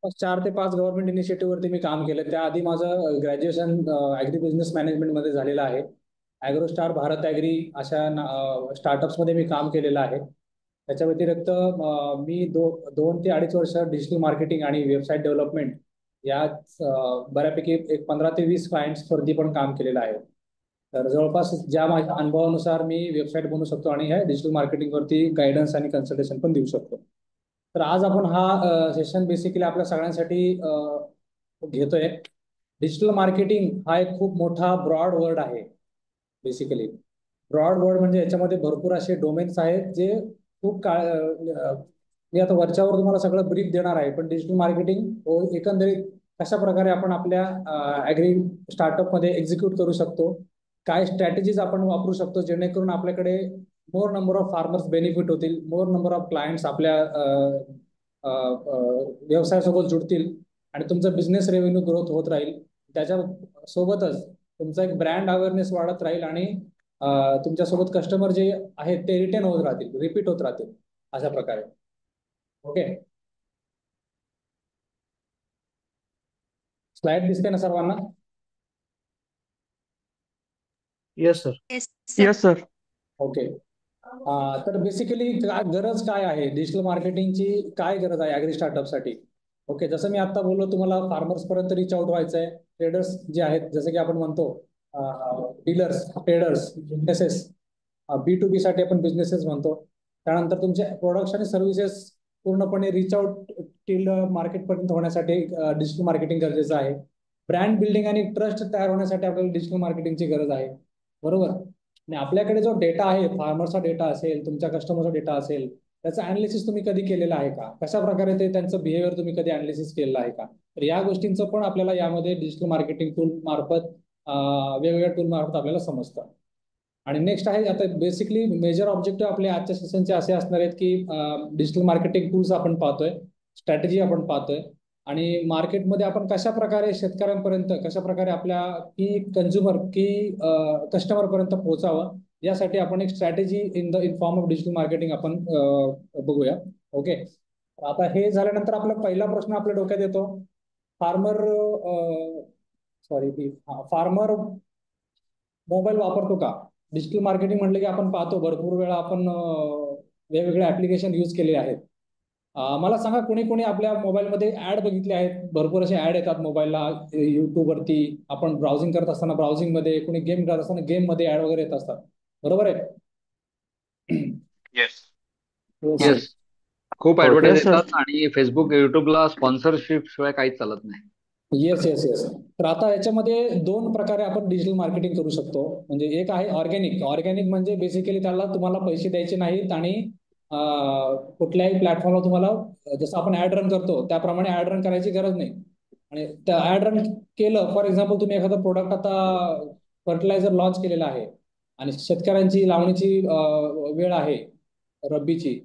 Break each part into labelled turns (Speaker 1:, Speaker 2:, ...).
Speaker 1: 4 ते 5 government initiative वरती मी काम केलं. त्याआधी माझं ग्रॅज्युएशन ॲग्री बिझनेस मॅनेजमेंटमध्ये झालेलं आहे. ॲग्रोस्टार, भारत ॲग्री अशा स्टार्टअप्समध्ये मी काम केलेलं आहे. त्याच्या व्यतिरिक्त मी 2 ते 2.5 वर्ष डिजिटल मार्केटिंग आणि वेबसाईट डेव्हलपमेंट या बऱ्यापैकी एक 15 ते 20 क्लायंट्सवरती पण काम केलेलं आहे. तर जवळपास ज्या माझ्या अनुभवानुसार मी वेबसाईट बनवू शकतो आणि ह्या डिजिटल मार्केटिंगवरती गायडन्स आणि कन्सल्टेशन पण देऊ शकतो. तर आज आपण हा सेशन बेसिकली आपल्या सगळ्यांसाठी घेतोय. डिजिटल मार्केटिंग हा एक खूप मोठा ब्रॉड वर्ड आहे. बेसिकली ब्रॉड वर्ड म्हणजे याच्यामध्ये भरपूर असे डोमेन्स आहेत जे खूप काळ मी आता वरच्यावर तुम्हाला सगळं ब्रीफ देणार आहे. पण डिजिटल मार्केटिंग एकंदरीत कशा प्रकारे आपण आपल्या ॲग्री स्टार्टअपमध्ये एक्झिक्यूट करू शकतो, काय स्ट्रॅटेजीज आपण वापरू शकतो जेणेकरून आपल्याकडे मोर नंबर ऑफ फार्मर्स बेनिफिट होतील, मोर नंबर ऑफ क्लायंट्स आपल्या व्यवसायासोबत जुडतील आणि तुमचा बिझनेस रेव्हेन्यू ग्रोथ होत राहील. त्याच्या सोबतच तुमचा एक ब्रँड अवेअरनेस वाढत राहील आणि तुमच्यासोबत कस्टमर जे आहेत ते रिटेन होत राहतील, रिपीट होत राहतील अशा प्रकारे. ओके, स्लाइड दिसते ना सर्वांना?
Speaker 2: Yes sir.
Speaker 3: Yes
Speaker 4: yes sir.
Speaker 1: Okay. तर बेसिकली गरज काय आहे डिजिटल मार्केटिंगची, काय गरज आहे ॲग्री स्टार्टअपसाठी? ओके, जसं मी आता बोललो तुम्हाला फार्मर्स पर्यंत रिच आउट व्हायचं आहे. ट्रेडर्स जे आहेत, जसं की आपण म्हणतो डीलर्स, ट्रेडर्स, बिझनेसेस, B2B साठी आपण बिझनेसेस म्हणतो. त्यानंतर तुमचे प्रोडक्ट्स आणि सर्व्हिसेस पूर्णपणे रिच आउट टिल मार्केटपर्यंत होण्यासाठी डिजिटल मार्केटिंग गरजेचं आहे. ब्रँड बिल्डिंग आणि ट्रस्ट तयार होण्यासाठी आपल्याला डिजिटल मार्केटिंगची गरज आहे. बरोबर. आणि आपल्याकडे जो डेटा आहे, फार्मरचा डेटा असेल, तुमच्या कस्टमरचा डेटा असेल, त्याचं अनालिसिस तुम्ही कधी केलेलं आहे का? कशा प्रकारे ते त्यांचं बिहेवियर तुम्ही कधी अनालिसिस केलेलं आहे का? तर या गोष्टींचं पण आपल्याला यामध्ये डिजिटल मार्केटिंग टूल मार्फत वेगवेगळ्या टूल मार्फत आपल्याला समजतं. आणि नेक्स्ट आहे आता बेसिकली मेजर ऑब्जेक्टिव्ह आपले आजच्या सेशनचे असे असणार आहेत की डिजिटल मार्केटिंग टूल्स आपण पाहतोय, स्ट्रॅटेजी आपण पाहतोय आणि मार्केटमध्ये आपण कशा प्रकारे शेतकऱ्यांपर्यंत, कशा प्रकारे आपल्या की कंझ्युमर की कस्टमरपर्यंत पोहोचावं, यासाठी आपण एक strategy in form of digital marketing आपण बघूया. ओके, आता हे झाल्यानंतर आपला पहिला प्रश्न आपल्या डोक्यात येतो, फार्मर सॉरी फार्मर मोबाईल वापरतो का? डिजिटल मार्केटिंग म्हटलं की आपण पाहतो भरपूर वेळा आपण वेगवेगळे ऍप्लिकेशन यूज केले आहेत. मला सांगा कोणी कोणी आपल्या मोबाईलमध्ये ऍड बघितले आहेत? भरपूर असे ऍड येतात मोबाईलला, युट्यूबवरती आपण ब्राउझिंग करत असताना ब्राउझिंगमध्ये, कोणी गेम करत असताना गेममध्ये ऍड वगैरे येत असतात. बरोबर आहे?
Speaker 5: येस.
Speaker 2: येस. खूप ऍडव्हर्टाईज
Speaker 4: येस सर.
Speaker 2: येतात आणि फेसबुक, युट्यूबला स्पॉन्सरशिप शिवाय काहीच चालत नाही.
Speaker 1: Yes yes yes. तर आता याच्यामध्ये 2 प्रकारे आपण डिजिटल मार्केटिंग करू शकतो. म्हणजे एक आहे ऑर्गॅनिक. ऑर्गॅनिक म्हणजे बेसिकली त्याला तुम्हाला पैसे द्यायचे नाहीत आणि कुठल्याही प्लॅटफॉर्मला तुम्हाला जसं आपण ऍड रन करतो त्याप्रमाणे ऍड रन करायची गरज नाही. आणि त्या ऍड रन केलं, फॉर एक्झाम्पल तुम्ही एखादं प्रोडक्ट आता फर्टिलायझर लॉन्च केलेलं आहे आणि शेतकऱ्यांची लावणीची वेळ आहे रब्बीची,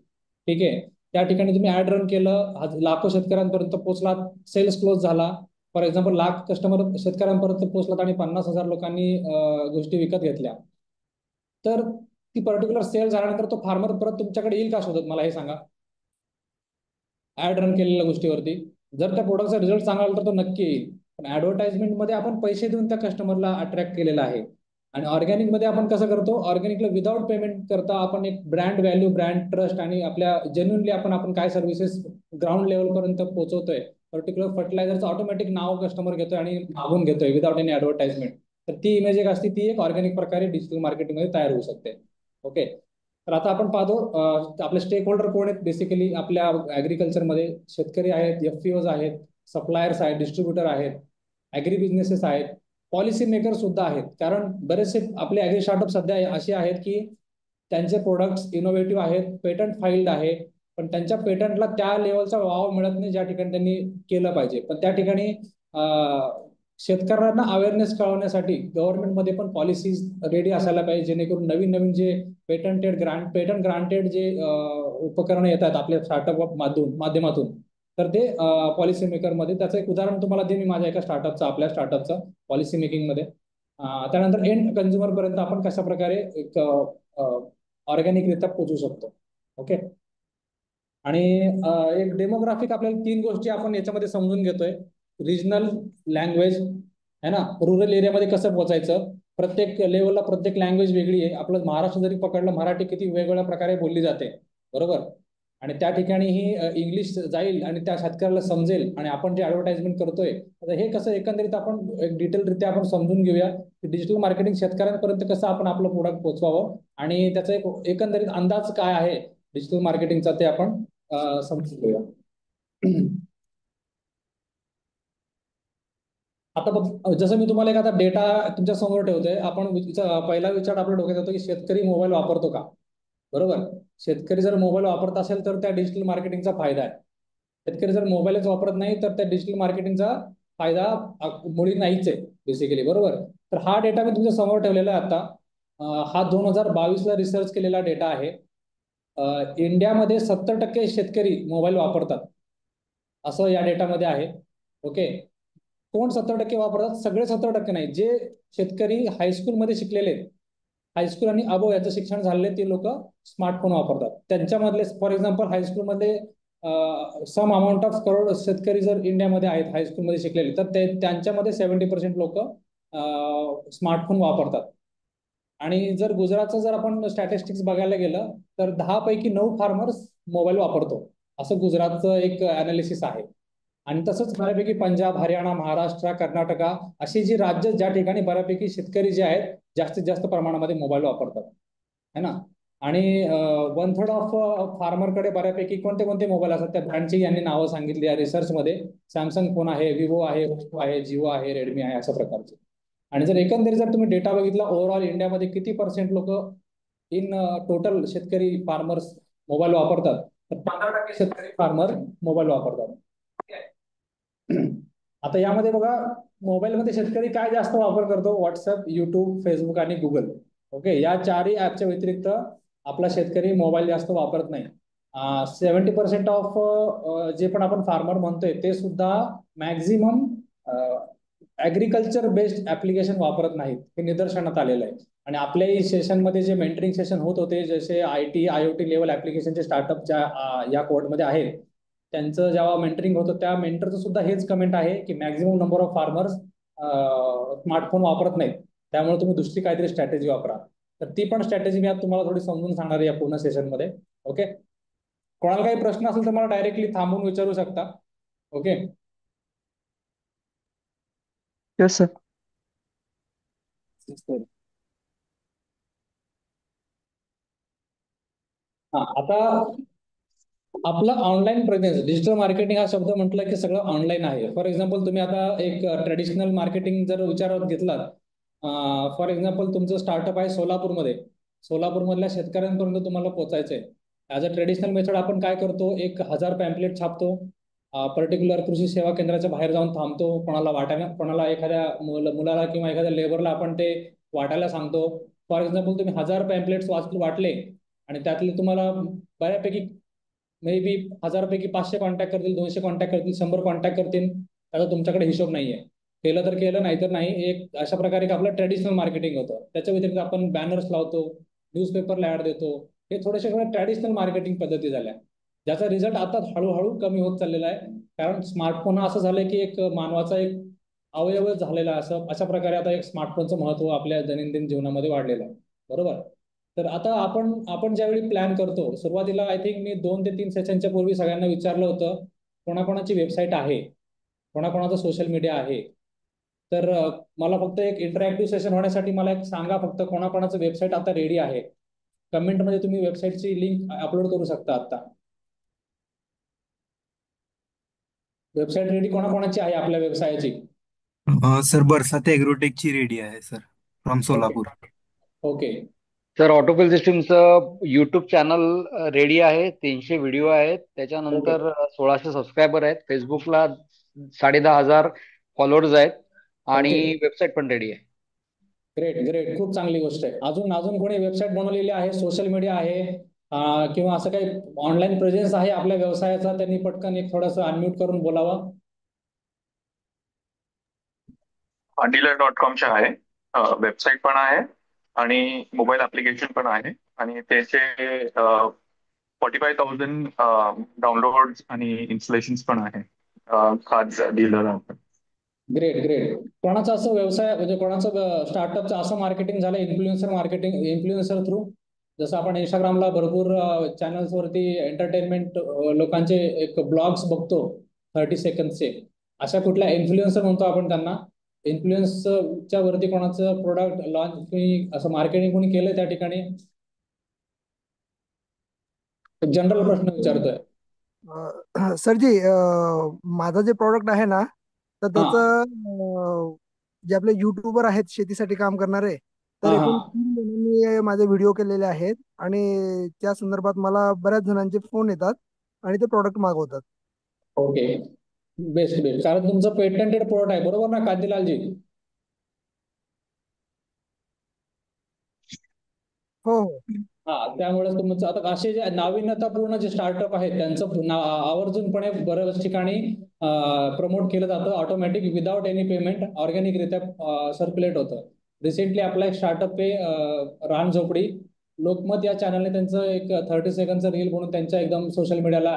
Speaker 1: ठीक आहे, त्या ठिकाणी तुम्ही ऍड रन केलं, लाखो शेतकऱ्यांपर्यंत पोहोचला, सेल्स क्लोज झाला, फॉर एक्झाम्पल लाख कस्टमर शेतकऱ्यांपर्यंत पोहोचलात आणि 50,000 लोकांनी गोष्टी विकत घेतल्या, तर ती पर्टिक्युलर सेल झाल्यानंतर तो फार्मर परत तुमच्याकडे येईल का शोधत? मला हे सांगा. ऍड रन केलेल्या गोष्टीवरती जर त्या प्रोडक्टचा रिझल्ट चांगला आला तर तो नक्की येईल. पण ऍडव्हर्टाइजमेंटमध्ये आपण पैसे देऊन त्या कस्टमरला अट्रॅक्ट केलेला आहे. आणि ऑर्गॅनिकमध्ये आपण कसं करतो? ऑर्गॅनिकला विदाऊट पेमेंट करता आपण एक ब्रँड व्हॅल्यू, ब्रँड ट्रस्ट आणि आपल्या जेन्युनली आपण काय सर्व्हिसेस ग्राउंड लेवलपर्यंत पोहोचवतोय, पर्टिक्युलर फर्टिलायझरचं ऑटोमॅटिक नाव कस्टमर घेतोय आणि मागून घेतोय विदाउट एनी ऍडव्हर्टाइजमेंट. तर ती इमेज एक असते, ती एक ऑर्गॅनिक प्रकारे डिजिटल मार्केटिंगमध्ये तयार होऊ शकते. ओके, तर आता आपण पाहतो आपले स्टेक होल्डर कोण आहेत. बेसिकली आपल्या ऍग्रिकल्चरमध्ये शेतकरी आहेत, FPOs आहेत, सप्लायर्स आहेत, डिस्ट्रीब्युटर आहेत, ऍग्री बिझनेसेस आहेत, पॉलिसी मेकर सुद्धा आहेत. कारण बरेचसे आपले ऍग्री स्टार्टअप सध्या असे आहेत की त्यांचे प्रोडक्ट्स इनोव्हेटिव्ह आहेत, पेटंट फाईल्ड आहे, पण त्यांच्या पेटंटला त्या लेवलचा वाव मिळत नाही ज्या ठिकाणी त्यांनी केलं पाहिजे. पण त्या ठिकाणी शेतकऱ्यांना अवेअरनेस कळवण्यासाठी गव्हर्नमेंटमध्ये पण पॉलिसीज रेडी असायला पाहिजे, जेणेकरून नवीन नवीन जे पेटंट ग्रांटेड जे उपकरणं येतात आपल्या स्टार्टअप माध्यमातून, तर ते पॉलिसी मेकरमध्ये, त्याचं एक उदाहरण तुम्हाला देईन मी माझ्या एका स्टार्टअपचं, आपल्या स्टार्टअपचं पॉलिसी मेकिंगमध्ये. त्यानंतर एंड कन्झ्युमर पर्यंत आपण कशा प्रकारे एक ऑर्गॅनिकरित्या पोहोचू शकतो. ओके, आणि एक डेमोग्राफिक आपल्याला 3 गोष्टी आपण याच्यामध्ये समजून घेतोय. रिजनल, लँग्वेज है ना, रूरल एरियामध्ये कसं पोहोचायचं, प्रत्येक लेवलला प्रत्येक लँग्वेज वेगळी आहे. आपलं महाराष्ट्र जरी पकडलं, मराठी किती वेगवेगळ्या प्रकारे बोलली जाते, बरोबर. आणि त्या ठिकाणी ही इंग्लिश जाईल आणि त्या शेतकऱ्याला समजेल, आणि आपण जे ऍडव्हर्टाइजमेंट करतोय, तर हे कसं एकंदरीत आपण एक डिटेलरित्या आपण समजून घेऊया की डिजिटल मार्केटिंग शेतकऱ्यांपर्यंत कसं आपण आपलं प्रोडक्ट पोहोचवावं, आणि त्याचा एक एकंदरीत अंदाज काय आहे डिजिटल मार्केटिंगचा, ते आपण समजून घेऊया. आता बघ, जसं मी तुम्हाला एक आता डेटा तुमच्या समोर ठेवतोय, आपण पहिला विचार आपल्या डोक्यात येतो की शेतकरी मोबाईल वापरतो का, बरोबर. शेतकरी जर मोबाईल वापरत असेल तर त्या डिजिटल मार्केटिंगचा फायदा आहे. शेतकरी जर मोबाईलच वापरत नाही तर त्या डिजिटल मार्केटिंगचा फायदा मुळी नाहीच आहे बेसिकली, बरोबर. तर हा डेटा मी तुमच्या समोर ठेवलेला आहे आता. हा 2022ला रिसर्च केलेला डेटा आहे. इंडियामध्ये 70% शेतकरी मोबाईल वापरतात, असं या डेटामध्ये आहे. ओके. कोण 70% वापरतात? सगळे 70% नाही. जे शेतकरी हायस्कूलमध्ये शिकलेले आहेत, हायस्कूल आणि अबोव याचं शिक्षण झालेले, ते लोक स्मार्टफोन वापरतात. त्यांच्यामधले फॉर एक्झाम्पल हायस्कूलमध्ये सम अमाऊंट ऑफ करोड शेतकरी जर इंडियामध्ये आहेत हायस्कूलमध्ये शिकलेले, तर त्यांच्यामध्ये 70% लोक स्मार्टफोन वापरतात. आणि जर गुजरातचं जर आपण स्टॅटिस्टिक्स बघायला गेलं, तर 10 पैकी 9 फार्मर्स मोबाईल वापरतो, असं गुजरातचं एक अनालिसिस आहे. आणि तसंच बऱ्यापैकी पंजाब, हरियाणा, महाराष्ट्र, कर्नाटका अशी जी राज्य ज्या ठिकाणी बऱ्यापैकी शेतकरी जे आहेत जास्तीत जास्त प्रमाणामध्ये मोबाईल वापरतात, है ना. आणि 1/3 ऑफ फार्मरकडे बऱ्यापैकी कोणते कोणते मोबाईल असतात त्या ब्रँडची यांनी नावं सांगितली या रिसर्चमध्ये. सॅमसंग फोन आहे, विवो आहे, ओप्पो आहे, जिओ आहे, रेडमी आहे, अशा प्रकारचे. आणि जर एकंदरीत जर तुम्ही डेटा बघितला ओव्हरऑल इंडियामध्ये किती पर्सेंट लोक इन टोटल शेतकरी फार्मर्स मोबाईल वापरतात, तर 15% शेतकरी फार्मर मोबाईल वापरतात. ठीक आहे. आता यामध्ये बघा, मोबाईलमध्ये शेतकरी काय जास्त वापर करतो? व्हॉट्सअप, युट्यूब, फेसबुक आणि गुगल. ओके, या चारही ऍपच्या व्यतिरिक्त आपला शेतकरी मोबाईल जास्त वापरत नाही. 70% ऑफ जे पण आपण फार्मर म्हणतोय ते सुद्धा मॅक्झिमम ऍग्रिकल्चर बेस्ड ऍप्लिकेशन वापरत नाहीत, हे निदर्शनात आलेलं आहे. आणि आपल्याही सेशनमध्ये जे मेंटरिंग सेशन होत होते, जसे IT, IoT लेवल ऍप्लिकेशनचे स्टार्टअपच्या या कोर्टमध्ये आहेत, त्यांचं जेव्हा मेंटरिंग होतं त्या मेंटरचं सुद्धा हेच कमेंट आहे की maximum number of farmers smartphone वापरत नाहीत. त्यामुळे तुम्ही दुसरी काहीतरी स्ट्रॅटेजी वापरा. तर ती पण स्ट्रॅटेजी मी आज तुम्हाला थोडी समजून सांगणार आहे या पूर्ण सेशनमध्ये. ओके. कोणाला काही प्रश्न असेल तर मला डायरेक्टली थांबून विचारू शकता. ओके.
Speaker 3: Yes sir.
Speaker 1: हा, आता आपलं ऑनलाईन प्रेझेन्स, डिजिटल मार्केटिंग हा शब्द म्हटलं की सगळं ऑनलाईन आहे. फॉर एक्झाम्पल तुम्ही आता एक ट्रेडिशनल मार्केटिंग जर विचारात घेतलात, फॉर एक्झाम्पल तुमचं स्टार्टअप आहे सोलापूरमध्ये, सोलापूरमधल्या शेतकऱ्यांपर्यंत तुम्हाला पोहोचायचं आहे. ॲज अ ट्रेडिशनल मेथड आपण काय करतो, 1,000 पॅम्पलेट छापतो, पर्टिक्युलर कृषी सेवा केंद्राच्या बाहेर जाऊन थांबतो, कोणाला वाटायला, कोणाला एखाद्या मुलाला किंवा एखाद्या लेबरला आपण ते वाटायला सांगतो. फॉर एक्झाम्पल तुम्ही 1,000 पॅम्पलेट्स वाटले आणि त्यातले तुम्हाला बऱ्यापैकी मे बी 1,000 पैकी 500 कॉन्टॅक्ट करतील, 200 कॉन्टॅक्ट करतील, 100 कॉन्टॅक्ट करतील, त्याचा तुमच्याकडे हिशोब नाहीये. केलं तर केलं, नाही तर नाही. एक अशा प्रकारे एक आपलं ट्रॅडिशनल मार्केटिंग होतं. त्याच्या व्यतिरिक्त आपण बॅनर्स लावतो, न्यूजपेपरला ऍड देतो. हे थोडेसे ट्रॅडिशनल मार्केटिंग पद्धती झाल्या, ज्याचा रिझल्ट आता हळूहळू कमी होत चाललेला आहे. कारण स्मार्टफोन हा असं झालंय की एक मानवाचा एक अवयवच झालेला आहे. असं अशा प्रकारे आता एक स्मार्टफोनचं महत्व आपल्या दैनंदिन जीवनामध्ये वाढलेलं आहे, बरोबर. तर आता आपण आपण ज्यावेळी प्लॅन करतो, सुरुवातीला आय थिंक मी 2 ते 3 सेशनच्या पूर्वी सगळ्यांना विचारलं होतं कोणाकोणाची वेबसाईट आहे, कोणाकोणाचं सोशल मीडिया आहे. तर मला फक्त एक इंटरॅक्टिव्ह सेशन होण्यासाठी मला एक सांगा, फक्त कोणाकोणाचं वेबसाईट आता रेडी आहे. कमेंटमध्ये तुम्ही वेबसाईटची लिंक अपलोड करू शकता. आता वेबसाईट रेडी कोणाकोणाची आहे आपल्या व्यवसायाची?
Speaker 3: सर बरसात ॲग्रोटेकची रेडी आहे sir, from
Speaker 1: okay.
Speaker 3: Solapur.
Speaker 1: Okay.
Speaker 2: Sir, autofill सिस्टीमचं युट्यूब चॅनल रेडी आहे. 300 व्हिडिओ आहेत.
Speaker 1: ओके.
Speaker 2: त्याच्यानंतर 1,600 सबस्क्रायबर आहेत. फेसबुकला 10,500 फॉलोअर्स आहेत. आणि
Speaker 1: ओके.
Speaker 2: वेबसाईट पण रेडी आहे.
Speaker 1: Great, great. खूप चांगली गोष्ट आहे. अजून अजून कोणी वेबसाईट बनवलेली आहे, सोशल मीडिया आहे, किंवा असं काही ऑनलाईन प्रेझेन्स आहे आपल्या व्यवसायाचा, त्यांनी पटकन एक थोडंसं अनम्यूट करून बोलावं.
Speaker 4: डीलर.कॉमचे आहे, वेबसाईट पण आहे आणि मोबाईल ऍप्लिकेशन पण आहे आणि त्याचे 45,000 डाउनलोड्स आणि इन्स्टॉलेशन्स पण आहे. खास डीलर आहे.
Speaker 1: Great great. कोणाचा असं व्यवसाय म्हणजे कोणाचं स्टार्टअपचं असं मार्केटिंग झालं इन्फ्लुएन्सर मार्केटिंग, इन्फ्लुएन्सर थ्रू? जसं आपण इंस्टाग्रामला भरपूर चॅनल्स वरती एंटरटेनमेंट लोकांचे एक ब्लॉग्स बघतो 30 सेकंदचे. अशा कुठल्या इन्फ्लुएन्सर म्हणतो आपण त्यांना, इन्फ्लुएन्सच्या वरती कोणाचं प्रोडक्ट लॉन्च असं मार्केटिंग कोणी केलंय त्या ठिकाणी? जनरल प्रश्न विचारतोय.
Speaker 5: सर जी, माझं जे प्रॉडक्ट आहे ना, तर
Speaker 1: हा
Speaker 5: त्याचं जे आपले युट्यूबर आहेत शेतीसाठी काम करणारे, तर
Speaker 1: हा हा.
Speaker 5: एकूण 3 जणांनी माझे व्हिडिओ केलेले आहेत आणि त्या संदर्भात मला बऱ्याच जणांचे फोन येतात आणि ते प्रॉडक्ट मागवतात.
Speaker 1: ओके. Best best. कारण तुमचं पेटंटेड प्रोडक्ट आहे, बरोबर ना कांतीलालजी?
Speaker 5: हो हो.
Speaker 1: हा, त्यामुळे तुमचं आता असे जे नाविन्यतापूर्ण जे स्टार्टअप आहेत त्यांचं आवर्जूनपणे बऱ्याच ठिकाणी प्रमोट केलं जातं ऑटोमॅटिक विदाउट एनी पेमेंट, ऑर्गॅनिकरित्या सर्क्युलेट होतं. रिसेंटली आपला एक स्टार्टअप आहे रान झोपडी. लोकमत या चॅनलने त्यांचं एक 30 सेकंदचं रील बनवून त्यांच्या एकदम सोशल मीडियाला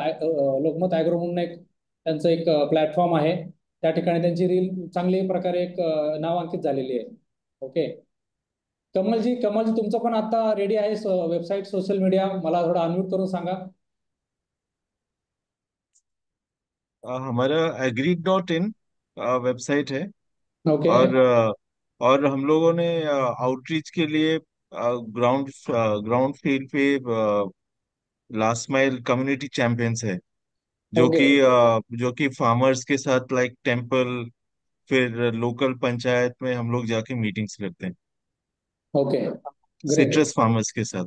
Speaker 1: लोकमत ॲग्रो म्हणून एक त्यांचं एक प्लॅटफॉर्म आहे. त्या ठिकाणी त्यांची रील चांगली प्रकारे एक नामांकित झालेली आहे. ओके. कमलजी तुमचं पण आता रेडी आहे वेबसाईट सोशल मीडिया? मला थोडं अनम्यूट करून सांगा.
Speaker 6: हमारा agric.in वेबसाइट है।
Speaker 1: ओके
Speaker 6: और और हम लोगों ने आउटरीच के लिए ग्राउंड ग्राउंड फील्ड पे लास्ट माइल कम्युनिटी चैंपियंस है, जो
Speaker 1: ओके
Speaker 6: कि जो कि फार्मर्स के साथ लाइक टेम्पल, फिर लोकल पंचायत में हम लोग जाके मीटिंग्स करते हैं
Speaker 1: ओके ग्रेट।
Speaker 6: सिट्रस फार्मर्स के साथ।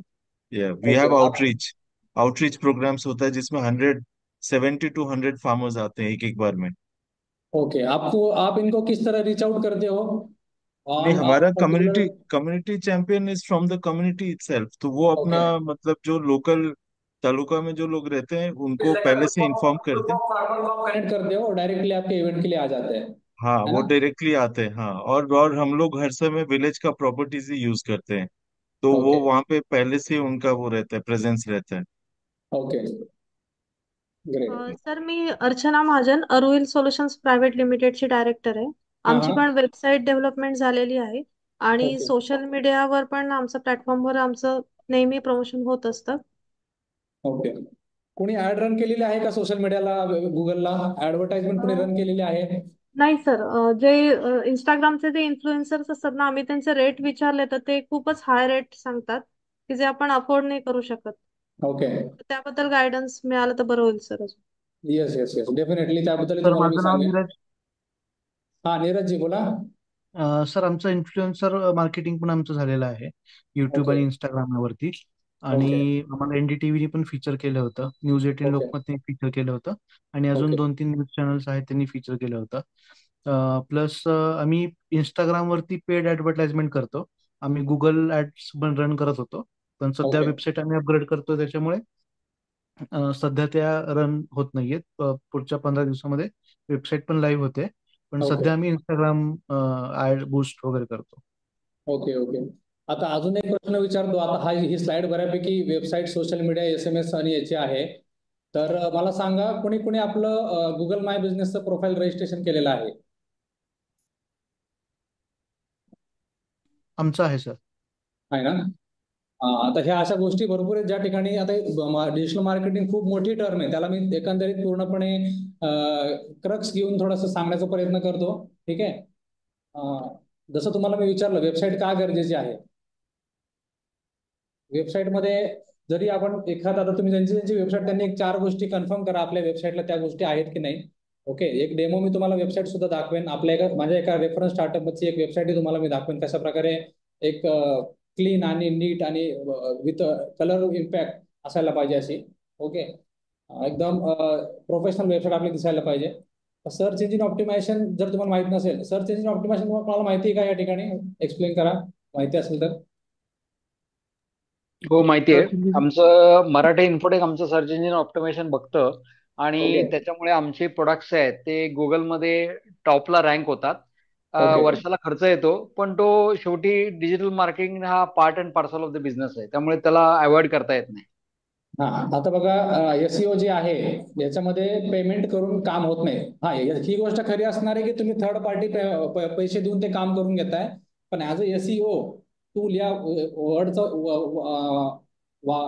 Speaker 6: वी
Speaker 1: ओके
Speaker 6: हैव
Speaker 1: आप
Speaker 6: आउटरीच आउटरीच प्रोग्राम्स होता है जिसमें 170 to 100 फार्मर्स आते हैं एक एक बार में।
Speaker 1: ओके, आपको आप इनको किस तरह रीच आउट करते हो?
Speaker 6: नहीं,
Speaker 1: ऑन
Speaker 6: हमारा
Speaker 1: particular?
Speaker 6: Community champion is from the community itself, तो वो
Speaker 1: ओके।
Speaker 6: अपना मतलब जो लोकल तालुका में जो लोग रहते हैं
Speaker 1: इट्स
Speaker 6: उनको
Speaker 1: लाइक
Speaker 6: पहले से
Speaker 1: ग्रुप
Speaker 6: इन्फॉर्म
Speaker 1: ऑफ
Speaker 6: करते हैं।
Speaker 1: फार्मर को आप कनेक्ट करते हो, डायरेक्टली आपके इवेंट के लिए आ जाते हैं,
Speaker 6: हाँ,
Speaker 1: है
Speaker 6: वो
Speaker 1: ना?
Speaker 6: डायरेक्टली आते हैं। हाँ, और हम लोग हर समय विलेज का प्रॉपर्टीज ही यूज करते हैं, तो वो
Speaker 1: ओके
Speaker 6: वहाँ पे पहले से उनका वो रहता है, प्रेजेंस रहता है।
Speaker 1: Okay great.
Speaker 7: सर, मी अर्चना महाजन, अरुईल सोल्युशन्स प्रायव्हेट लिमिटेडची डायरेक्टर आहे.
Speaker 1: हाँ
Speaker 7: आमची
Speaker 1: हाँ।
Speaker 7: पण वेबसाईट डेव्हलपमेंट झालेली आहे आणि
Speaker 1: ओके
Speaker 7: सोशल मीडियावर पण आमचं प्लॅटफॉर्मवर आमचं नेहमी प्रमोशन होत असतं.
Speaker 1: ओके. कोणी ऍड रन केलेली आहे का सोशल मीडियाला, गुगलला ऍडव्हर्टाइजमेंट कोणी रन केलेली आहे?
Speaker 7: नाही सर, जे इंस्टाग्रामचे जे इन्फ्लुएन्सर्स असतात ना, आम्ही त्यांचे रेट विचारले तर ते खूपच हाय रेट सांगतात की जे आपण अफोर्ड नाही करू शकत.
Speaker 1: ओके.
Speaker 7: त्याबद्दल गायडन्स मिळालं तर बरं होईल sir.
Speaker 1: Yes yes yes, definitely त्याबद्दल
Speaker 8: सर,
Speaker 1: तुम्हाला मी
Speaker 8: माझं नाव
Speaker 1: सांगेन.
Speaker 8: नीरज.
Speaker 1: हा नीरज जी बोला.
Speaker 8: सर, आमचं इन्फ्लुएन्सर मार्केटिंग पण आमचं झालेलं आहे युट्यूब
Speaker 1: ओके
Speaker 8: आणि इंस्टाग्रामवरती. आणि
Speaker 1: ओके
Speaker 8: आम्हाला NDTV ने पण फीचर केलं होतं, न्यूज 18
Speaker 1: ओके
Speaker 8: लोकमतने फीचर केलं होतं आणि अजून
Speaker 1: ओके
Speaker 8: 2-3 न्यूज चॅनल्स आहेत त्यांनी फीचर केलं होतं. प्लस आम्ही इंस्टाग्रामवरती पेड ऍडव्हर्टाइजमेंट करतो. आम्ही गुगल ऍड्स पण रन करत होतो, पण सध्या
Speaker 1: ओके
Speaker 8: वेबसाईट आम्ही अपग्रेड करतो त्याच्यामुळे सध्या त्या रन होत नाहीयेत. पुढच्या 15 दिवसामध्ये वेबसाईट पण लाईव्ह होते, पण
Speaker 1: ओके
Speaker 8: सध्या आम्ही इंस्टाग्राम ऍड बूस्ट वगैरे करतो.
Speaker 1: Okay okay. आता अजून एक प्रश्न विचारतो. आता ही स्लाइड बऱ्यापैकी वेबसाईट, सोशल मीडिया, SMS आणि याची आहे. तर मला सांगा, कोणी कोणी आपलं गुगल माय बिझनेसचं प्रोफाईल रजिस्ट्रेशन केलेलं आहे?
Speaker 8: आमचं आहे सर.
Speaker 1: आहे ना? आता ह्या अशा गोष्टी भरपूर आहेत ज्या ठिकाणी आता डिजिटल मार्केटिंग खूप मोठी टर्म आहे, त्याला मी एकंदरीत पूर्णपणे क्रक्स घेऊन थोडंसं सांगण्याचा प्रयत्न करतो. ठीक आहे. जसं तुम्हाला मी विचारलं, वेबसाईट का गरजेची आहे? वेबसाईटमध्ये जरी आपण एखादा, आता तुम्ही ज्यांची ज्यांची वेबसाईट त्यांनी एक 4 गोष्टी कन्फर्म करा आपल्या वेबसाईटला त्या गोष्टी आहेत की नाही. ओके. एक डेमो मी तुम्हाला वेबसाईट सुद्धा दाखवेन. माझ्या एका रेफरन्स स्टार्टअपची एक वेबसाईट तुम्हाला मी दाखवेन कशा प्रकारे एक क्लीन आणि नीट आणि विथ कलर इम्पॅक्ट असायला पाहिजे अशी. ओके. एकदम प्रोफेशनल वेबसाईट आपली दिसायला पाहिजे. सर्च इंजिन ऑप्टिमायझेशन जर तुम्हाला माहित नसेल, सर्च इंजिन ऑप्टिमायझेशन तुम्हाला माहिती आहे का? या ठिकाणी एक्सप्लेन करा माहिती असेल तर.
Speaker 2: हो, माहिती आहे.
Speaker 8: सर्च इंजिन
Speaker 2: आमचं मराठी इन्फोटेक आमचं सर्च इंजिन ऑप्टिमेशन बघतं आणि
Speaker 1: ओके
Speaker 2: त्याच्यामुळे आमचे प्रोडक्ट्स आहेत ते गुगलमध्ये टॉपला रँक होतात.
Speaker 1: ओके
Speaker 2: वर्षाला खर्च येतो, पण तो शेवटी डिजिटल मार्केटिंग हा part and parcel of the business आहे, त्यामुळे त्याला अवॉइड करता येत नाही.
Speaker 1: हा, आता बघा, एसईओ जे आहे याच्यामध्ये पेमेंट करून काम होत नाही. हा, ही गोष्ट खरी असणार आहे की तुम्ही थर्ड पार्टी पैसे देऊन ते काम करून घेताय. पण ऍज अ एसईओ टूल या वर्डचा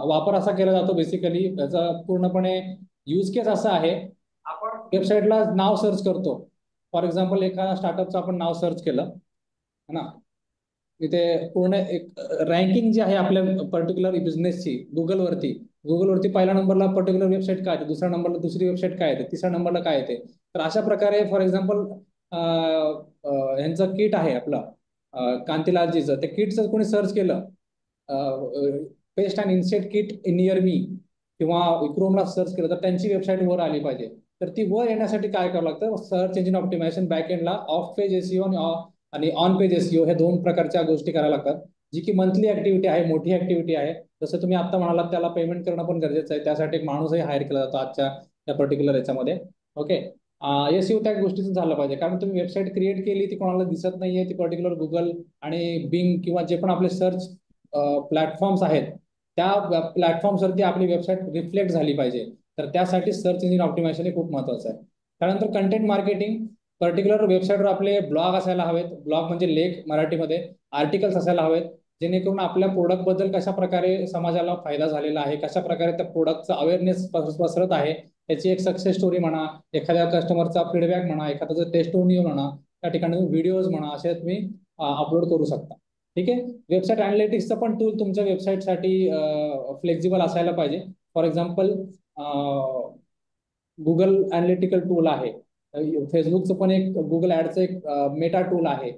Speaker 1: वापर असा केला जातो. बेसिकली याचा पूर्णपणे यूज केस असा आहे, आपण वेबसाईटला नाव सर्च करतो. फॉर एक्झाम्पल एखाद्या स्टार्टअपचं आपण नाव सर्च केलं है ना, इथे पूर्ण एक रँकिंग जी आहे आपल्या पर्टिक्युलर बिझनेसची गुगलवरती पहिल्या नंबरला पर्टिक्युलर वेबसाईट काय येते, दुसऱ्या नंबरला दुसरी वेबसाईट काय येते, तिसऱ्या नंबरला काय येते. तर अशा प्रकारे फॉर एक्झाम्पल यांचं किट आहे आपलं, कांतीलालजीचं, त्या किटचं कोणी सर्च केलं, paste and insect kit in near me किंवा क्रोमला सर्च केलं तर त्यांची वेबसाईट वर आली पाहिजे. तर ती वर येण्यासाठी काय करावं लागतं, सर्च इंजिन ऑप्टिमायझेशन बॅकएंडला ऑफ पेज एसईओ आणि ऑन पेज एसईओ हे दोन प्रकारच्या गोष्टी करायला लागतात. जी की मंथली ऍक्टिव्हिटी आहे, मोठी ऍक्टिव्हिटी आहे. जसं तुम्ही आता म्हणालात त्याला पेमेंट करणं पण गरजेचं आहे. त्यासाठी एक माणूसही हायर केला जातो आजच्या त्या पर्टिक्युलर याच्यामध्ये. ओके, एसईओ त्या गोष्टीचं झालं पाहिजे, कारण तुम्ही वेबसाईट क्रिएट केली, ती कोणाला दिसत नाहीये, ती पर्टिक्युलर गुगल आणि बिंग किंवा जे पण आपले सर्च प्लॅटफॉर्म्स आहेत त्या प्लॅटफॉर्म्सवरती आपली वेबसाईट रिफ्लेक्ट झाली पाहिजे. तर त्यासाठी सर्च इंजिन ऑप्टिमायझेशन हे खूप महत्वाचं आहे. त्यानंतर कंटेंट मार्केटिंग, पर्टिक्युलर वेबसाईटवर आपले ब्लॉग असायला हवेत. ब्लॉग म्हणजे लेख मराठीमध्ये, आर्टिकल्स असायला हवेत, जेणेकरून आपल्या प्रोडक्ट बद्दल कशा प्रकारे समाजाला फायदा झालेला आहे, कशा प्रकारे त्या प्रोडक्टचा अवेअरनेस पसरत आहे, त्याची एक सक्सेस स्टोरी म्हणा, एखाद्या कस्टमरचा फीडबॅक म्हणा, एखाद्याचं टेस्टोनियल म्हणा, त्या ठिकाणी व्हिडिओज म्हणा, असे तुम्ही अपलोड करू शकता. ठीक आहे. वेबसाईट अनालिटिक्सचं पण टूल तुमच्या वेबसाईटसाठी फ्लेक्झिबल असायला पाहिजे. For example Google analytical tool आहे, फेसबुकचं पण एक गुगल ऍडचं एक मेटा टूल आहे.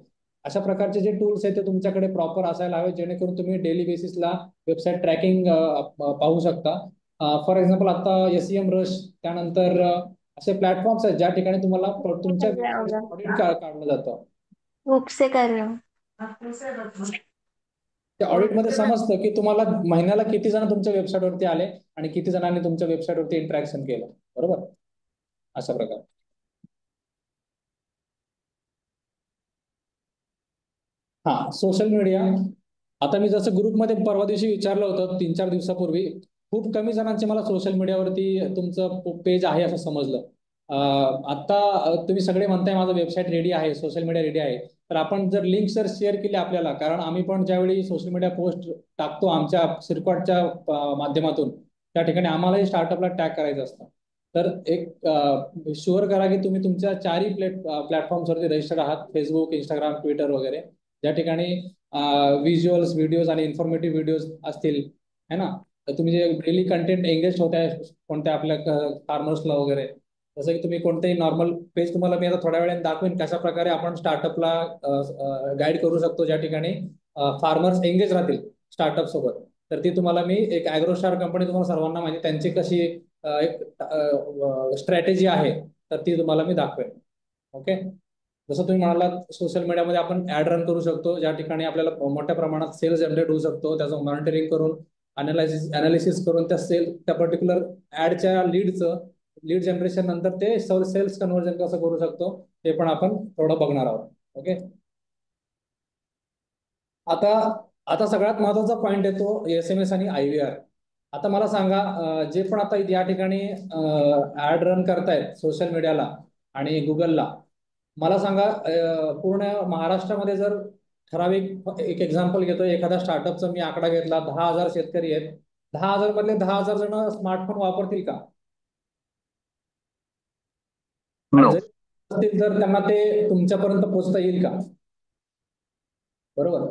Speaker 1: अशा प्रकारचे जे टूल्स आहेत ते तुमच्याकडे प्रॉपर असायला हवे, जेणेकरून तुम्ही डेली बेसिसला वेबसाईट ट्रॅकिंग पाहू शकता. फॉर एक्झाम्पल आता एसईएम रश, त्यानंतर असे प्लॅटफॉर्म्स आहेत ज्या ठिकाणी तुम्हाला तुमच्या ऑडिट काढलं जातं.
Speaker 9: उपसे कर रहे हो.
Speaker 1: त्या ऑडिटमध्ये समजतं की तुम्हाला महिन्याला किती जण तुमच्या वेबसाईटवरती आले आणि किती जणांनी तुमच्या वेबसाईटवरती इंटरॅक्शन केलं. बरोबर, अशा प्रकारे. हा, सोशल मीडिया. आता मी जसं ग्रुपमध्ये परवा दिवशी विचारलं होतं 3-4 दिवसापूर्वी, खूप कमी जणांचे मला सोशल मीडियावरती तुमचं पेज आहे असं समजलं. आता तुम्ही सगळे म्हणताय माझं वेबसाईट रेडी आहे, सोशल मीडिया रेडी आहे. तर आपण जर लिंक जर शेअर केली आपल्याला, कारण आम्ही पण ज्यावेळी सोशल मीडिया पोस्ट टाकतो आमच्या सिरकॉटच्या माध्यमातून, त्या ठिकाणी आम्हालाही स्टार्टअपला टॅग करायचं असतं. तर एक शुअर करा की तुम्ही तुमच्या चारही प्लॅटफॉर्म्सवरती रजिस्टर आहात, फेसबुक, इंस्टाग्राम, ट्विटर वगैरे, ज्या ठिकाणी व्हिज्युअल्स, व्हिडिओज आणि इन्फॉर्मेटिव्ह व्हिडिओज असतील, है ना. तर तुम्ही जे डेली कंटेंट एंगेज होत आहे कोणत्या आपल्या फार्मर्सला वगैरे, जसं की तुम्ही कोणतेही नॉर्मल पेज, तुम्हाला मी आता थोड्या वेळाने दाखवेन कशा प्रकारे आपण स्टार्टअपला गाईड करू शकतो, ज्या ठिकाणी फार्मर्स एंगेज राहतील स्टार्टअप सोबत. तर ती तुम्हाला मी एक ॲग्रोस्टार कंपनी, तुम्हाला सर्वांना माहिती, त्यांची कशी एक स्ट्रॅटेजी आहे, तर ती तुम्हाला मी दाखवेन. ओके. जसं तुम्ही म्हणालात सोशल मीडियामध्ये आपण ऍड रन करू शकतो, ज्या ठिकाणी आपल्याला मोठ्या प्रमाणात सेल्स जनरेट होऊ शकतो. त्याचं मॉनिटरिंग करून, अनालिसिस करून त्या पर्टिक्युलर ऍडच्या लीड जनरेशन नंतर ते सेल्स कन्व्हर्जन कसं करू शकतो ते पण आपण थोडं बघणार आहोत. ओके. आता आता सगळ्यात महत्वाचा पॉईंट येतो एसएमएस आणि IVR. आता मला सांगा, जे पण आता या ठिकाणी ऍड रन करतायत सोशल मीडियाला आणि गुगलला, मला सांगा, पूर्ण महाराष्ट्रामध्ये जर ठराविक एक एक्झाम्पल घेतो, एखाद्या स्टार्टअपचा मी आकडा घेतला, 10,000 शेतकरी आहेत, 10,000 मधले 10,000 जण स्मार्टफोन वापरतील का? आणि
Speaker 4: नो.
Speaker 1: जर असतील तर त्यांना ते तुमच्यापर्यंत पोहोचता येईल का? बरोबर.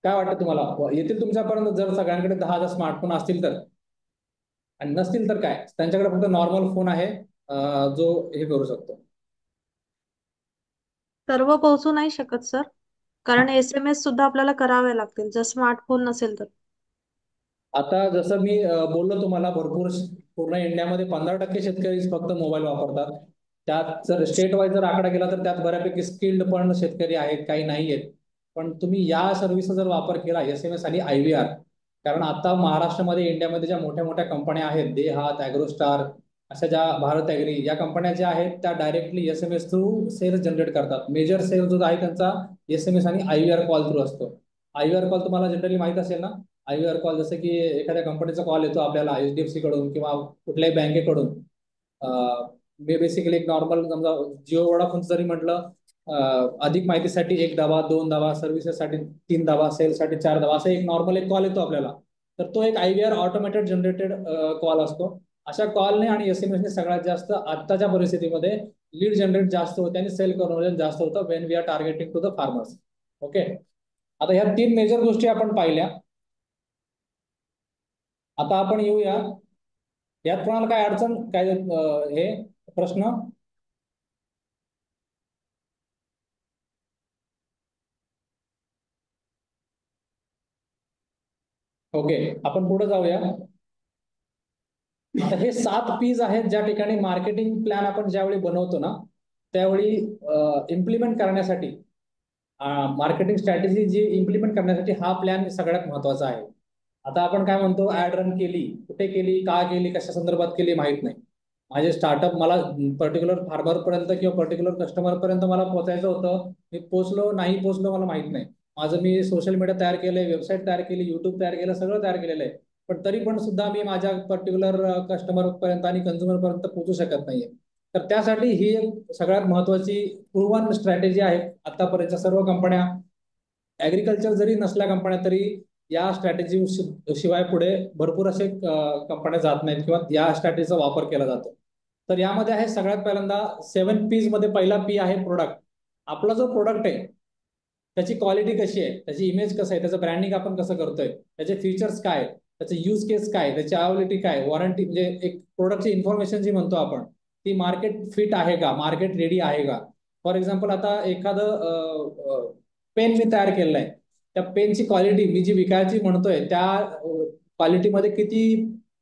Speaker 1: काय वाटतं तुम्हाला, येतील तुमच्यापर्यंत जर सगळ्यांकडे 10,000 स्मार्टफोन असतील तर? आणि नसतील तर काय, त्यांच्याकडे फक्त नॉर्मल फोन आहे जो हे करू शकतो.
Speaker 7: सर्व पोहोचू नाही शकत सर, कारण SMS सुद्धा आपल्याला करावे लागतील जर स्मार्टफोन नसेल तर.
Speaker 1: आता जसं मी बोललो तुम्हाला, भरपूर पूर्ण इंडियामध्ये 15% शेतकरी फक्त मोबाईल वापरतात. त्यात जर स्टेट वाईज जर आकडा गेला तर त्यात बऱ्यापैकी स्किल्ड पण शेतकरी आहेत, काही नाही आहेत. पण तुम्ही या सर्व्हिसचा जर वापर केला, SMS आणि IVR, कारण आता महाराष्ट्रामध्ये, इंडियामध्ये ज्या मोठ्या मोठ्या कंपन्या आहेत, देहात, ॲग्रोस्टार, अशा ज्या भारत ॲग्री, या कंपन्या ज्या आहेत त्या directly SMS through sales generate करतात. मेजर सेल्स जो आहे त्यांचा SMS आणि IVR कॉल थ्रू असतो. IVR कॉल तुम्हाला जनरली माहित असेल ना, IVR कॉल, जसं की एखाद्या कंपनीचा कॉल येतो आपल्याला HDFC कडून किंवा कुठल्याही बँकेकडून. मी बेसिकली एक नॉर्मल समजा जिओ वोडाफोन जरी म्हटलं, अधिक माहितीसाठी 1 धावा, 2 धावा, सर्व्हिसेससाठी 3 धावा, सेलसाठी 4 धावा, असं एक नॉर्मल एक कॉल येतो आपल्याला. तर तो एक IVR ऑटोमेटेड जनरेटेड कॉल असतो. अशा कॉलने आणि SMS ने सगळ्यात जास्त आत्ताच्या परिस्थितीमध्ये लीड जनरेट जास्त होते आणि सेल कन्व्हर्जन जास्त होतं when we are targeting to the farmers. Okay, आता ह्या 3 मेजर गोष्टी आपण पाहिल्या. आता आपण येऊया, यात कोणाला काय अडचण, काय हे प्रश्न? ओके, आपण पुढे जाऊया. आता हे 7 P's आहेत, ज्या ठिकाणी मार्केटिंग प्लॅन आपण ज्यावेळी बनवतो ना, त्यावेळी इम्प्लिमेंट करण्यासाठी, मार्केटिंग स्ट्रॅटेजी जी इम्प्लिमेंट करण्यासाठी हा प्लॅन सगळ्यात महत्वाचा आहे. आता आपण काय म्हणतो, ऍड रन केली, कुठे केली, का केली, कशा संदर्भात केली माहित नाही. माझे स्टार्टअप मला पर्टिक्युलर फार्मर पर्यंत किंवा पर्टिक्युलर कस्टमर पर्यंत मला पोहोचायचं होतं. मी पोहोचलो नाही पोहोचलो मला माहित नाही. माझं मी सोशल मीडिया तयार केलंय, वेबसाईट तयार केली, युट्यूब तयार केलं, सगळं तयार केलेलं आहे. पण तरी पण सुद्धा मी माझ्या पर्टिक्युलर कस्टमर पर्यंत आणि कंझ्युमर पर्यंत पोहोचू शकत नाहीये. तर त्यासाठी ही एक सगळ्यात महत्वाची प्रूव्हन स्ट्रॅटेजी आहे. आतापर्यंतच्या सर्व कंपन्या, ऍग्रिकल्चर जरी नसल्या कंपन्या, तरी या स्ट्रॅटेजी शिवाय पुढे भरपूर असे कंपन्या जात नाहीत किंवा या स्ट्रॅटेजीचा वापर केला जातो. तर यामध्ये आहे सगळ्यात पहिल्यांदा 7 P's मध्ये पहिला P आहे प्रोडक्ट. आपला जो प्रोडक्ट आहे त्याची क्वालिटी कशी आहे, त्याची इमेज कसं आहे, त्याचं ब्रँडिंग आपण कसं करतोय, त्याचे फीचर्स काय, त्याचं यूज केस काय, त्याची अवेलेबिलिटी काय, वॉरंटी, म्हणजे एक प्रोडक्टची इन्फॉर्मेशन जी म्हणतो आपण, ती मार्केट फिट आहे का, मार्केट रेडी आहे का. फॉर एक्झाम्पल, आता एखादं पेन मी तयार केलेलं आहे, त्या पेनची क्वालिटी मी जी विकायची म्हणतोय त्या क्वालिटीमध्ये किती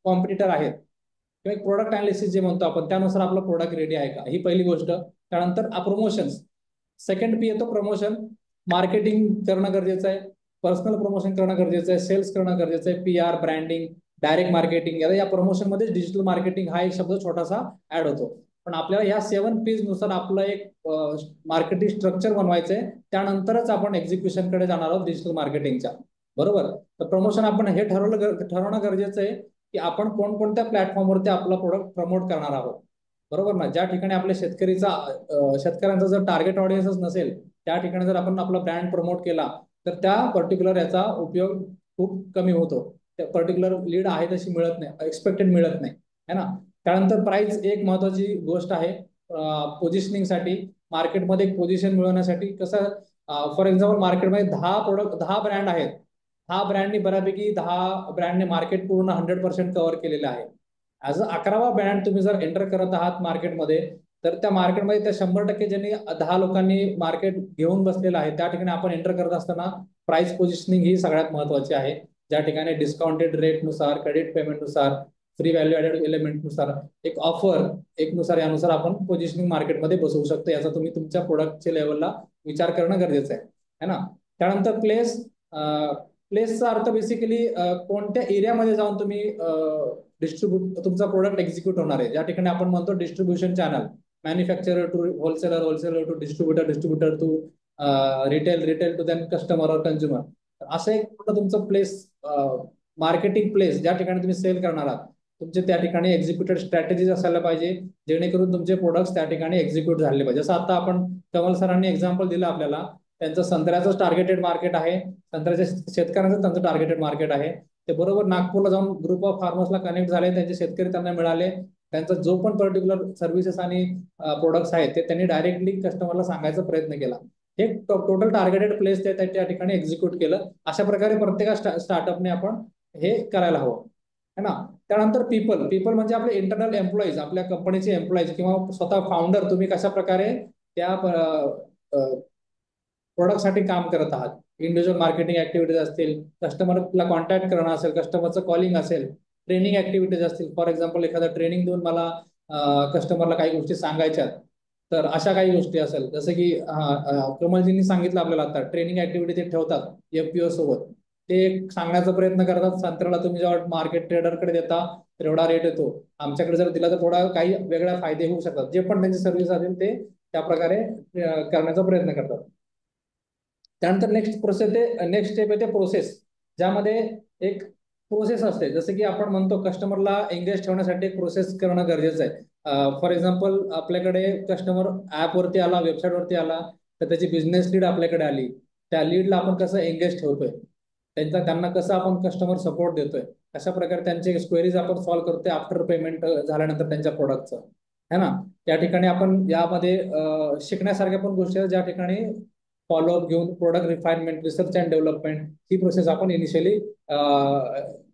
Speaker 1: कॉम्पिटिटर आहेत, किंवा एक प्रोडक्ट अनालिसिस जे म्हणतो आपण, त्यानुसार आपलं प्रोडक्ट रेडी आहे का, ही पहिली गोष्ट. त्यानंतर प्रमोशन्स, सेकंड P येतो प्रमोशन. मार्केटिंग करणं गरजेचं आहे, पर्सनल प्रमोशन करणं गरजेचं आहे, सेल्स करणं गरजेचं आहे, PR, ब्रँडिंग, डायरेक्ट मार्केटिंग. या प्रमोशन मध्ये डिजिटल मार्केटिंग हा एक शब्द छोटासा ऍड होतो. पण आपल्याला ह्या 7 P's नुसार आपलं एक मार्केटिंग स्ट्रक्चर बनवायचंय. त्यानंतरच आपण एक्झिक्युशन कडे जाणार आहोत डिजिटल मार्केटिंगच्या, बरोबर. तर प्रमोशन आपण हे ठरवणं गरजेचं आहे की आपण कोणकोणत्या प्लॅटफॉर्मवरती आपला प्रोडक्ट प्रमोट करणार आहोत, बरोबर ना. ज्या ठिकाणी आपल्या शेतकऱ्यांचा जर टार्गेट ऑडियन्सच नसेल, त्या ठिकाणी जर आपण आपला ब्रँड प्रमोट केला तर त्या पर्टिक्युलर याचा उपयोग खूप कमी होतो. त्या पर्टिक्युलर लीड आहे तशी मिळत नाही, एक्सपेक्टेड मिळत नाही, है ना. त्यानंतर प्राइस एक महत्वाची गोष्ट आहे पोझिशनिंगसाठी. मार्केटमध्ये एक पोझिशन मिळवण्यासाठी कसं, फॉर एक्झाम्पल मार्केटमध्ये 10 ब्रँड आहेत, 10 ब्रँडनी बऱ्यापैकी 10 ब्रँडने मार्केट पूर्ण 100% कव्हर केलेलं आहे. ऍज अ 11वा ब्रँड तुम्ही जर एंटर करत आहात मार्केटमध्ये, तर त्या मार्केटमध्ये त्या 100% ज्यांनी 10 लोकांनी मार्केट घेऊन बसलेलं आहे, त्या ठिकाणी आपण एंटर करत असताना प्राइस पोझिशनिंग ही सगळ्यात महत्वाची आहे. ज्या ठिकाणी डिस्काउंटेड रेटनुसार, क्रेडिट पेमेंटनुसार, फ्री व्हॅल्यू ऍडेड एलिमेंटनुसार, एक ऑफर एक नुसार, यानुसार आपण पोझिशनिंग मार्केटमध्ये बसवू शकतो. याचा तुम्ही तुमच्या प्रोडक्टच्या लेवलला विचार करणं गरजेचं आहे ना. त्यानंतर प्लेसचा अर्थ बेसिकली कोणत्या एरियामध्ये जाऊन तुम्ही तुमचा प्रोडक्ट एक्झिक्यूट होणार आहे. ज्या ठिकाणी आपण म्हणतो distribution channel, manufacturer to wholesaler, wholesaler to distributor, distributor to retail to then customer और कंझ्युमर. असं एक तुमचं प्लेस, मार्केटिंग प्लेस, ज्या ठिकाणी तुम्ही सेल करणार आहात, तुमचे त्या ठिकाणी एक्झिक्युटेड स्ट्रॅटेजीज असायला पाहिजे, जेणेकरून तुमचे प्रोडक्ट्स त्या ठिकाणी एक्झिक्यूट झाले पाहिजे. जसं आता आपण कमल सरांनी एक्झाम्पल दिलं आपल्याला, त्यांचं संत्र्याचं टार्गेटेड मार्केट आहे, संत्र्याच्या शेतकऱ्यांचं त्यांचं टार्गेटेड मार्केट आहे. ते बरोबर नागपूरला जाऊन ग्रुप ऑफ फार्मर्सला कनेक्ट झाले, त्यांचे शेतकरी त्यांना मिळाले, त्यांचा जो पण पर्टिक्युलर सर्व्हिसेस आणि प्रोडक्ट्स आहेत ते त्यांनी डायरेक्टली कस्टमरला सांगायचा प्रयत्न केला. हे टोटल टार्गेटेड प्लेस ते त्या ठिकाणी एक्झिक्यूट केलं. अशा प्रकारे प्रत्येक स्टार्टअपने आपण हे करायला हवं, है ना. त्यानंतर पीपल म्हणजे आपले इंटरनल एम्प्लॉईज, आपल्या कंपनीचे एम्प्लॉईज किंवा स्वतः फाउंडर, तुम्ही कशा प्रकारे त्या प्रोडक्टसाठी काम करत आहात. इंडिव्हिज्युअल मार्केटिंग ऍक्टिव्हिटीज असतील, कस्टमरला कॉन्टॅक्ट करणं असेल, कस्टमरचं कॉलिंग असेल, ट्रेनिंग ऍक्टिव्हिटीज असतील. फॉर एक्झाम्पल एखादा ट्रेनिंग देऊन मला कस्टमरला काही गोष्टी सांगायच्यात, तर अशा काही गोष्टी असेल, जसं की कमलजींनी सांगितलं आपल्याला, आता ट्रेनिंग ऍक्टिव्हिटी ते ठेवतात FPO सोबत, ते सांगण्याचा प्रयत्न करतात. संत्र्याला तुम्ही जेव्हा मार्केट ट्रेडरकडे देता तर एवढा रेट येतो, आमच्याकडे जर दिला तर थोडा काही वेगळ्या फायदे होऊ शकतात. जे पण त्यांची सर्व्हिस असेल ते त्या प्रकारे करण्याचा प्रयत्न करतात. त्यानंतर नेक्स्ट स्टेप येते प्रोसेस, ज्यामध्ये एक प्रोसेस असते. जसं की आपण म्हणतो कस्टमरला एंगेज ठेवण्यासाठी एक प्रोसेस करणं गरजेचं आहे. फॉर एक्झाम्पल आपल्याकडे कस्टमर ऍपवरती आला, वेबसाईटवरती आला, तर त्याची बिझनेस लीड आपल्याकडे आली. त्या लीडला आपण कसं एंगेज ठेवतोय, त्यांना कसं आपण कस्टमर सपोर्ट देतोय, कशा प्रकारे त्यांचे क्वेरीज आपण सॉल्व्ह करतोय आफ्टर पेमेंट झाल्यानंतर त्यांच्या प्रोडक्टचं, है ना. या ठिकाणी आपण यामध्ये शिकण्यासारख्या पण गोष्टी आहेत, ज्या ठिकाणी फॉलोअप घेऊन product refinement, research and development he process आपण इनिशियली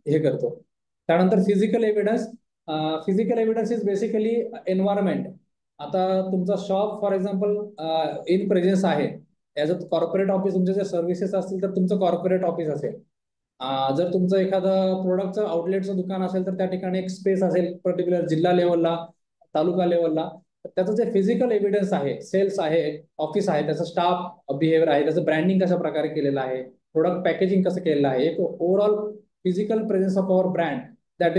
Speaker 1: हे करतो. त्यानंतर physical evidence. Physical evidence is basically environment. आता तुमचा shop for example in presence आहे, ॲज अ कॉर्पोरेट ऑफिस तुमचे जर सर्व्हिसेस असतील तर तुमचं कॉर्पोरेट ऑफिस असेल. जर तुमचं एखादं प्रोडक्टचं आउटलेटचं दुकान असेल तर त्या ठिकाणी एक स्पेस असेल पर्टिक्युलर जिल्हा लेवलला, तालुका लेवलला. त्याचं जे फिजिकल एव्हिडन्स आहे, सेल्स आहे, ऑफिस आहे, त्याचं स्टाफ बिहेवियर आहे, त्याचं ब्रँडिंग कशा प्रकारे केलेलं आहे, प्रोडक्ट पॅकेजिंग कसं केलेलं आहे, एक overall physical presence of our brand that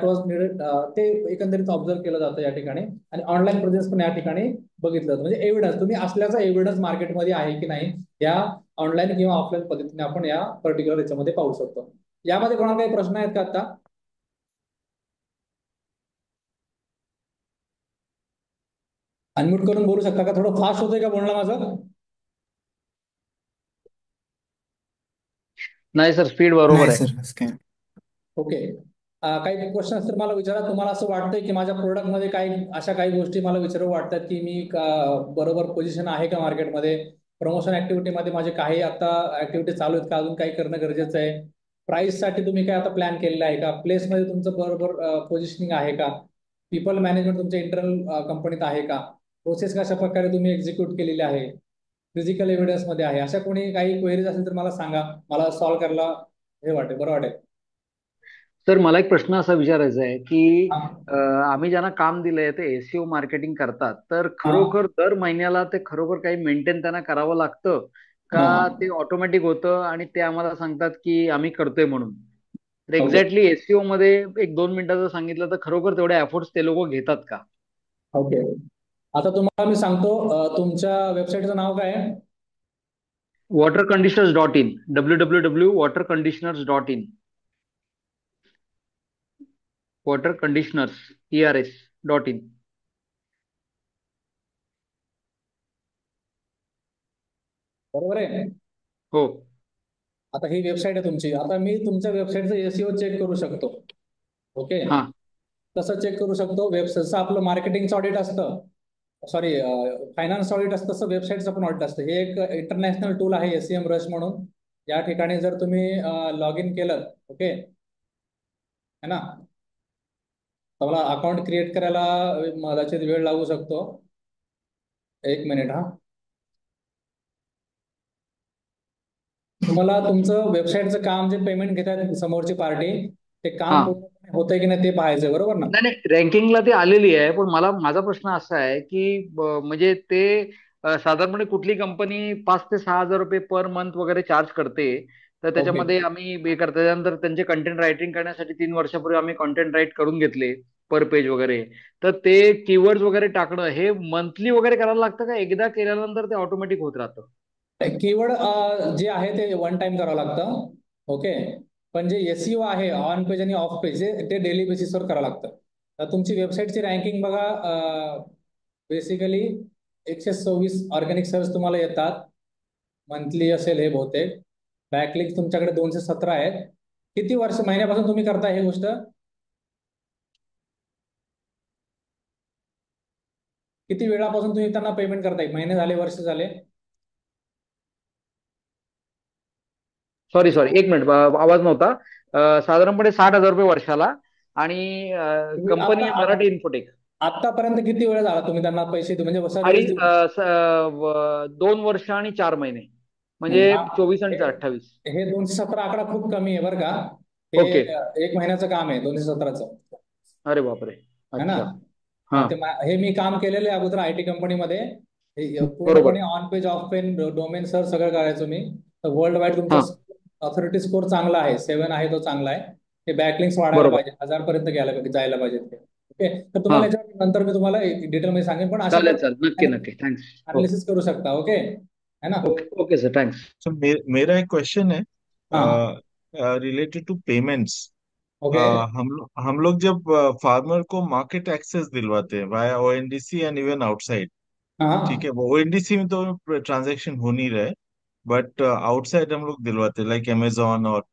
Speaker 1: was needed, ते एकंदरीत ऑब्झर्व केलं जातं या ठिकाणी. आणि ऑनलाईन प्रेझेन्स पण या ठिकाणी बघितलं जातं. म्हणजे एव्हिडन्स, तुम्ही असल्याचा एव्हिडन्स मार्केटमध्ये आहे की नाही, या ऑनलाईन किंवा ऑफलाईन पद्धतीने आपण या पर्टिक्युलर याच्यामध्ये पाहू शकतो. यामध्ये कोणाला काही प्रश्न आहेत का आता? अनम्यूट करून बोलू शकता का? थोडं फास्ट होतंय का बोलणं माझं?
Speaker 2: नाही सर, स्पीड बरोबर
Speaker 3: नाही
Speaker 2: आहे.
Speaker 3: Sir scan.
Speaker 1: ओके. काही क्वेश्चन असतील मला विचारा. तुम्हाला असं वाटतंय की माझ्या प्रोडक्टमध्ये काही अशा काही गोष्टी मला विचारू वाटतात की मी बरोबर पोझिशन आहे का मार्केटमध्ये, प्रमोशन ऍक्टिव्हिटीमध्ये माझे काही आता ऍक्टिव्हिटी चालू आहेत का, अजून काही करणं गरजेचं आहे, प्राइस साठी तुम्ही काय आता प्लॅन केलेला आहे का, प्लेसमध्ये तुमचं बरोबर पोझिशनिंग आहे का, पीपल मॅनेजमेंट तुमच्या इंटरनल कंपनीत आहे का, प्रोसेस कशा प्रकारे तुम्ही एक्झिक्यूट केलेली आहे, फिजिकल एव्हिडन्स मध्ये आहे. अशा कोणी काही क्वेरीज असेल तर मला सांगा, मला सॉल्व्ह करायला हे वाटेल, बरं वाटेल.
Speaker 2: सर मला एक प्रश्न असा विचारायचा आहे की
Speaker 1: हा.
Speaker 2: आम्ही ज्यांना काम दिलंय ते एसईओ मार्केटिंग करतात, तर
Speaker 1: हा.
Speaker 2: खरोखर दर महिन्याला ते खरोखर काही मेंटेन त्यांना करावं लागतं का,
Speaker 1: हा.
Speaker 2: ते ऑटोमॅटिक होतं आणि ते आम्हाला सांगतात की आम्ही करतोय म्हणून? तर
Speaker 1: ओके.
Speaker 2: एक्झॅक्टली एसईओ मध्ये एक 2 मिनिटाचं सांगितलं तर खरोखर तेवढे एफर्ट्स ते लोक घेतात का?
Speaker 1: ओके. आता तुम्हाला मी सांगतो, तुमच्या वेबसाईटचं नाव काय आहे?
Speaker 2: waterconditioners.in, www.waterconditioners.in, water conditioners ERS.in.
Speaker 1: बरोबर आहे.
Speaker 2: हो.
Speaker 1: आता ही वेबसाईट आहे तुमची. आता मी तुमच्या वेबसाईटचं एसईओ चेक करू शकतो. ओके.
Speaker 2: हा.
Speaker 1: कसं चेक करू शकतो? जसं आपलं मार्केटिंगचं ऑडिट असतं, सॉरी फायनान्स ऑडिट असतं, तसं वेबसाईटचं पण ऑडिट असतं. हे एक इंटरनॅशनल टूल आहे SEM रश म्हणून. या ठिकाणी जर तुम्ही लॉग इन केलं, ओके, है ना, तर मला अकाउंट क्रिएट करायला कदाचित वेळ लागू शकतो. एक मिनिट हा. तुम्हाला तुमचं वेबसाईटचं काम जे पेमेंट घेत आहेत समोरची पार्टी, ते काम
Speaker 2: हा.
Speaker 1: पूर्णपणे होतंय की नाही ते पाहायचं, बरोबर ना?
Speaker 2: नाही नाही, रँकिंगला ती आलेली आहे, पण माझा प्रश्न असा आहे की म्हणजे ते साधारणपणे कुठली कंपनी 5 ते 6 हजार रुपये पर मंथ वगैरे चार्ज करते, तर
Speaker 1: ओके.
Speaker 2: त्याच्यामध्ये आम्ही हे करतो. त्याच्यानंतर त्यांचे कंटेंट रायटिंग करण्यासाठी 3 वर्षापूर्वी आम्ही कंटेंट राईट करून घेतले पर पेज वगैरे. तर ते कीवर्ड्स वगैरे टाकणं हे मंथली वगैरे करायला लागतं का एकदा केल्यानंतर ते ऑटोमॅटिक होत राहतं?
Speaker 1: कीवर्ड जे आहे ते वन टाइम करावं लागतं. ओके. पण जे SEO आहे ऑन पेज आणि ऑफ पेज ते डेली बेसिसवर करावं लागतं. तर तुमची वेबसाईटची रँकिंग बघा, बेसिकली 126 ऑर्गॅनिक सर्च तुम्हाला येतात. मंथली असेल हे बहुतेक. बॅकलिंक तुमच्याकडे 217 आहेत. किती वर्ष महिन्यापासून तुम्ही करताय ही गोष्ट? किती वेळापासून तुम्ही त्यांना पेमेंट करताय? महिने झाले, वर्ष झाले?
Speaker 2: सॉरी सॉरी, 1 मिनिट, आवाज नव्हता. साधारणपणे 60,000 रुपये वर्षाला. आणि
Speaker 1: तुम्ही
Speaker 2: कंपनी आहे मराठी इन्फोटेक.
Speaker 1: आतापर्यंत किती वेळ झाला तुम्ही त्यांना पैसे म्हणजे
Speaker 2: आणि
Speaker 1: सर्व्हिस?
Speaker 2: 2 वर्ष आणि 4 महिने, म्हणजे 24 आणि 28.
Speaker 1: हे 217 आकडा खूप कमी आहे बरं का. हे
Speaker 2: ओके.
Speaker 1: 1 महिन्याचं काम आहे 217चं,
Speaker 2: अरे बापरे.
Speaker 1: है ना.
Speaker 2: अच्छा. हा.
Speaker 1: हे मी काम केलेलं आहे अगोदर IT कंपनीमध्ये.
Speaker 2: बरोबर.
Speaker 1: पूर्णपणे on page off page domain sir सगळं करायचो मी. तर वर्ल्ड वाईड तुमचा
Speaker 2: हा.
Speaker 1: ऑथॉरिटी स्कोर चांगला आहे, 7 आहे, तो चांगला आहे. ते बॅकलिंक्स वाढायला
Speaker 2: बरोबर.
Speaker 1: पाहिजे, 1000 पर्यंत जायला पाहिजे ते. ओके. तर
Speaker 2: हा.
Speaker 1: तुम्हाला याच्यावर नंतर मी तुम्हाला डिटेल मध्ये सांगेन, पण अशा
Speaker 2: चालेल चालेल, नक्की नक्की, थँक्स. हो.
Speaker 1: अनालिसिस करू शकता. ओके, है ना.
Speaker 2: Okay okay sir, thanks.
Speaker 6: तो मेरा एक क्वेश्चन है।
Speaker 1: हाँ.
Speaker 6: Related to payments.
Speaker 1: ओके।
Speaker 6: हम लोग जब फार्मर को मार्केट एक्सेस दिलवाते हैं वाया ओएनडीसी एंड इवन आउटसाइड, ठीक है,
Speaker 1: हाँ।
Speaker 6: वो ओएनडीसी में तो ट्रांजैक्शन हो नहीं रहा है, बट आउटसाइड हम लोग दिलवाते हैं लाइक अमेजोन और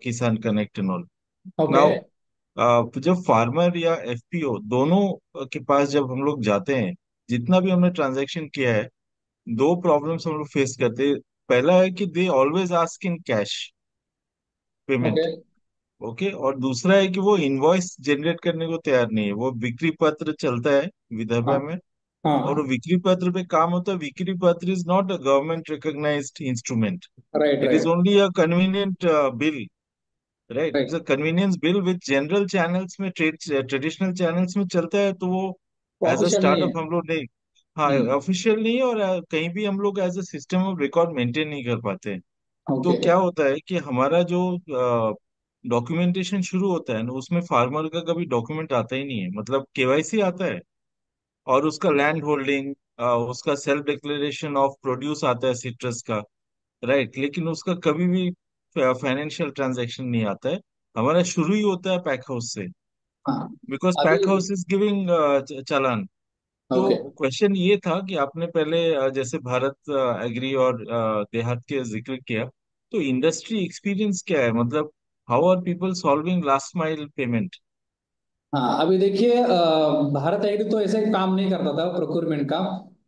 Speaker 6: Kisan Connect and all.
Speaker 1: Okay.
Speaker 6: Now जब फार्मर या एफपीओ दोनों के पास जब हम लोग जाते हैं, जितना भी हमने ट्रांजैक्शन किया है, दो प्रॉब्लम्स हम लोग फेस करते हैं। पहला है कि they always ask in cash
Speaker 1: okay.
Speaker 6: Payment. Okay, और दूसरा है कि वो इनवॉइस जनरेट करने को तैयार नहीं है। वो विक्री पत्र चलता है
Speaker 1: हाँ
Speaker 6: विदर्भा में,
Speaker 1: हाँ
Speaker 6: और वो
Speaker 1: हाँ।
Speaker 6: विक्री पत्र पे काम होता है। विक्री पत्र is not a government recognized instrument,
Speaker 1: right
Speaker 6: it is
Speaker 1: right
Speaker 6: only a convenient bill, right? It's a
Speaker 1: right.
Speaker 6: Convenience bill with general channels में, ट्रेडिशनल चैनल्स में चलता है, तो वो
Speaker 1: वो
Speaker 6: एज अ
Speaker 1: ऑफिशियल नहीं है।
Speaker 6: स्टार्टअप हम लोग नहीं, हाँ,
Speaker 1: हम्म।
Speaker 6: ऑफिशियल नहीं है, और कहीं भी हम लोग as a system of record maintain नहीं कर पाते हैं। तो
Speaker 1: ओके।
Speaker 6: क्या होता है कि हमारा जो डॉक्यूमेंटेशन शुरू होता है ना, उसमें फार्मर का कभी डॉक्यूमेंट आता ही नहीं है। मतलब केवाईसी आता है और उसका लैंड होल्डिंग, उसका सेल्फ डिक्लेरेशन ऑफ प्रोड्यूस आता है सिट्रस का, राइट, लेकिन उसका कभी भी फाइनेंशियल ट्रांजैक्शन नहीं आता है। हमारा शुरू ही होता है पैक हाउस से,
Speaker 1: हाँ।
Speaker 6: बिकॉज
Speaker 1: अभी।
Speaker 6: पैक हाउस इज गिविंग चालान। तो
Speaker 1: ओके।
Speaker 6: क्वेश्चन ये था कि आपने पहले जैसे भारत एग्री और देहात के जिक्र किया, तो इंडस्ट्री एक्सपीरियंस क्या है? मतलब हाउ आर पीपल सॉल्विंग लास्ट माइल पेमेंट?
Speaker 1: हाँ अभी देखिए, भारत एग्री तो ऐसे काम नहीं करता था प्रोक्योरमेंट का।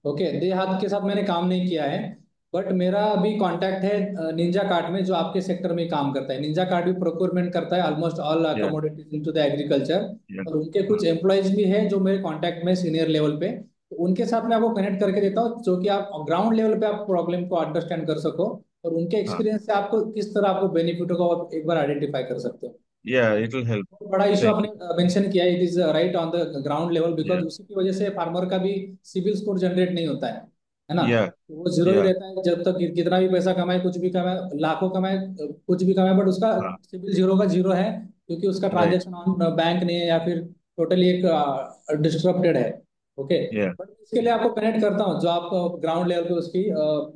Speaker 1: ओके, देहात के साथ मैंने काम नहीं किया है। बट मेरा अभी कांटेक्ट है निंजा कार्ट में, जो आपके सेक्टर में काम करता है। निंजा कार्ट भी प्रोक्योरमेंट करता है ऑलमोस्ट ऑल
Speaker 6: या
Speaker 1: कमोडिटीज इनटू द एग्रीकल्चर।
Speaker 6: या
Speaker 1: और उनके
Speaker 6: हाँ
Speaker 1: कुछ एम्प्लॉयज भी हैं जो मेरे कांटेक्ट में सीनियर लेवल पे, तो उनके साथ मैं आपको कनेक्ट करके देता हूँ, जो कि आप ग्राउंड लेवल पे आप प्रॉब्लम को अंडरस्टैंड कर सको, और उनके
Speaker 6: हाँ,
Speaker 1: एक्सपीरियंस से आपको किस तरह आपको बेनिफिट होगा वो आप एक बार आइडेंटिफाई कर सकते हो।
Speaker 6: या इट विल हेल्प।
Speaker 1: बड़ा इशू
Speaker 6: थैंक
Speaker 1: आपने
Speaker 6: यू।
Speaker 1: मेंशन किया है, it is right on the ground level, because
Speaker 6: या
Speaker 1: उसी की वजह से फार्मर का भी सिविल स्कोर जनरेट नहीं होता है ना।
Speaker 6: या
Speaker 1: तो वो जीरो ही
Speaker 6: या
Speaker 1: रहता है, जब तक कितना भी पैसा कमाए, कुछ भी कमाए, लाखों कमाए, कुछ भी कमाए, बट उसका
Speaker 6: हाँ,
Speaker 1: सिविल जीरो का जीरो है, क्योंकि उसका
Speaker 6: राइट,
Speaker 1: ट्रांजेक्शन ऑन बैंक नहीं है, या फिर टोटली एक डिस्टर्बेड है। ओके।
Speaker 6: या
Speaker 1: बट इसके लिए आपको कनेक्ट करता हूँ, जो आप ग्राउंड लेवल पे उसकी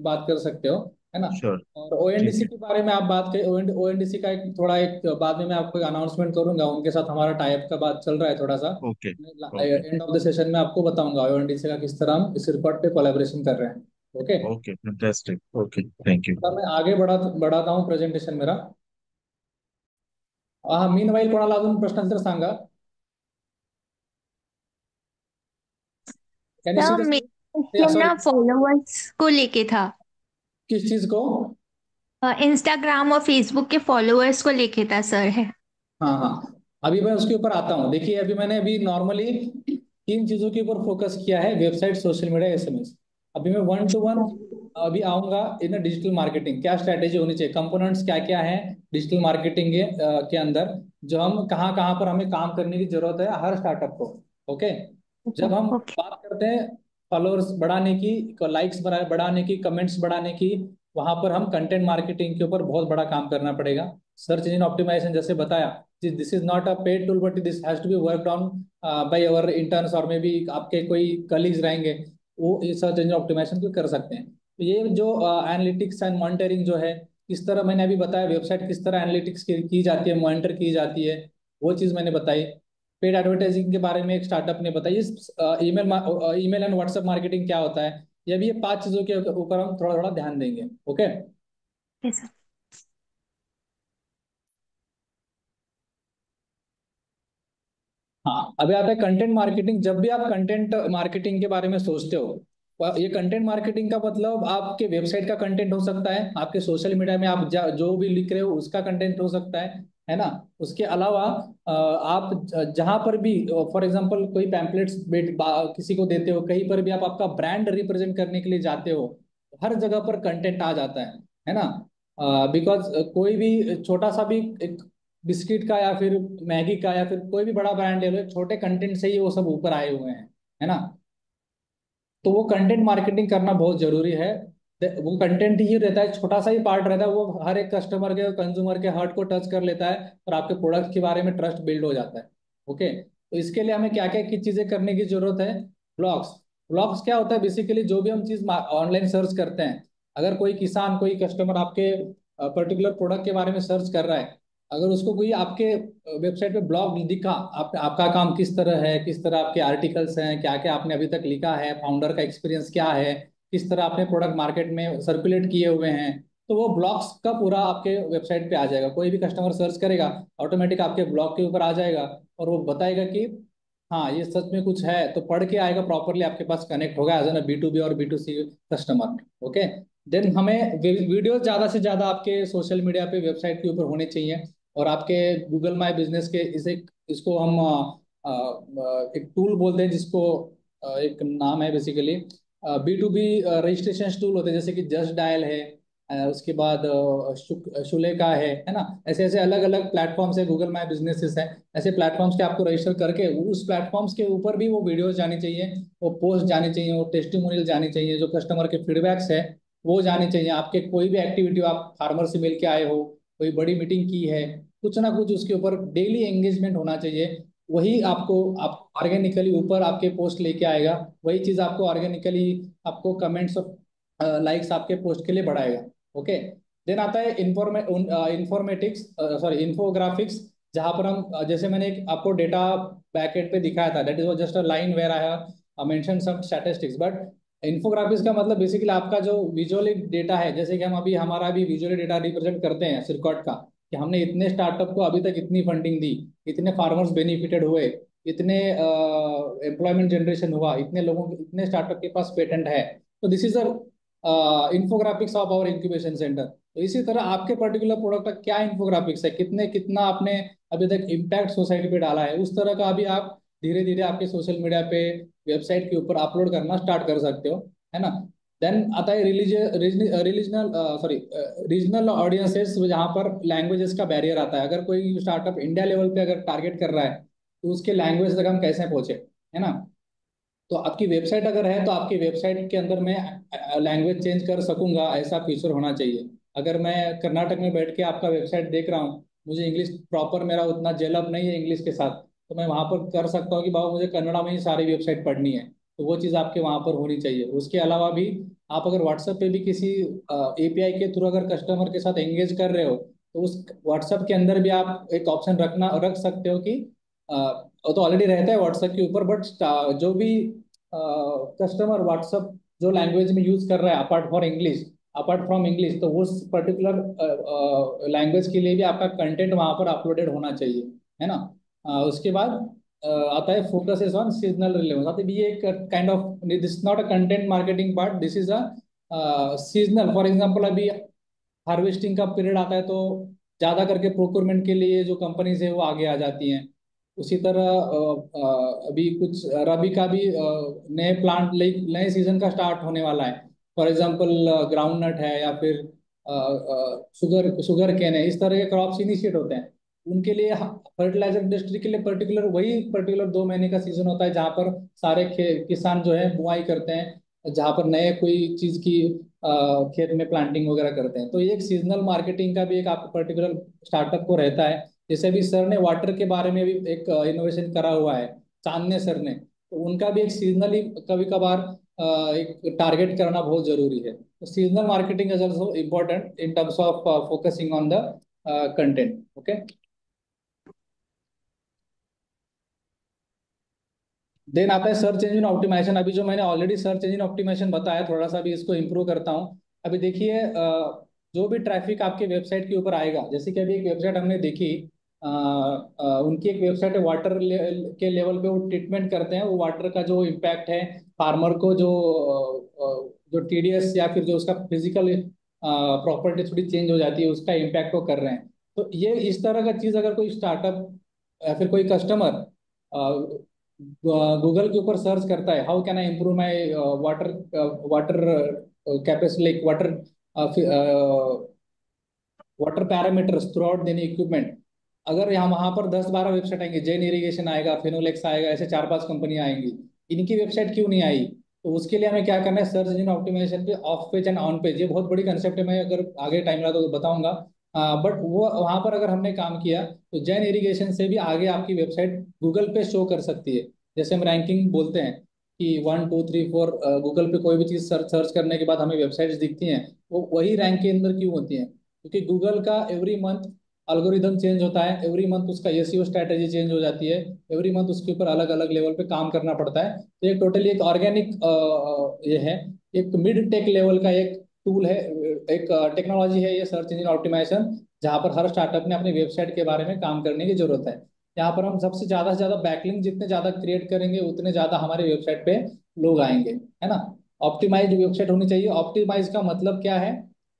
Speaker 1: बात कर सकते हो, है ना।
Speaker 6: श्योर,
Speaker 1: और
Speaker 6: ठीक
Speaker 1: ओएनडीसी
Speaker 6: है,
Speaker 1: के बारे में आप बात करें, ओएनडीसी का एक थोड़ा एक बाद में मैं आपको अनाउंसमेंट करूंगा, उनके साथ हमारा टाइप का बात चल रहा है थोड़ा सा।
Speaker 6: Okay, okay,
Speaker 1: end of the session में आपको बताऊंगा ओएनडीसी का किस तरह हम इस रिकॉर्ड पे कोलैबोरेशन कर रहे हैं। Okay.
Speaker 6: Okay, fantastic, okay, thank you.
Speaker 1: तो मैं आगे बढ़ाता हूँ प्रेझेंटेशन मेरा। हा मीन वाईल कोणाला अजून प्रश्न असेल तर सांगा। Can you see
Speaker 9: sir
Speaker 1: the
Speaker 9: मेरा क्वेश्चन
Speaker 1: सॉरी।
Speaker 9: ना फॉलोअर्स को लेके था।
Speaker 1: किस चीज को?
Speaker 9: इंस्टाग्राम और फेसबुक के फॉलोअर्स को लेके था सर है।
Speaker 1: हाँ हाँ, अभी मैं उसके ऊपर आता हूँ। देखिए, अभी मैंने अभी नॉर्मली तीन चीजों के ऊपर फोकस किया है: वेबसाइट, सोशल मीडिया, एसएमएस। अभी मैं वन टू वन अभी आऊंगा इन डिजिटल मार्केटिंग, क्या स्ट्रैटेजी होनी चाहिए, कंपोनेंट्स क्या क्या है डिजिटल मार्केटिंग के अंदर, जो हम कहाँ कहाँ पर हमें काम करने की जरूरत है हर स्टार्टअप को। ओके। जब हम
Speaker 9: ओके।
Speaker 1: बात करते हैं फॉलोअर्स बढ़ाने की, लाइक्स बढ़ाने की, कमेंट्स बढ़ाने की, वहां पर हम कंटेंट मार्केटिंग के ऊपर बहुत बड़ा काम करना पड़ेगा। सर्च इंजन ऑप्टिमाइजेशन जैसे बताया, this is not a paid tool, but this has to be worked on by our interns, और मे बी आपके कोई कलीग्स रहेंगे, वो इस सर्च इंजन ऑप्टिमाइजेशन को कर सकते हैं। तो ये जो एनालिटिक्स एंड मॉनिटरिंग जो है, किस तरह मैंने अभी बताया, वेबसाइट किस तरह एनालिटिक्स की जाती है, मॉनिटर की जाती है, वो चीज़ मैंने बताई। पेड एडवर्टाइजिंग के बारे में एक स्टार्टअप ने बताई, इस ईमेल एंड व्हाट्सएप मार्केटिंग क्या होता है, ये भी, ये पांच चीज़ों के ऊपर हम थोड़ा थोड़ा ध्यान देंगे। ओके।
Speaker 9: सर।
Speaker 1: हाँ अभी आता है कंटेंट मार्केटिंग। जब भी आप कंटेंट मार्केटिंग के बारे में सोचते हो, ये कंटेंट मार्केटिंग का मतलब आपके वेबसाइट का कंटेंट हो सकता है, आपके सोशल मीडिया में आप जो भी लिख रहे हो उसका कंटेंट हो सकता है ना। उसके अलावा आप जहां पर भी, फॉर एग्जांपल, कोई पैम्पलेट्स किसी को देते हो, कहीं पर भी आप आपका ब्रांड रिप्रेजेंट करने के लिए जाते हो, हर जगह पर कंटेंट आ जाता है ना। बिकॉज कोई भी छोटा सा भी एक बिस्किट का, या फिर मैगी का, या फिर कोई भी बड़ा ब्रांड ले लो, एक छोटे कंटेंट से ही वो सब ऊपर आए हुए हैं, है ना। तो वो कंटेंट मार्केटिंग करना बहुत जरूरी है। वो कंटेंट ही रहता है, छोटा सा ही पार्ट रहता है, वो हर एक कस्टमर के, कंज्यूमर के हार्ट को टच कर लेता है, और आपके प्रोडक्ट के बारे में ट्रस्ट बिल्ड हो जाता है। ओके। तो इसके लिए हमें क्या क्या की चीजें करने की जरूरत है? ब्लॉग्स। ब्लॉग्स क्या होता है? बेसिकली जो भी हम चीज ऑनलाइन सर्च करते हैं, अगर कोई किसान, कोई कस्टमर आपके पर्टिकुलर प्रोडक्ट के बारे में सर्च कर रहा है, अगर उसको कोई आपके वेबसाइट पे ब्लॉग दिखा, आपका काम किस तरह है, किस तरह आपके आर्टिकल्स हैं, क्या क्या आपने अभी तक लिखा है, फाउंडर का एक्सपीरियंस क्या है, किस तरह आपने प्रोडक्ट मार्केट में सर्कुलेट किए हुए हैं, तो वो ब्लॉग्स का पूरा आपके वेबसाइट पे आ जाएगा। कोई भी कस्टमर सर्च करेगा, ऑटोमेटिक आपके ब्लॉग के ऊपर आ जाएगा, और वो बताएगा कि हाँ ये सच में कुछ है, तो पढ़ के आएगा, प्रॉपरली आपके पास कनेक्ट होगा एज एन B2B और B2C कस्टमर। ओके। देन हमें वीडियो ज्यादा से ज्यादा आपके सोशल मीडिया पे, वेबसाइट के ऊपर होने चाहिए, और आपके गूगल माई बिजनेस के इसे इसको हम एक टूल बोलते हैं, जिसको एक नाम है बेसिकली B2B रजिस्ट्रेशन टूल होते हैं, जैसे कि जस्ट डायल है, उसके बाद शुलेका है ना। ऐसे ऐसे अलग अलग प्लेटफॉर्म्स है, गूगल माई बिजनेसेस है, ऐसे प्लेटफॉर्म्स के आपको रजिस्टर करके उस प्लेटफॉर्म्स के ऊपर भी वो वीडियोस जानी चाहिए, वो पोस्ट जानी चाहिए, वो टेस्टिमोनियल जानी चाहिए, जो कस्टमर के फीडबैक्स है वो जाने चाहिए, आपके कोई भी एक्टिविटी, आप फार्मर से मिल के आए हो, कोई बड़ी मीटिंग की है, कुछ ना कुछ उसके ऊपर डेली एंगेजमेंट होना चाहिए। वही आपको आप ऑर्गेनिकली ऊपर आपके पोस्ट लेके आएगा, वही चीज आपको ऑर्गेनिकली आपको कमेंट्स और लाइक्स आपके पोस्ट के लिए बढ़ाएगा। ओके। देन आता है इंफॉर्मेटिक्स, सॉरी इन्फोग्राफिक्स, जहां पर हम जैसे मैंने एक आपको डेटा बैकेट पे दिखाया था, that is just a line where I have mention some statistics, but infographics का मतलब बेसिकली आपका जो विजुअली डेटा है, जैसे कि हम अभी हमारा भी विजुअली डेटा रिप्रेजेंट करते हैं सिरकॉट का, कि हमने इतने स्टार्टअप को अभी तक इतनी फंडिंग दी, इतने फार्मर्स बेनिफिटेड हुए, इतने एम्प्लॉयमेंट जनरेशन हुआ, इतने लोगों के, इतने स्टार्टअप के पास पेटेंट है। तो this is a infographics of our incubation centre. तो इसी तरह आपके पर्टिकुलर प्रोडक्ट का क्या इन्फोग्राफिक्स है, कितने कितना आपने अभी तक इम्पैक्ट सोसाइटी पे डाला है, उस तरह का अभी आप धीरे धीरे आपके सोशल मीडिया पे, वेबसाइट के ऊपर अपलोड करना स्टार्ट कर सकते हो, है ना। देन आता है रिलीजनल सॉरी रीजनल ऑडियंसेस, जहाँ पर लैंग्वेजेस का बैरियर आता है। अगर कोई स्टार्टअप इंडिया लेवल पे अगर टारगेट कर रहा है, तो उसके लैंग्वेज तक हम कैसे पहुंचे, है ना। तो आपकी वेबसाइट अगर है, तो आपकी वेबसाइट के अंदर मैं लैंग्वेज चेंज कर सकूंगा, ऐसा फीचर होना चाहिए। अगर मैं कर्नाटक में बैठ के आपका वेबसाइट देख रहा हूँ, मुझे इंग्लिश प्रॉपर, मेरा उतना जेलअप नहीं है इंग्लिश के साथ, तो मैं वहां पर कर सकता हूँ कि बाबा मुझे कन्नड़ा में ही सारी वेबसाइट पढ़नी है, तो वो चीज़ आपके वहां पर होनी चाहिए। उसके अलावा भी आप अगर व्हाट्सएप पे भी किसी API के थ्रू अगर कस्टमर के साथ एंगेज कर रहे हो, तो उस व्हाट्सएप के अंदर भी आप एक ऑप्शन रख सकते हो कि वो तो ऑलरेडी रहता है व्हाट्सएप के ऊपर, बट जो भी कस्टमर व्हाट्सअप जो लैंग्वेज में यूज कर रहा है अपार्ट फ्रॉम इंग्लिश, तो उस पर्टिकुलर लैंग्वेज के लिए भी आपका कंटेंट वहां पर अपलोडेड होना चाहिए, है ना। उसके बाद आता है focus is on seasonal relevance. मतलब ये एक kind of, this not a content marketing part, this is a seasonal. For example अभी हार्वेस्टिंग का पीरियड आता है, तो ज्यादा करके प्रोक्योरमेंट के लिए जो कंपनीज है वो आगे आ जाती हैं। उसी तरह अभी कुछ रबी का भी नए प्लांट, नए सीजन का स्टार्ट होने वाला है। फॉर एग्जांपल ग्राउंड नट है, या फिर शुगर शुगर केन है, इस तरह के क्रॉप्स इनिशिएट होते हैं। उनके लिए फर्टिलाइजर इंडस्ट्री के लिए पर्टिकुलर 2 महीने का सीजन होता है, जहाँ पर सारे किसान जो है बुआई करते हैं, जहाँ पर नए कोई चीज की खेत में प्लांटिंग वगैरह करते हैं। तो ये एक सीजनल मार्केटिंग का भी एक आपको पर्टिकुलर स्टार्टअप को रहता है। जैसे भी सर ने वाटर के बारे में भी एक इनोवेशन करा हुआ है, चांदने सर ने, तो उनका भी एक सीजनली कभी कभार एक टारगेट करना बहुत जरूरी है। तो seasonal marketing is also important in terms of focusing on the content. Okay. Then आता है सर्च इंजन ऑप्टिमाइजेशन। अभी जो मैंने ऑलरेडी सर्च इंजन ऑप्टिमाइजेशन बताया, थोड़ा सा भी इसको इम्प्रूव करता हूँ। अभी देखिए जो भी ट्रैफिक आपके वेबसाइट के ऊपर आएगा, जैसे कि अभी एक वेबसाइट हमने देखी, उनकी एक वेबसाइट है, वाटर के लेवल पे वो ट्रीटमेंट करते हैं, वो वाटर का जो इम्पैक्ट है फार्मर को, जो TDS या फिर जो उसका फिजिकल प्रॉपर्टी थोड़ी चेंज हो जाती है, उसका इम्पैक्ट वो कर रहे हैं। तो ये इस तरह का चीज़ अगर कोई स्टार्टअप या फिर कोई कस्टमर गूगल के ऊपर सर्च करता है, how can I improve my water water capacity, like water parameters throughout देनी इक्विपमेंट, अगर यहाँ वहां पर 10-12 वेबसाइट आएंगे, जैन इरिगेशन आएगा, फिनोलेक्स आएगा, ऐसे 4-5 कंपनियां आएंगी, इनकी वेबसाइट क्यों नहीं आई? तो उसके लिए हमें क्या करना है, सर्च इंजन ऑप्टिमाइजेशन पे off page and on page, ये बहुत बड़ी कंसेप्ट है, मैं अगर आगे टाइम लगा तो बताऊंगा। बट वो वहां पर अगर हमने काम किया, तो जैन इरिगेशन से भी आगे आपकी वेबसाइट गूगल पे शो कर सकती है। जैसे हम रैंकिंग बोलते हैं कि 1 2 3 4, गूगल पे कोई भी चीज सर्च सर्च करने के बाद हमें वेबसाइट्स दिखती हैं, वो वही रैंक के अंदर क्यों होती हैं? क्योंकि गूगल का एवरी मंथ अल्गोरिदम चेंज होता है, एवरी मंथ उसका एसईओ स्ट्रैटेजी चेंज हो जाती है, एवरी मंथ उसके ऊपर अलग अलग लेवल पे काम करना पड़ता है। तो ये टोटली एक ऑर्गेनिक ये है, एक मिड टेक लेवल का एक टूल है, एक टेक्नोलॉजी है ये सर्च इंजन ऑप्टिमाइजेशन, जहाँ पर हर स्टार्टअप ने अपनी वेबसाइट के बारे में काम करने की जरूरत है। यहाँ पर हम सबसे ज्यादा से ज्यादा बैकलिंक जितने ज्यादा क्रिएट करेंगे उतने ज्यादा हमारे वेबसाइट पे लोग आएंगे, है ना। ऑप्टिमाइज वेबसाइट होनी चाहिए। ऑप्टिमाइज का मतलब क्या है?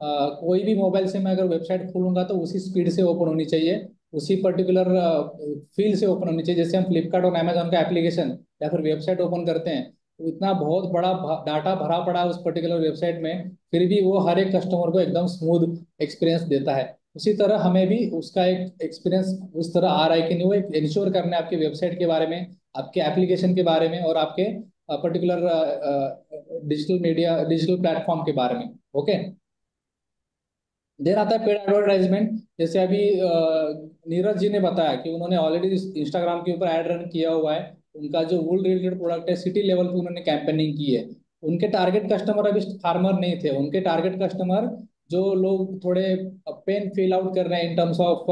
Speaker 1: कोई भी मोबाइल से मैं अगर वेबसाइट खोलूंगा तो उसी स्पीड से ओपन होनी चाहिए, उसी पर्टिकुलर फील्ड से ओपन होनी चाहिए। जैसे हम फ्लिपकार्ट और अमेजोन का एप्लीकेशन या फिर वेबसाइट ओपन करते हैं तो इतना बहुत बड़ा डाटा भरा पड़ा है उस पर्टिकुलर वेबसाइट में, फिर भी वो हर एक कस्टमर को एकदम स्मूथ एक्सपीरियंस देता है। उसी तरह हमें भी उसका एक एक्सपीरियंस उस तरह आ रहा है कि नहीं, वो एक इंश्योर करना है आपकी वेबसाइट के बारे में, आपके एप्लीकेशन के बारे में और आपके particular digital media digital platform के बारे में। ओके। देन आता है पेड एडवर्टाइजमेंट। जैसे अभी नीरज जी ने बताया कि उन्होंने ऑलरेडी इंस्टाग्राम के ऊपर एड रन किया हुआ है, उनका जो वूल रिलेटेड प्रोडक्ट है सिटी लेवल पे उन्होंने कैंपेनिंग की है। उनके टारगेट कस्टमर अभी फार्मर नहीं थे, उनके टारगेट कस्टमर जो लोग थोड़े पेन फील आउट कर रहे हैं in terms of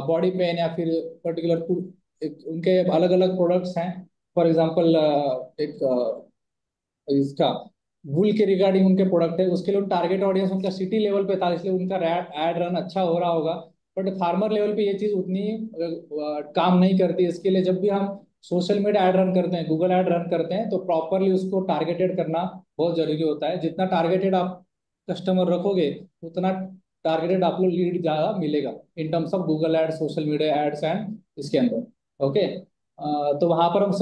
Speaker 1: body pain या फिर पर्टिकुलर उनके अलग अलग प्रोडक्ट्स हैं। फॉर एग्जांपल एक इसका वूल के रिगार्डिंग उनके प्रोडक्ट है, उसके लिए टारगेट ऑडियंस उनका सिटी लेवल पे था, इसलिए उनका एड रन अच्छा हो रहा होगा। बट फार्मर लेवल पे ये चीज उतनी काम नहीं करती। इसके लिए जब भी हम सोशल मीडिया एड रन करते हैं, गूगल एड रन करते हैं, तो प्रॉपरली उसको टारगेटेड करना बहुत जरूरी होता है। जितना टारगेटेड आप कस्टमर रखोगे उतना टारगेटेड आपको लीड ज्यादा मिलेगा in terms of Google ad, social media ads and इसके अंदर। ओके। तो वहां पर हम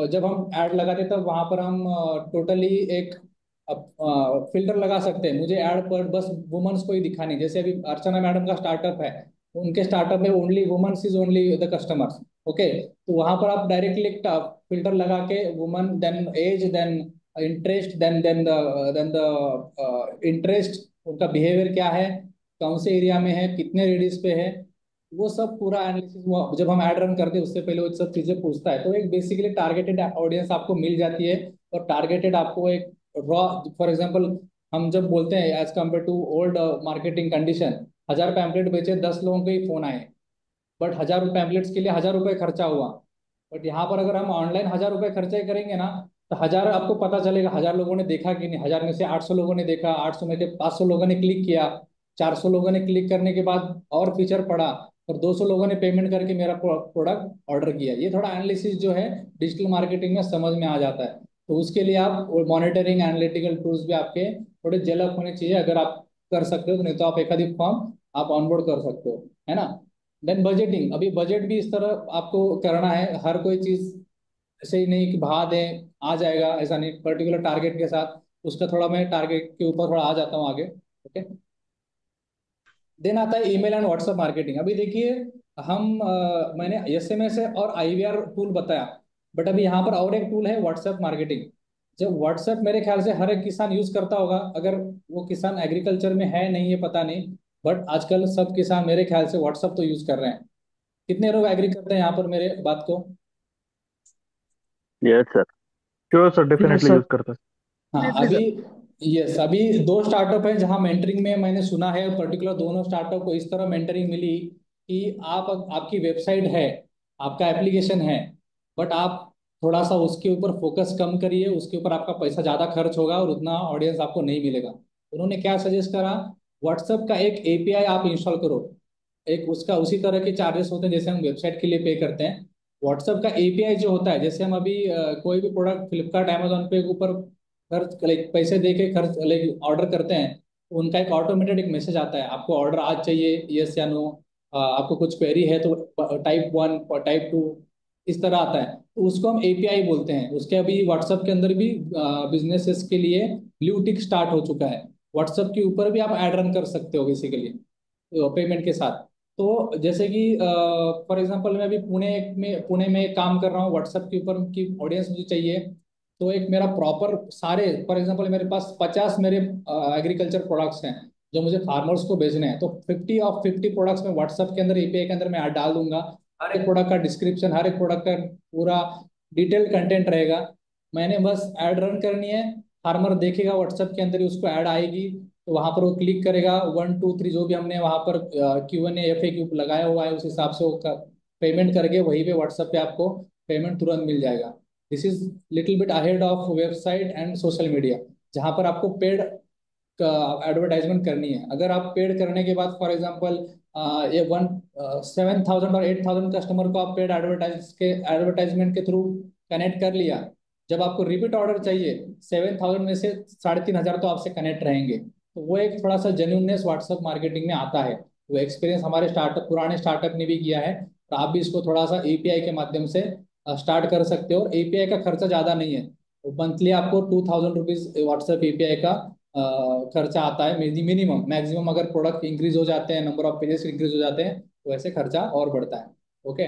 Speaker 1: जब हम ऐड लगाते हैं तब वहां पर हम टोटली एक फिल्टर लगा सकते हैं। मुझे ऐड पर बस वुमेन्स को ही दिखानी, जैसे अभी अर्चना मैडम का स्टार्टअप है, उनके स्टार्टअप में only women's is only the customers. Okay. तो वहां पर आप डायरेक्टली एक फिल्टर लगा के woman, then age, then interest, then the interest, उनका बिहेवियर क्या है, कौन से एरिया में है, कितने रेडियस पे है, वो सब पूरा एनालिसिस जब हम ऐड रन करते हैं उससे पहले वो सब चीजें पूछता है। तो एक बेसिकली टारगेटेड ऑडियंस आपको मिल जाती है और टारगेटेड आपको एक रॉ, फॉर एग्जांपल हम जब बोलते हैं as compare to old marketing condition, 1000 pamphlet बेचे 10 लोगों के ही फोन आए, बट 1000 पैम्पलेट्स के लिए 1000 रुपये खर्चा हुआ। बट यहाँ पर अगर हम ऑनलाइन 1000 रुपये खर्चे करेंगे ना, तो 1000 आपको पता चलेगा 1000 लोगों ने देखा कि नहीं। 1000 में से 800 लोगों ने देखा, 800 में से 500 लोगों ने क्लिक किया, 400 लोगों ने क्लिक करने के बाद और फीचर पढ़ा, और 200 लोगों ने पेमेंट करके मेरा प्रोडक्ट ऑर्डर किया। ये थोड़ा एनालिसिस जो है डिजिटल मार्केटिंग में समझ में आ जाता है। तो उसके लिए आप मॉनिटरिंग एनालिटिकल टूल्स भी आपके थोड़े डेवलप होने चाहिए। अगर आप कर सकते हो तो, नहीं तो आप एक आधी फॉर्म आप ऑनबोर्ड कर सकते हो, है ना। देन बजटिंग, अभी बजट भी इस तरह आपको करना है। हर कोई चीज ऐसे ही नहीं कि भा दें आ जाएगा, ऐसा नहीं, पर्टिकुलर टारगेट के साथ। उसका थोड़ा मैं टारगेट के ऊपर थोड़ा आ जाता हूँ आगे। ओके। देन आता है ईमेल एंड व्हाट्सएप मार्केटिंग। अभी देखिए हम मैंने एसएमएस और आईवीआर टूल बताया, बट अभी यहाँ पर और एक टूल है व्हाट्सएप मार्केटिंग। जब व्हाट्सएप मेरे ख्याल से हर एक किसान यूज करता होगा, अगर वो किसान एग्रीकल्चर में है नहीं है पता नहीं, बट आजकल सब किसान मेरे ख्याल से व्हाट्सएप तो यूज कर रहे हैं। कितने लोग एग्री करते हैं यहाँ पर मेरे बात को?
Speaker 10: Yes sir. Sure sir,
Speaker 5: yes
Speaker 10: definitely
Speaker 5: sir,
Speaker 10: use करता है।
Speaker 1: हाँ
Speaker 5: डेफिनेटली
Speaker 1: अभी,
Speaker 5: सर।
Speaker 1: यस, अभी दो स्टार्टअप है जहाँ मेंटरिंग में मैंने सुना है, पर्टिकुलर दोनों स्टार्टअप को इस तरह मेंटरिंग मिली कि आप, आपकी वेबसाइट है, आपका एप्लीकेशन है, बट आप थोड़ा सा उसके ऊपर फोकस कम करिए, उसके ऊपर आपका पैसा ज़्यादा खर्च होगा और उतना ऑडियंस आपको नहीं मिलेगा। उन्होंने क्या सजेस्ट करा? व्हाट्सएप का एक एपीआई आप इंस्टॉल करो। एक उसका उसी तरह के चार्जेस होते हैं जैसे हम वेबसाइट के लिए पे करते हैं। व्हाट्सएप का एपीआई जो होता है, जैसे हम अभी कोई भी प्रोडक्ट फ्लिपकार्ट अमेजोन पे ऊपर खर्च लाइक पैसे दे के खर्च लाइक ऑर्डर करते हैं, तो उनका एक ऑटोमेटेड एक मैसेज आता है, आपको ऑर्डर आज चाहिए, यस या नो, आपको कुछ क्वेरी है तो टाइप 1 टाइप 2 इस तरह आता है। तो उसको हम एपीआई बोलते हैं। उसके अभी व्हाट्सएप के अंदर भी बिजनेसेस के लिए ब्लू टिक स्टार्ट हो चुका है। व्हाट्सएप के ऊपर भी आप ऐड रन कर सकते हो बेसिकली पेमेंट के साथ। तो जैसे कि फॉर एग्जांपल मैं अभी पुणे में एक काम कर रहा हूँ, व्हाट्सएप के ऊपर की ऑडियंस मुझे चाहिए। तो एक मेरा प्रॉपर सारे, फॉर एग्जांपल मेरे पास 50 मेरे एग्रीकल्चर प्रोडक्ट्स हैं जो मुझे फार्मर्स को भेजने हैं, तो 50 प्रोडक्ट्स में व्हाट्सएप के अंदर एपीआई के अंदर मैं डाल दूंगा। हर एक प्रोडक्ट का डिस्क्रिप्शन, हर एक प्रोडक्ट का पूरा डिटेल्ड कंटेंट रहेगा। मैंने बस ऐड रन करनी है, फार्मर देखेगा व्हाट्सएप के अंदर ही उसको ऐड आएगी, तो वहां पर वो क्लिक करेगा, 1 2 3 जो भी हमने वहां पर Q&A FAQ लगाया हुआ है उस हिसाब से वो पेमेंट करके वहीं पे व्हाट्सएप पे आपको पेमेंट तुरंत मिल जाएगा। This is little bit ahead of website and social media, जहां पर आपको पेड एडवर्टाइजमेंट करनी है। अगर आप पेड करने के बाद फॉर एग्जांपल ये 7,000 और 8,000 कस्टमर को आप पेड एडवर्टाइजमेंट के थ्रू कनेक्ट कर लिया, जब आपको रिपीट ऑर्डर चाहिए 7,000 में से 3,500 तो आपसे कनेक्ट रहेंगे। तो वो एक थोड़ा सा जेन्युइननेस व्हाट्सएप मार्केटिंग में आता है। वो एक्सपीरियंस हमारे स्टार्टअप पुराने स्टार्टअप ने भी किया है, तो आप भी इसको थोड़ा सा एपीआई के माध्यम से स्टार्ट कर सकते हो। एपीआई का खर्चा ज़्यादा नहीं है, मंथली आपको 2,000 रुपीज व्हाट्सएप एपीआई का खर्चा आता है मिनिमम। मैक्सिमम अगर प्रोडक्ट इंक्रीज हो जाते हैं, नंबर ऑफ पेजेस इंक्रीज हो जाते हैं, तो वैसे खर्चा और बढ़ता है। ओके।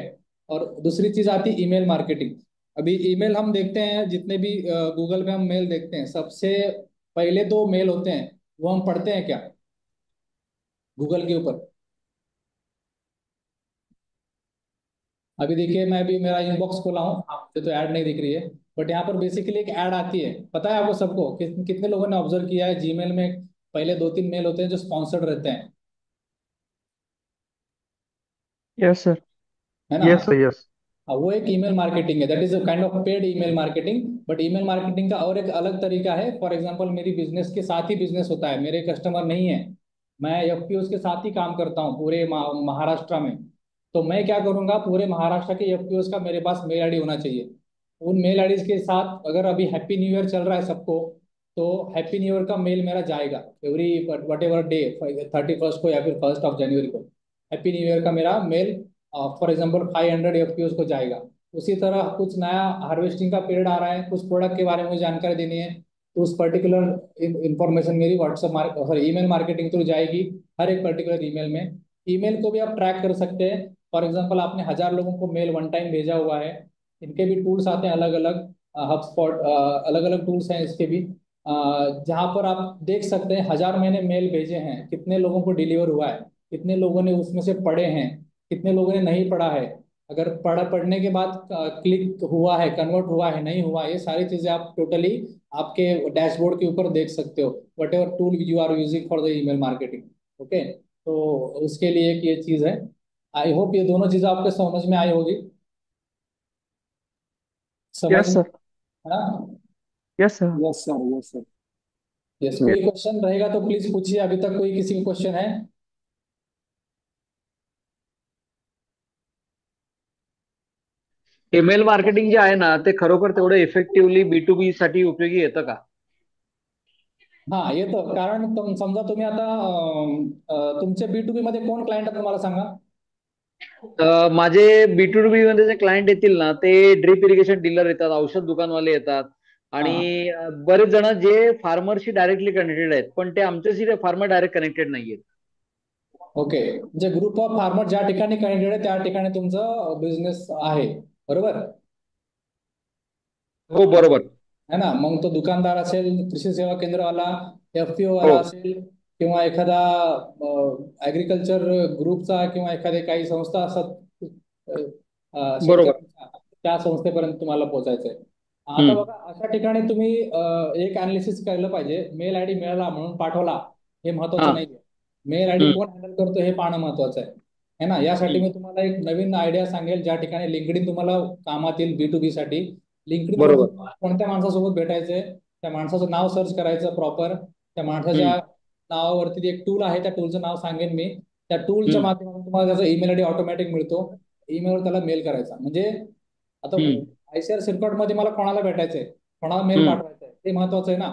Speaker 1: और दूसरी चीज आती है ईमेल मार्केटिंग। अभी ईमेल हम देखते हैं, जितने भी गूगल पे हम मेल देखते हैं, सबसे पहले 2 मेल होते हैं, वो हम पढ़ते हैं क्या गूगल के ऊपर? अभी देखिए, मैं भी मेरा इनबॉक्स खोला हूँ, आपसे तो ऐड नहीं दिख रही है, बट यहाँ पर बेसिकली एक ऐड आती है। पता है आपको सबको कितने लोगों ने ऑब्जर्व किया है जीमेल में पहले 2 3 मेल होते हैं जो स्पॉन्सर्ड रहते हैं,
Speaker 2: यस सर।
Speaker 1: है ना?
Speaker 2: Yes sir, yes.
Speaker 1: हाँ, वो एक ईमेल मार्केटिंग है, that is a kind of paid email marketing. But email marketing का और एक अलग तरीका है। फॉर एग्जांपल मेरी बिजनेस के साथ ही बिजनेस होता है, मेरे कस्टमर नहीं है, मैं एफपीओ के साथ ही काम करता हूँ पूरे महाराष्ट्र में। तो मैं क्या करूंगा, पूरे महाराष्ट्र के एफपीओ का मेरे पास मेल आईडी होना चाहिए। उन मेल आईडी के साथ अगर अभी हैप्पी न्यू ईयर चल रहा है सबको, तो हैप्पी न्यू ईयर का मेल मेरा जाएगा एवरी वट एवर डे, 31st को या फिर 1st ऑफ जनवरी को हैप्पी न्यू ईयर का मेरा मेल फॉर एग्जाम्पल 500 एफपीओ को जाएगा। उसी तरह कुछ नया हार्वेस्टिंग का पीरियड आ रहा है, कुछ प्रोडक्ट के बारे में जानकारी देनी है, तो उस पर्टिकुलर इंफॉर्मेशन मेरी WhatsApp sorry email marketing through जाएगी हर एक पर्टिकुलर ईमेल में। ईमेल को भी आप ट्रैक कर सकते हैं। फॉर एग्जाम्पल आपने 1,000 लोगों को मेल वन टाइम भेजा हुआ है, इनके भी टूल्स आते हैं अलग अलग, हबस्पॉट अलग अलग टूल्स हैं इसके भी, जहाँ पर आप देख सकते हैं 1,000 मैंने मेल भेजे हैं, कितने लोगों को डिलीवर हुआ है, कितने लोगों ने उसमें से पढ़े हैं, कितने लोगों ने नहीं पढ़ा है, अगर पढ़ने के बाद क्लिक हुआ है, कन्वर्ट हुआ है, नहीं हुआ, ये सारी चीजें आप टोटली आपके डैशबोर्ड के ऊपर देख सकते हो, whatever tool you are using for the email marketing. Okay, तो उसके लिए एक ये चीज है। आई होप ये दोनों चीजें आपके समझ में आई होगी, समझ
Speaker 2: यस
Speaker 1: में,
Speaker 2: सर।
Speaker 1: है ना?
Speaker 2: Yes sir.
Speaker 1: Yes sir, yes sir. Yes, कोई क्वेश्चन रहेगा तो प्लीज पूछिए, अभी तक कोई किसी को क्वेश्चन है?
Speaker 2: ईमेल मार्केटिंग जे आहे ना ते खरोखर तेवढं इफेक्टिव्हली B2B साठी उपयोगी येतं का?
Speaker 1: हाँ, ये तो कारण समजा तुम्ही आता तुमचे B2B मध्ये कोण क्लायंट आहेत मला सांगा.
Speaker 2: माझे B2B मध्ये जे क्लायंट येतील ना ते ड्रिप इरिगेशन डीलर येतात, औषध दुकानवाले येतात
Speaker 1: हाँ,
Speaker 2: आणि बरेच जण जे फार्मरशी डायरेक्टली कनेक्टेड आहेत, पण ते आमच्याशी फार्मर डायरेक्ट कनेक्टेड नाहीयेत.
Speaker 1: ओके, जे ग्रुप ऑफ फार्मर ज्या ठिकाणी कनेक्टेड आहे त्या ठिकाणी तुमचं बिझनेस आहे, बरोबर?
Speaker 2: हो, बरोबर.
Speaker 1: है ना? मग तो दुकानदार असेल, कृषी सेवा केंद्रवाला, एफपीओ
Speaker 2: हो.
Speaker 1: वाला असेल, किंवा एखादा ऍग्रिकल्चर ग्रुपचा किंवा एखाद्या काही संस्था असतात
Speaker 2: बरोबर.
Speaker 1: शेतकऱ्यांच्या, त्या संस्थेपर्यंत तुम्हाला पोहोचायचं आहे. आता
Speaker 2: हम्म.
Speaker 1: बघा, अशा ठिकाणी तुम्ही एक अनालिसिस केलं पाहिजे. मेल आयडी मिळाला म्हणून पाठवला हे
Speaker 2: हा.
Speaker 1: महत्वाचं नाहीये, मेल आयडी
Speaker 2: हम्म.
Speaker 1: कोण हँडल करतो हे पाहणं महत्वाचं आहे. है ना? यासाठी
Speaker 2: हम्म.
Speaker 1: मी तुम्हाला एक नवीन आयडिया सांगेल, ज्या ठिकाणी लिंक्डइन तुम्हाला कामात येईल B2B साठी. लिंक्डइन वरती
Speaker 2: बरोबर.
Speaker 1: तुम्हाला कोणत्या माणसासोबत भेटायचंय, त्या माणसाचं नाव सर्च करायचं प्रॉपर, त्या माणसाच्या
Speaker 2: हम्म.
Speaker 1: नावावरती एक टूल आहे, त्या टूलचं नाव सांगेन मी. त्या टूलच्या
Speaker 2: हम्म.
Speaker 1: माध्यमातून तुम्हाला त्याचा ईमेल आयडी ऑटोमॅटिक मिळतो, ईमेलवर त्याला मेल करायचा. म्हणजे आता
Speaker 2: हम्म.
Speaker 1: आयसीआर सिरकॉट मध्ये मला कोणाला भेटायचंय, कोणाला मेल
Speaker 2: हम्म.
Speaker 1: पाठवायचा आहे, ते महत्वाचं आहे ना,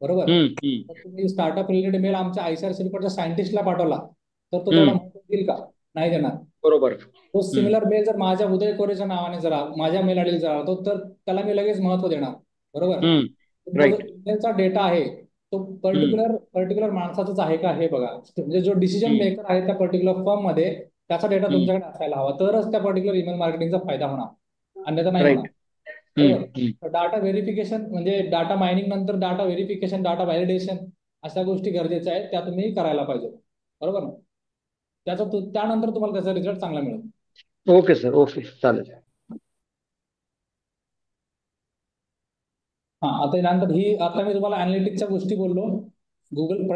Speaker 1: बरोबर?
Speaker 2: हम्म. हम्म.
Speaker 1: तर तुम्ही स्टार्टअप रिलेटेड मेल आमच्या आयसीआर सिरकॉटच्या सायंटिस्टला पाठवला, तर तो तेवढा
Speaker 2: हम्म.
Speaker 1: महत्व देईल का? नाही देणार.
Speaker 2: बरोबर.
Speaker 1: तो
Speaker 2: हम्म.
Speaker 1: सिमिलर मेल जर माझ्या उदय कोरेच्या नावाने जरा माझ्या मेल आयडीला जरा तो, तर त्याला मी लगेच महत्व देणार, बरोबर?
Speaker 2: हम्म.
Speaker 1: तुमचा जो
Speaker 2: राईट.
Speaker 1: ईमेलचा डेटा आहे तो
Speaker 2: हम्म.
Speaker 1: पर्टिक्युलर पर्टिक्युलर माणसाचाच आहे का हे बघा. म्हणजे जो डिसिजन
Speaker 2: हम्म.
Speaker 1: मेकर आहे त्या पर्टिक्युलर फर्म मध्ये, त्याचा डेटा
Speaker 2: हम्म.
Speaker 1: तुमच्याकडे असायला हवा, तरच त्या पर्टिक्युलर ईमेल मार्केटिंगचा फायदा होणार, अन्यथा नाही होणार,
Speaker 2: राईट. हम्म.
Speaker 1: बरोबर?
Speaker 2: हम्म.
Speaker 1: डाटा व्हेरिफिकेशन म्हणजे डाटा मायनिंग नंतर डाटा व्हेरिफिकेशन, डाटा व्हॅलिडेशन, अशा गोष्टी गरजेच्या आहेत, त्या तुम्ही करायला पाहिजे, बरोबर ना? त्यानंतर तुम्हाला त्याचा रिझल्ट चांगला मिळेल.
Speaker 2: ओके सर, ओके, चालेल.
Speaker 1: हा, आता यानंतर आता मी तुम्हाला अनालिटिक्सच्या गोष्टी बोललो. गुगल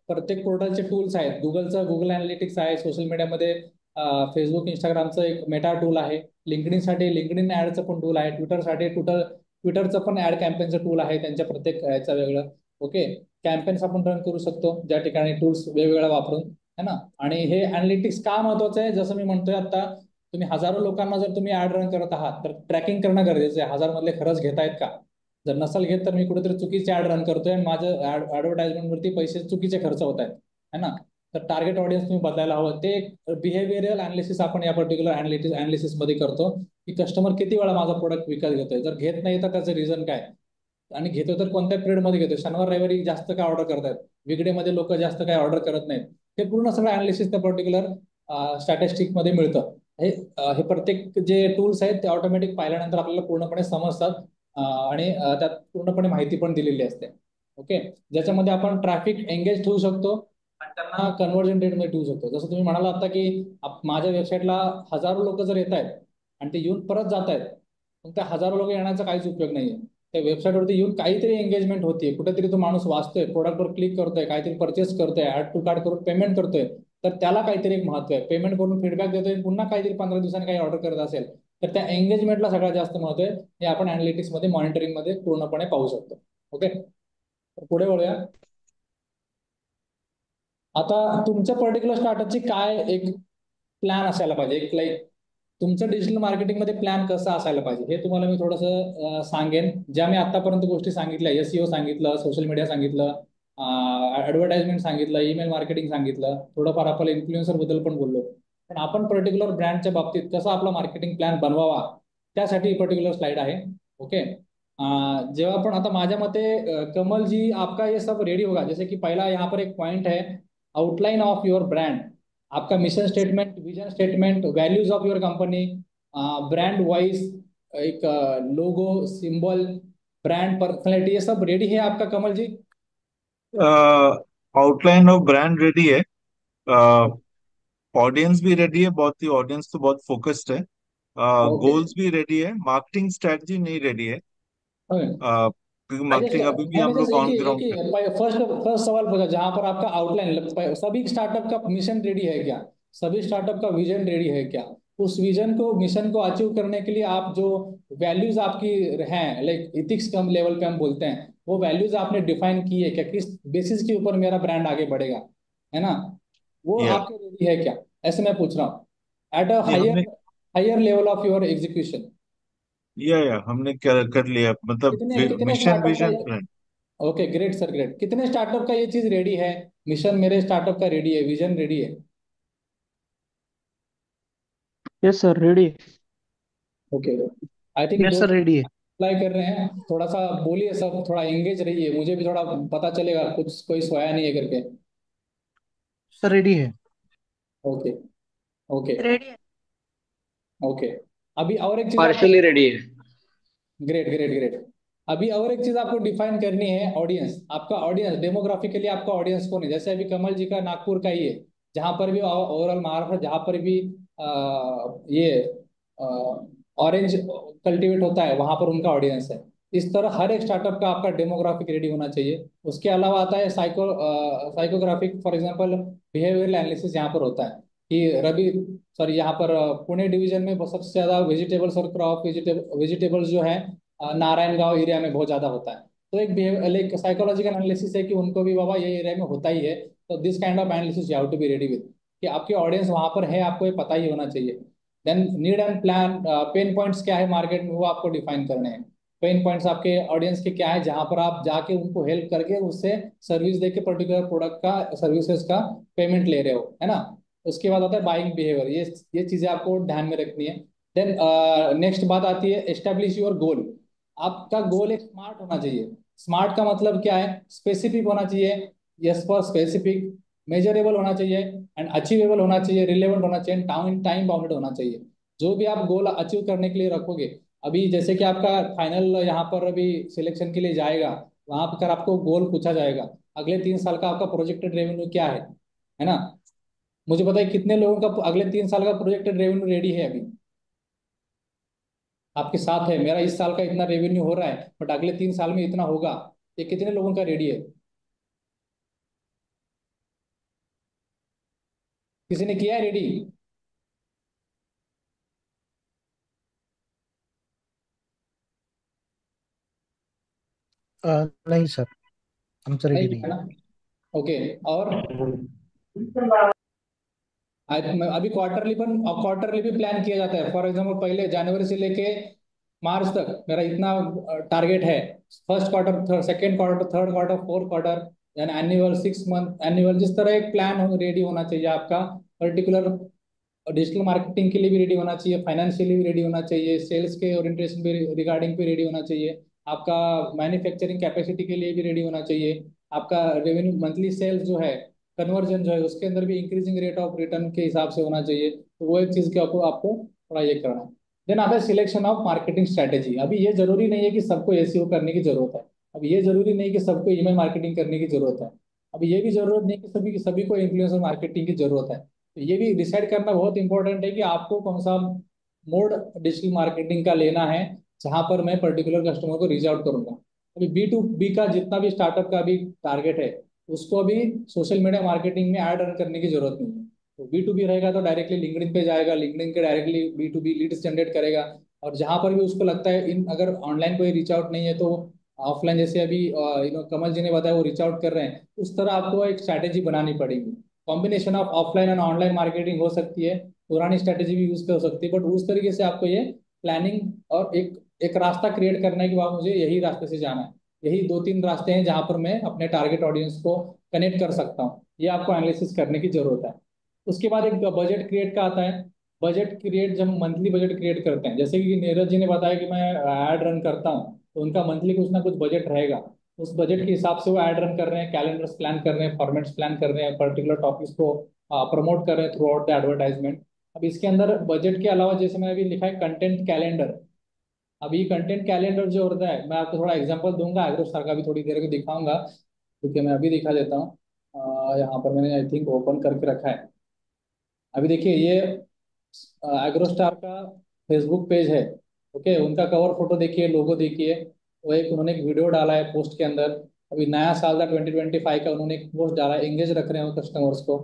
Speaker 1: प्रत्येक पोर्टलचे टूल्स आहेत. गुगल अॅनालिटिक्स आहे, सोशल मीडियामध्ये फेसबुक इंस्टाग्रामचं एक मेटा टूल आहे, लिंक्डइनसाठी लिंक्डइन ऍडचं पण टूल आहे, ट्विटरसाठी ट्विटरचं पण ऍड कॅम्पेनचं टूल आहे, त्यांच्या प्रत्येक ह्याचं वेगळं. ओके. कॅम्पेन्स आपण रन करू शकतो ज्या ठिकाणी टूल्स वेगवेगळ्या वापरून, है ना. आणि हे अॅनालिटिक्स का महत्वाचं आहे, जसं मी म्हणतोय आता, तुम्ही हजारो लोकांना जर तुम्ही ऍड रन करत आहात तर ट्रॅकिंग करणं गरजेचं आहे. 1000 मधले खरंच घेतायत का? जर नसल घेत तर मी कुठेतरी चुकीचे ऍड रन करतोय आणि माझं ऍडव्हर्टाइजमेंटवरती पैसे चुकीचे खर्च होत आहेत, है ना. तर टार्गेट ऑडियन्स तुम्ही बदलायला हवं. ते बिहेवियरल अनालिसिस आपण या पर्टिक्युलर अनालिसिस मध्ये करतो, की कस्टमर किती वेळा माझा प्रोडक्ट विकत घेतोय. जर घेत नाही तर त्याचं रिझन काय, आणि घेतोय तर कोणत्या पिरियड मध्ये घेतोय, शनिवार रविवारी जास्त काय ऑर्डर करतायत, वीकडे मध्ये लोक जास्त काय ऑर्डर करत नाहीत. हे पूर्ण सगळं अनालिसिस त्या पर्टिक्युलर स्टॅटिस्टिक मध्ये मिळतं. हे प्रत्येक जे टूल्स आहेत ते ऑटोमॅटिक पाहिल्यानंतर आपल्याला पूर्णपणे समजतात, आणि त्यात पूर्णपणे माहिती पण दिलेली असते. ओके. ज्याच्यामध्ये आपण ट्रॅफिक एंगेज ठेवू शकतो आणि त्यांना कन्व्हर्जन रेट मध्ये ठेवू शकतो. जसं तुम्ही म्हणाला आता की माझ्या वेबसाईटला हजारो लोक जर येत आहेत आणि ते येऊन परत जात आहेत, मग त्या हजारो लोक येण्याचा काहीच उपयोग नाहीये. त्या वेबसाईटवरती येऊन काहीतरी एंगेजमेंट होतीये, कुठेतरी तो माणूस वाचतोय, प्रोडक्टवर क्लिक करतोय, काहीतरी परचेस करतोय, ऍड टू कार्ट करून पेमेंट करतोय, तर त्याला काहीतरी एक महत्व आहे. पेमेंट करून फीडबॅक देतोय, पुन्हा काहीतरी 15 दिवसांनी काही ऑर्डर करत असेल तर त्या एंगेजमेंटला सगळ्यात जास्त महत्व आहे. हे आपण अनालिटिक्स मध्ये मॉनिटरिंग मध्ये पूर्णपणे पाहू शकतो. ओके. पुढे वळूया. आता तुमच्या पर्टिक्युलर स्टार्टअपची काय एक प्लॅन असायला पाहिजे, एक लाईक तुमचं डिजिटल मार्केटिंग मध्ये प्लॅन कसं असायला पाहिजे हे तुम्हाला मी थोडंसं सांगेन. ज्या मी आतापर्यंत गोष्टी सांगितल्या, एसईओ सांगितलं, सोशल मीडिया सांगितलं, ऍडव्हर्टाइजमेंट सांगितलं, ईमेल मार्केटिंग सांगितलं, थोडंफार आपण इन्फ्लुएन्सर बद्दल पण बोललो. पण आपण पर्टिक्युलर ब्रँडच्या बाबतीत कसा आपला मार्केटिंग प्लॅन बनवावा त्यासाठी पर्टिक्युलर स्लाइड आहे. ओके. जेव्हा पण आता माझ्या मते कमल जी आपका ये सब रेडी होगा, जैसे कि पहला यहाँ पर एक पॉइंट है, आउटलाइन ऑफ योर ब्रांड, आपका mission statement, vision statement, values of your company, brand wise एक लोगो, सिंबल, ब्रांड पर्सनैलिटी, ये सब रेडी है आपका कमल जी?
Speaker 6: आउटलाइन ऑफ ब्रांड रेडी है, ऑडियंस भी रेडी है, बहुत ही ऑडियंस तो बहुत फोकस्ड है,
Speaker 1: ओके.
Speaker 6: गोल्स भी रेडी है, मार्केटिंग स्ट्रेटजी नहीं रेडी है, क्योंकि
Speaker 1: मैं जस्ट
Speaker 6: मार्केटिंग अभी भी
Speaker 1: मैंने
Speaker 6: हम
Speaker 1: जस्ट
Speaker 6: लोग
Speaker 1: एक
Speaker 6: ऑन
Speaker 1: ही
Speaker 6: ग्राउंड कर।
Speaker 1: फर्स्ट फर्स्ट सवाल पूछा, जहां पर आपका आउटलाइन, सभी स्टार्टअप का मिशन रेडी है क्या, सभी स्टार्टअप का विजन रेडी है क्या, उस विजन को, मिशन को अचीव करने के लिए आप जो वैल्यूज आपकी हैं, लाइक इथिक्स कम लेवल पे हम बोलते हैं, वो वैल्यूज आपने डिफाइन की है क्या, किस बेसिस के ऊपर मेरा ब्रांड आगे बढ़ेगा, है ना, वो
Speaker 6: या
Speaker 1: आपके रेडी है क्या, ऐसे मैं पूछ रहा हूँ, एट अ
Speaker 6: नहीं, हमने
Speaker 1: higher level of your execution.
Speaker 6: या हमने कर लिया,
Speaker 1: कितने
Speaker 6: मतलब
Speaker 1: कितने
Speaker 6: मिशन
Speaker 1: स्टार्टअप
Speaker 6: विजन
Speaker 1: का,
Speaker 6: plan.
Speaker 1: Okay great sir great, कितने स्टार्टअप का ये चीज रेडी है, मिशन मेरे स्टार्टअप का रेडी है, विजन रेडी है?
Speaker 10: Yes sir ready.
Speaker 1: Okay. I think
Speaker 8: yes
Speaker 1: दो
Speaker 8: सर रेडी है।
Speaker 1: अप्लाई कर रहे हैं, थोड़ा सा बोलिए सब, थोड़ा एंगेज रहिए, मुझे भी थोड़ा पता चलेगा कुछ कोई सोया नहीं है करके.
Speaker 8: सर रेडी है।
Speaker 1: ओके. ओके.
Speaker 7: रेडी आहे.
Speaker 1: ओके. अभी और एक चीज आपको,
Speaker 2: पार्शली रेडी है.
Speaker 1: ग्रेट ग्रेट ग्रेट, अभी और एक चीज आपको डिफाइन करनी है, ऑडियंस, आपका ऑडियंस डेमोग्राफिकली आपका ऑडियंस कौन है. जैसे अभी कमल जी का नागपुर का ही है, जहां पर भी ओवरऑल महाराष्ट्र जहां पर भी ये ऑरेंज कल्टीवेट होता है वहां पर उनका ऑडियंस है. इस तरह हर एक स्टार्टअप का आपका डेमोग्राफिक रेडी होना चाहिए. उसके अलावा आता है psychographic, for example behavioural analysis यहाँ पर होता है कि रवि, सॉरी यहाँ पर पुणे डिवीजन में सबसे ज्यादा वेजिटेबल्स और क्रॉप वेजिटेबल्स जो है नारायणगांव एरिया में बहुत ज्यादा होता है. तो एक साइकोलॉजिकल एनालिसिस है कि उनको भी बाबा ये एरिया में होता ही है, तो this kind of analysis you have to be ready with, कि आपकी ऑडियंस वहां पर है, आपको ये पता ही होना चाहिए. Then need and plan, pain points क्या है मार्केट में वो आपको डिफाइन करने हैं. पेन पॉइंट्स आपके ऑडियंस के क्या है, जहां पर आप जाके उनको हेल्प करके उससे सर्विस दे के पर्टिकुलर प्रोडक्ट का, सर्विसेज का पेमेंट ले रहे हो, है ना. उसके बाद आता है बाइंग बिहेवियर, ये चीजें आपको ध्यान में रखनी है. देन नेक्स्ट बात आती है एस्टेब्लिश योर गोल. आपका गोल एक स्मार्ट होना चाहिए. स्मार्ट का मतलब क्या है, स्पेसिफिक होना चाहिए, यस फॉर स्पेसिफिक, मेजरेबल होना चाहिए एंड अचीवेबल होना चाहिए, रिलेवेंट होना चाहिए, टाइम टाइम बाउंडेड होना चाहिए. जो भी आप गोल अचीव करने के लिए रखोगे, अभी जैसे कि आपका फाइनल यहाँ पर अभी सिलेक्शन के लिए जाएगा, वहां पर आपको गोल पूछा जाएगा अगले 3 साल का आपका प्रोजेक्टेड रेवेन्यू क्या है ना. मुझे पता है कितने लोगों का अगले 3 साल का प्रोजेक्टेड रेवेन्यू रेडी है अभी आपके साथ है, मेरा इस साल का इतना रेवेन्यू हो रहा है बट अगले 3 साल में इतना होगा, ये कितने लोगों का रेडी है? किसी ने किया है रेडी?
Speaker 8: नहीं सर, आमचं
Speaker 1: नहीं
Speaker 8: रेडी
Speaker 1: किया
Speaker 8: नाही.
Speaker 1: ना? ओके। और अभी क्वार्टरली भी प्लान किया जाता है। फॉर एग्जांपल पहले जनवरी से लेके मार्च तक मेरा इतना टारगेट है। First quarter, second quarter, third quarter, fourth quarter, यानी एनुअल, 6 मंथ एनुअल, जिस तरह एक प्लान हो रेडी होना चाहिए आपका। पर्टिकुलर डिजिटल मार्केटिंग के लिए भी रेडी होना चाहिए, फाइनेंशियली भी रेडी होना चाहिए, सेल्स के ओरिएंटेशन भी रिगार्डिंग भी रेडी होना चाहिए, आपका मैन्युफैक्चरिंग कैपेसिटी के लिए भी रेडी होना चाहिए, आपका रेवेन्यू मंथली सेल्स जो है, कन्वर्जन जो है उसके अंदर भी इंक्रीजिंग रेट ऑफ रिटर्न के हिसाब से होना चाहिए। तो वो एक चीज़ के आपको आपको थोड़ा ये करना है। देन आता है सिलेक्शन ऑफ मार्केटिंग स्ट्रैटेजी। अभी ये जरूरी नहीं है कि सबको एसईओ करने की जरूरत है। अब ये जरूरी नहीं कि सबको ईमेल मार्केटिंग करने की जरूरत है। अब ये भी जरूरत नहीं कि सभी को इन्फ्लुएंसर मार्केटिंग की जरूरत है। तो ये भी डिसाइड करना बहुत इंपॉर्टेंट है कि आपको कौन सा मोड डिजिटल मार्केटिंग का लेना है, जहां पर मैं पर्टिकुलर कस्टमर को रीच आउट करूंगा। अभी B2B का जितना भी स्टार्टअप का अभी टारगेट है, उसको अभी सोशल मीडिया मार्केटिंग में ऐड रन करने की जरूरत नहीं है। तो B2B रहेगा तो डायरेक्टली लिंक्डइन पे जाएगा, लिंक्डइन के डायरेक्टली B2B लीड्स जनरेट करेगा। और जहां पर भी उसको लगता है इन अगर ऑनलाइन कोई रीच आउट नहीं है तो ऑफलाइन, जैसे अभी कमल जी ने बताया वो रीच आउट कर रहे हैं, उस तरह आपको एक स्ट्रैटेजी बनानी पड़ेगी। Combination of offline end online marketing हो सकती है, पुरानी स्ट्रेटेजी भी यूज कर सकती है, बट उस तरीके से आपको ये प्लानिंग और एक एक रास्ता क्रिएट करना है कि वहाँ मुझे यही रास्ते से जाना है। यही 2-3 रास्ते हैं जहां पर मैं अपने टारगेट ऑडियंस को कनेक्ट कर सकता हूँ। ये आपको एनालिसिस करने की जरूरत है। उसके बाद एक बजट क्रिएट का आता है। बजट क्रिएट, जब मंथली बजट क्रिएट करते हैं, जैसे कि नीरज जी ने बताया कि मैं ऐड रन करता हूँ, तो उनका मंथली कुछ ना कुछ बजट रहेगा। उस बजट के हिसाब से वो ऐड रन कर रहे हैं, कैलेंडर्स प्लान कर रहे हैं, फॉर्मेट्स प्लान कर रहे हैं, पर्टिकुलर टॉपिक्स को प्रमोट कर रहे हैं थ्रू आउट द एडवर्टाइजमेंट। अब इसके अंदर बजट के अलावा जैसे मैंने अभी लिखा है कंटेंट कैलेंडर। अभी कंटेंट कैलेंडर जो होता है, मैं आपको थोड़ा एग्जांपल दूंगा, एग्रो स्टार का भी थोड़ी देर में दिखाऊंगा, क्योंकि मैं अभी दिखा देता हूँ। यहाँ पर मैंने आई थिंक ओपन करके रखा है। अभी देखिए ये एग्रो स्टार का फेसबुक पेज है। ओके, उनका कवर फोटो देखिए, लोगो देखिए। वो एक उन्होंने एक वीडियो डाला है पोस्ट के अंदर। अभी नया साल का 2025 का उन्होंने एक पोस्ट डाला है, एंगेज रख रहे हैं वो कस्टमर्स को,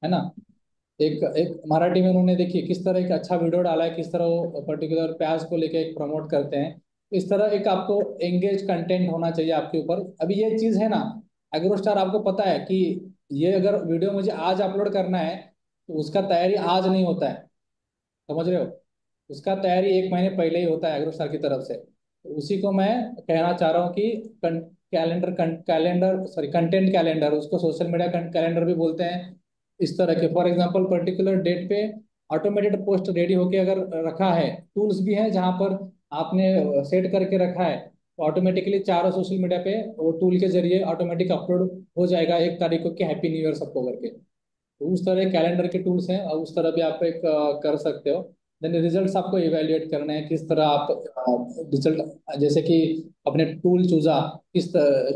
Speaker 1: है ना। एक एक मराठी में उन्होंने देखिए किस तरह एक अच्छा वीडियो डाला है, किस तरह वो पर्टिकुलर प्याज को लेके एक प्रमोट करते हैं। इस तरह एक आपको एंगेज कंटेंट होना चाहिए आपके ऊपर। अभी ये चीज़ है ना, एग्रो स्टार आपको पता है कि ये अगर वीडियो मुझे आज अपलोड करना है तो उसका तैयारी आज नहीं होता है, समझ रहे हो। उसका तैयारी 1 महीने पहले ही होता है एग्रो स्टार की तरफ से। तो उसी को मैं कहना चाह रहा हूँ कि कैलेंडर सॉरी कंटेंट कैलेंडर, उसको सोशल मीडिया कैलेंडर भी बोलते हैं। इस तरह के फॉर एग्जांपल पर्टिकुलर डेट पे ऑटोमेटेड पोस्ट रेडी होके अगर रखा है, टूल्स भी हैं जहां पर आपने सेट करके रखा है, तो ऑटोमेटिकली चारों सोशल मीडिया पे वो टूल के जरिए ऑटोमेटिक अपलोड हो जाएगा 1 तारीख को कि हैप्पी न्यू ईयर सबको करके। तो उस तरह कैलेंडर के टूल्स हैं और उस तरह भी आप एक कर सकते हो। देन रिजल्ट्स आपको इवेल्युएट करने हैं, किस तरह आप रिजल्ट, जैसे कि अपने टूल चूजा, किस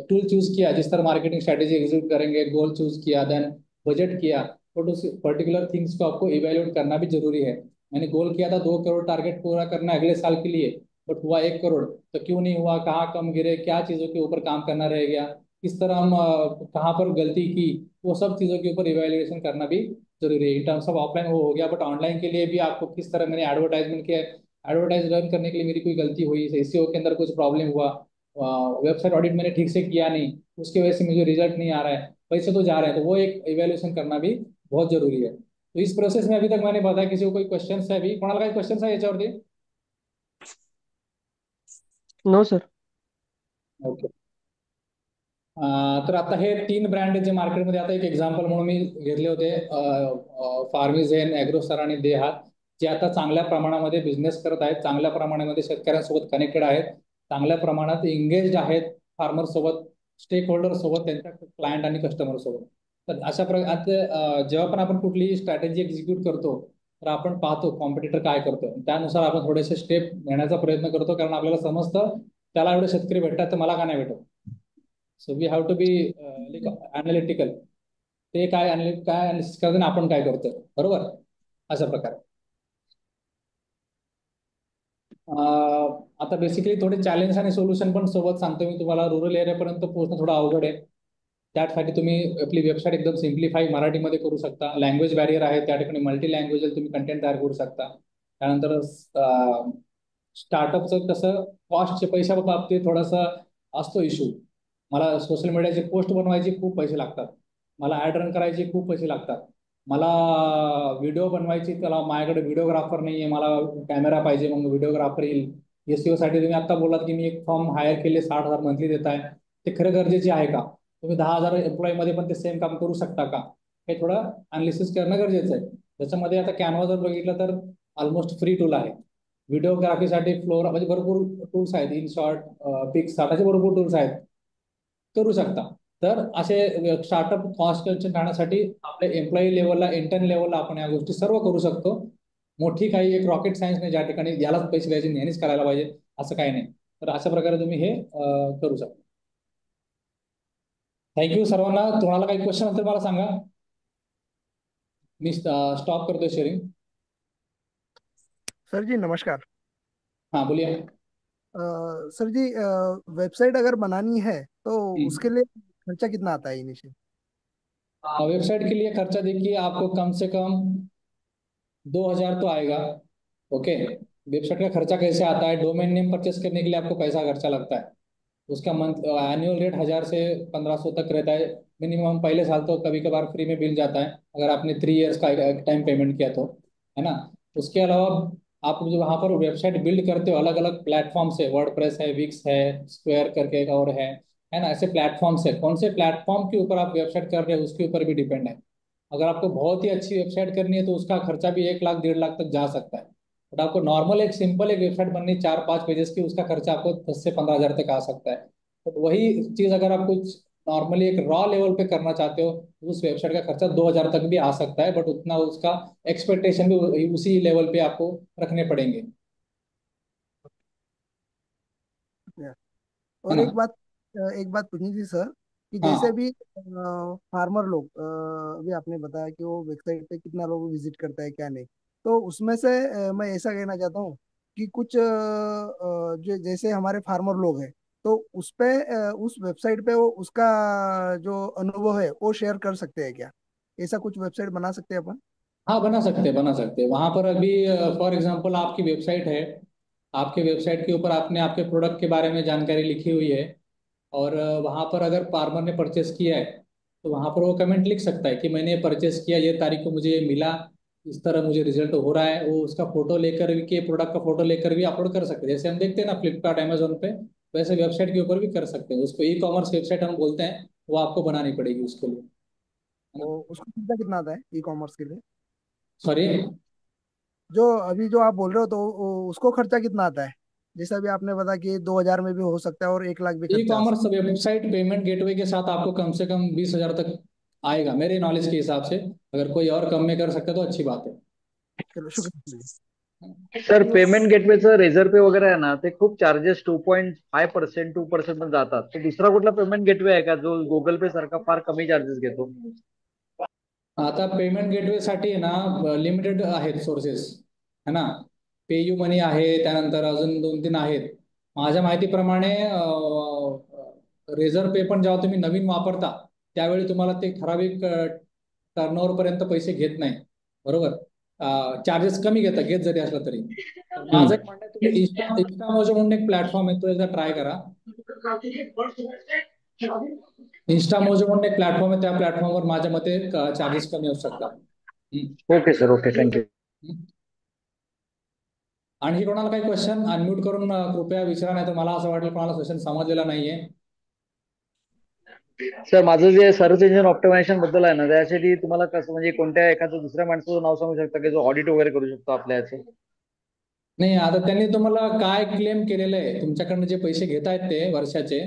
Speaker 1: टूल चूज किया, जिस तरह मार्केटिंग स्ट्रेटेजी एग्जीक्यूट करेंगे, गोल चूज किया, देन बजट किया, तो उस पर्टिकुलर थिंग्स को आपको इवेल्युएट करना भी जरूरी है। मैंने गोल किया था 2 करोड़ टारगेट पूरा करना है अगले साल के लिए, बट हुआ 1 करोड़, तो क्यों नहीं हुआ, कहाँ कम गिरे, क्या चीज़ों के ऊपर काम करना रह गया, किस तरह हम कहाँ पर गलती की, वो सब चीज़ों के ऊपर इवेल्युएशन करना भी जरूरी है। इन टर्म्स ऑफ ऑफलाइन वो हो गया, बट ऑनलाइन के लिए भी आपको किस तरह मैंने एडवर्टाइजमेंट किया, एडवर्टाइज रन करने के लिए मेरी कोई गलती हुई, एसईओ के अंदर कुछ प्रॉब्लम हुआ, वेबसाइट ऑडिट मैंने ठीक से किया नहीं, उसकी वजह से मुझे रिजल्ट नहीं आ रहा है, पैसे तो जा रहे हैं, तो वो एक इवेल्युएशन करना भी बहुत जरूरी है। तो इस प्रोसेस में अभी तक मैंने बताया, किसी को कोई क्वेश्चन है अभी, कोणाला काही क्वेश्चन है याच्यावरती?
Speaker 10: No sir.
Speaker 1: ओके। तर आता हे 3 ब्रँड जे मार्केटमध्ये, आता एक एक्झाम्पल म्हणून मी घेतले होते, फार्मिझेन, ॲग्रोस्टार आणि देहात, जे आता चांगल्या प्रमाणामध्ये बिझनेस करत आहेत, चांगल्या प्रमाणामध्ये शेतकऱ्यांसोबत कनेक्टेड आहेत, चांगल्या प्रमाणात एंगेज आहेत फार्मर सोबत, स्टेक होल्डर सोबत, त्यांच्या क्लायंट आणि कस्टमर सोबत। तर अशा प्रकारे जेव्हा पण आपण कुठलीही स्ट्रॅटेजी एक्झिक्यूट करतो, तर आपण पाहतो कॉम्पिटिटर काय करतो, त्यानुसार आपण थोडेसे स्टेप घेण्याचा प्रयत्न करतो, कारण आपल्याला समजतं त्याला एवढे शेतकरी भेटतात तर मला का नाही भेटत। So we have to be analytical. ते काय काय अनालिसिस करतात आणि आपण काय करतोय, बरोबर, अशा प्रकारे। आता बेसिकली थोडे चॅलेंज आणि सोल्युशन पण सोबत सांगतो मी तुम्हाला. रुरल एरियापर्यंत पोहोचणं थोडं अवघड आहे. त्यासाठी तुम्ही आपली वेबसाईट एकदम सिम्प्लिफाय मराठीमध्ये करू शकता. लँग्वेज बॅरियर आहे, त्या ठिकाणी मल्टी लँग्वेज तुम्ही कंटेंट तयार करू शकता. त्यानंतर स्टार्टअपचं कसं कॉस्टचे पैशा बाबतीत थोडासा असतो इश्यू. मला सोशल मीडियाची पोस्ट बनवायची खूप पैसे लागतात, मला ऍड रन करायचे खूप पैसे लागतात, मला व्हिडिओ बनवायची त्याला माझ्याकडे व्हिडिओग्राफर नाही आहे, मला कॅमेरा पाहिजे, मग व्हिडिओग्राफर येईल. एसईओ साठी तुम्ही आता बोलात की मी एक फॉर्म हायर केले, 60,000 मंथली देत आहे, ते खरं गरजेचे आहे का? तुम्ही 10,000 एम्प्लॉईमध्ये पण ते सेम काम करू शकता का? हे थोडं अनालिसिस करणं गरजेचं आहे. त्याच्यामध्ये आता कॅनवा जर बघितलं तर ऑलमोस्ट फ्री टूल आहे. व्हिडिओग्राफीसाठी फ्लोरा म्हणजे भरपूर टूल्स आहेत, इन शॉर्ट, पिक्सआर्ट, असे भरपूर टूल्स आहेत, करू शकता. तर असे स्टार्टअप कॉस्ट राहण्यासाठी आपल्या एम्प्लॉई लेवलला, इंटर्न लेवलला आपण या गोष्टी सर्व करू शकतो. मोठी काही एक रॉकेट सायन्स नाही, ज्या ठिकाणी यालाच पैसे द्यायचे नेहमीच करायला पाहिजे असं काही नाही. तर अशा प्रकारे तुम्ही हे करू शकता. थँक्यू सर्वांना. तुम्हाला काही क्वेश्चन असेल मला सांगा. मी स्टॉप करतोय शेअरिंग.
Speaker 5: सर जी नमस्कार।
Speaker 1: हाँ बोलिए।
Speaker 5: सर जी, वेबसाइट अगर बनानी है तो उसके लिए खर्चा कितना आता है इनिशियल?
Speaker 1: वेबसाइट के लिए खर्चा देखिए आपको कम से कम 2,000 तो आएगा। ओके, वेबसाइट का खर्चा कैसे आता है? डोमेन नेम परचेस करने के लिए आपको पैसा खर्चा लगता है। उसका मंथ एनुअल रेट 1,000 से 1,500 तक रहता है मिनिमम। पहले साल तो कभी कभार फ्री में मिल जाता है अगर आपने 3 इयर्स का एक टाइम पेमेंट किया तो, है ना। उसके अलावा आप जो वहाँ पर वेबसाइट बिल्ड करते हो अलग अलग प्लेटफॉर्म से, वर्डप्रेस है, विक्स है, स्क्वायर करके एक और है ना, ऐसे प्लेटफॉर्म है। कौन से प्लेटफॉर्म के ऊपर आप वेबसाइट कर रहे हो उसके ऊपर भी डिपेंड है। अगर आपको बहुत ही अच्छी वेबसाइट करनी है तो उसका खर्चा भी 1 लाख 1.5 लाख तक जा सकता है। बट आपको नॉर्मल एक सिंपल एक वेबसाइट बननी 4-5 पेजेस की, उसका खर्चा आपको 10 से 15,000 तक आ सकता है। तो वही चीज अगर आप कुछ नॉर्मली एक रॉ लेवल पे करना चाहते हो तो उस वेबसाइट का खर्चा 2,000 तक भी आ सकता है, बट उतना उसका एक्सपेक्टेशन भी उसी लेवल पे आपको रखने पड़ेंगे, है
Speaker 5: और
Speaker 1: ना।
Speaker 5: एक बात पूछनी थी सर, कि जैसे
Speaker 1: हाँ
Speaker 5: भी फार्मर लोग, अभी आपने बताया कि वो वेबसाइट पे कितना लोग विजिट करता है क्या नहीं, तो उसमें से मैं ऐसा कहना चाहता हूँ कि कुछ जो जैसे हमारे फार्मर लोग हैं, तो उस पे उस वेबसाइट पे वो उसका जो अनुभव है वो शेयर कर सकते हैं क्या? ऐसा कुछ वेबसाइट बना सकते हैं अपन?
Speaker 1: हाँ, बना सकते हैं, बना सकते हैं। वहां पर अभी फॉर एग्जांपल आपकी वेबसाइट है, आपके वेबसाइट के ऊपर आपने आपके प्रोडक्ट के बारे में जानकारी लिखी हुई है, और वहां पर अगर फार्मर ने परचेस किया है तो वहां पर वो कमेंट लिख सकता है कि मैंने ये परचेस किया, ये तारीख को मुझे ये मिला, इस तरह मुझे रिजल्ट हो रहा है। वो उसका फोटो लेकर भी, के प्रोडक्ट का फोटो लेकर भी अपलोड कर सकते हैं। जैसे हम देखते हैं ना फ्लिपकार्ट, अमेजोन पे, वैसे वेबसाइट के ऊपर भी कर सकते हैं। उसको ई कॉमर्स वेबसाइट हम बोलते हैं, वो आपको बनानी पड़ेगी उसके लिए, है ना।
Speaker 5: वो उसको कितना कितना आता है ई कॉमर्स के लिए?
Speaker 1: सॉरी।
Speaker 5: जो अभी जो आप बोल रहे हो तो उसको खर्चा कितना आता है? जैसा भी आपने बताया कि 2,000 में भी हो सकता है और 1 लाख भी
Speaker 1: ई
Speaker 5: खर्चा आ
Speaker 1: कॉमर्स
Speaker 5: सकता
Speaker 1: वेबसाइट पेमेंट गेटवे के साथ आपको कम से कम 20,000 तक आएगा मेरे नॉलेज के हिसाब से। अगर कोई और कम में कर सकता है तो अच्छी बात है।
Speaker 5: है। चलो शुक्रिया।
Speaker 2: सर पेमेंट गेटवेचं रेझर पे वगैरे आहे ना, ते खूप चार्जेस 2.5%, 2% पण जातात. तर दुसरा कुठला पेमेंट गेटवे आहे का जो गुगल पे सारखा फार कमी चार्जेस घेतो?
Speaker 1: आता पेमेंट गेटवे साठी आहे ना लिमिटेड आहेत सोर्सेस, है ना। पेयू मनी आहे, त्यानंतर अजून 2-3 आहेत. माझ्या माहितीप्रमाणे रेझर पे पण जेव्हा तुम्ही नवीन वापरता त्यावेळी तुम्हाला ते ठराविक टर्नओव्हर पर्यंत पैसे घेत नाही, बरोबर। चार्जेस कमी घेत जरी असलं तरी। तर माझं एक म्हणणं आहे, तुम्ही इंस्टामोजो म्हणून एक प्लॅटफॉर्म आहे, तो एकदा ट्राय करा। इंस्टामोजो म्हणून एक प्लॅटफॉर्म आहे, त्या प्लॅटफॉर्मवर माझ्या मते चार्जेस कमी असू शकतात।
Speaker 2: Okay sir, okay, thank you.
Speaker 1: आणखी कोणाला काही क्वेश्चन अनम्यूट करून कृपया विचारा, नाही तर मला असं वाटलं कोणाला क्वेश्चन समजलेला नाहीये।
Speaker 2: सर माझं जे सर्च इंजिन ऑप्टिमायझेशन बद्दल आहे ना, त्यासाठी तुम्हाला कसं म्हणजे कोणत्या एखाद्या दुसऱ्या माणसाचं नाव सांगू शकता की जो ऑडिट वगैरे करू शकतो आपल्या याचे?
Speaker 1: नाही, आता त्यांनी तुम्हाला काय क्लेम केलेलं आहे, तुमच्याकडनं जे पैसे घेत आहेत ते वर्षाचे,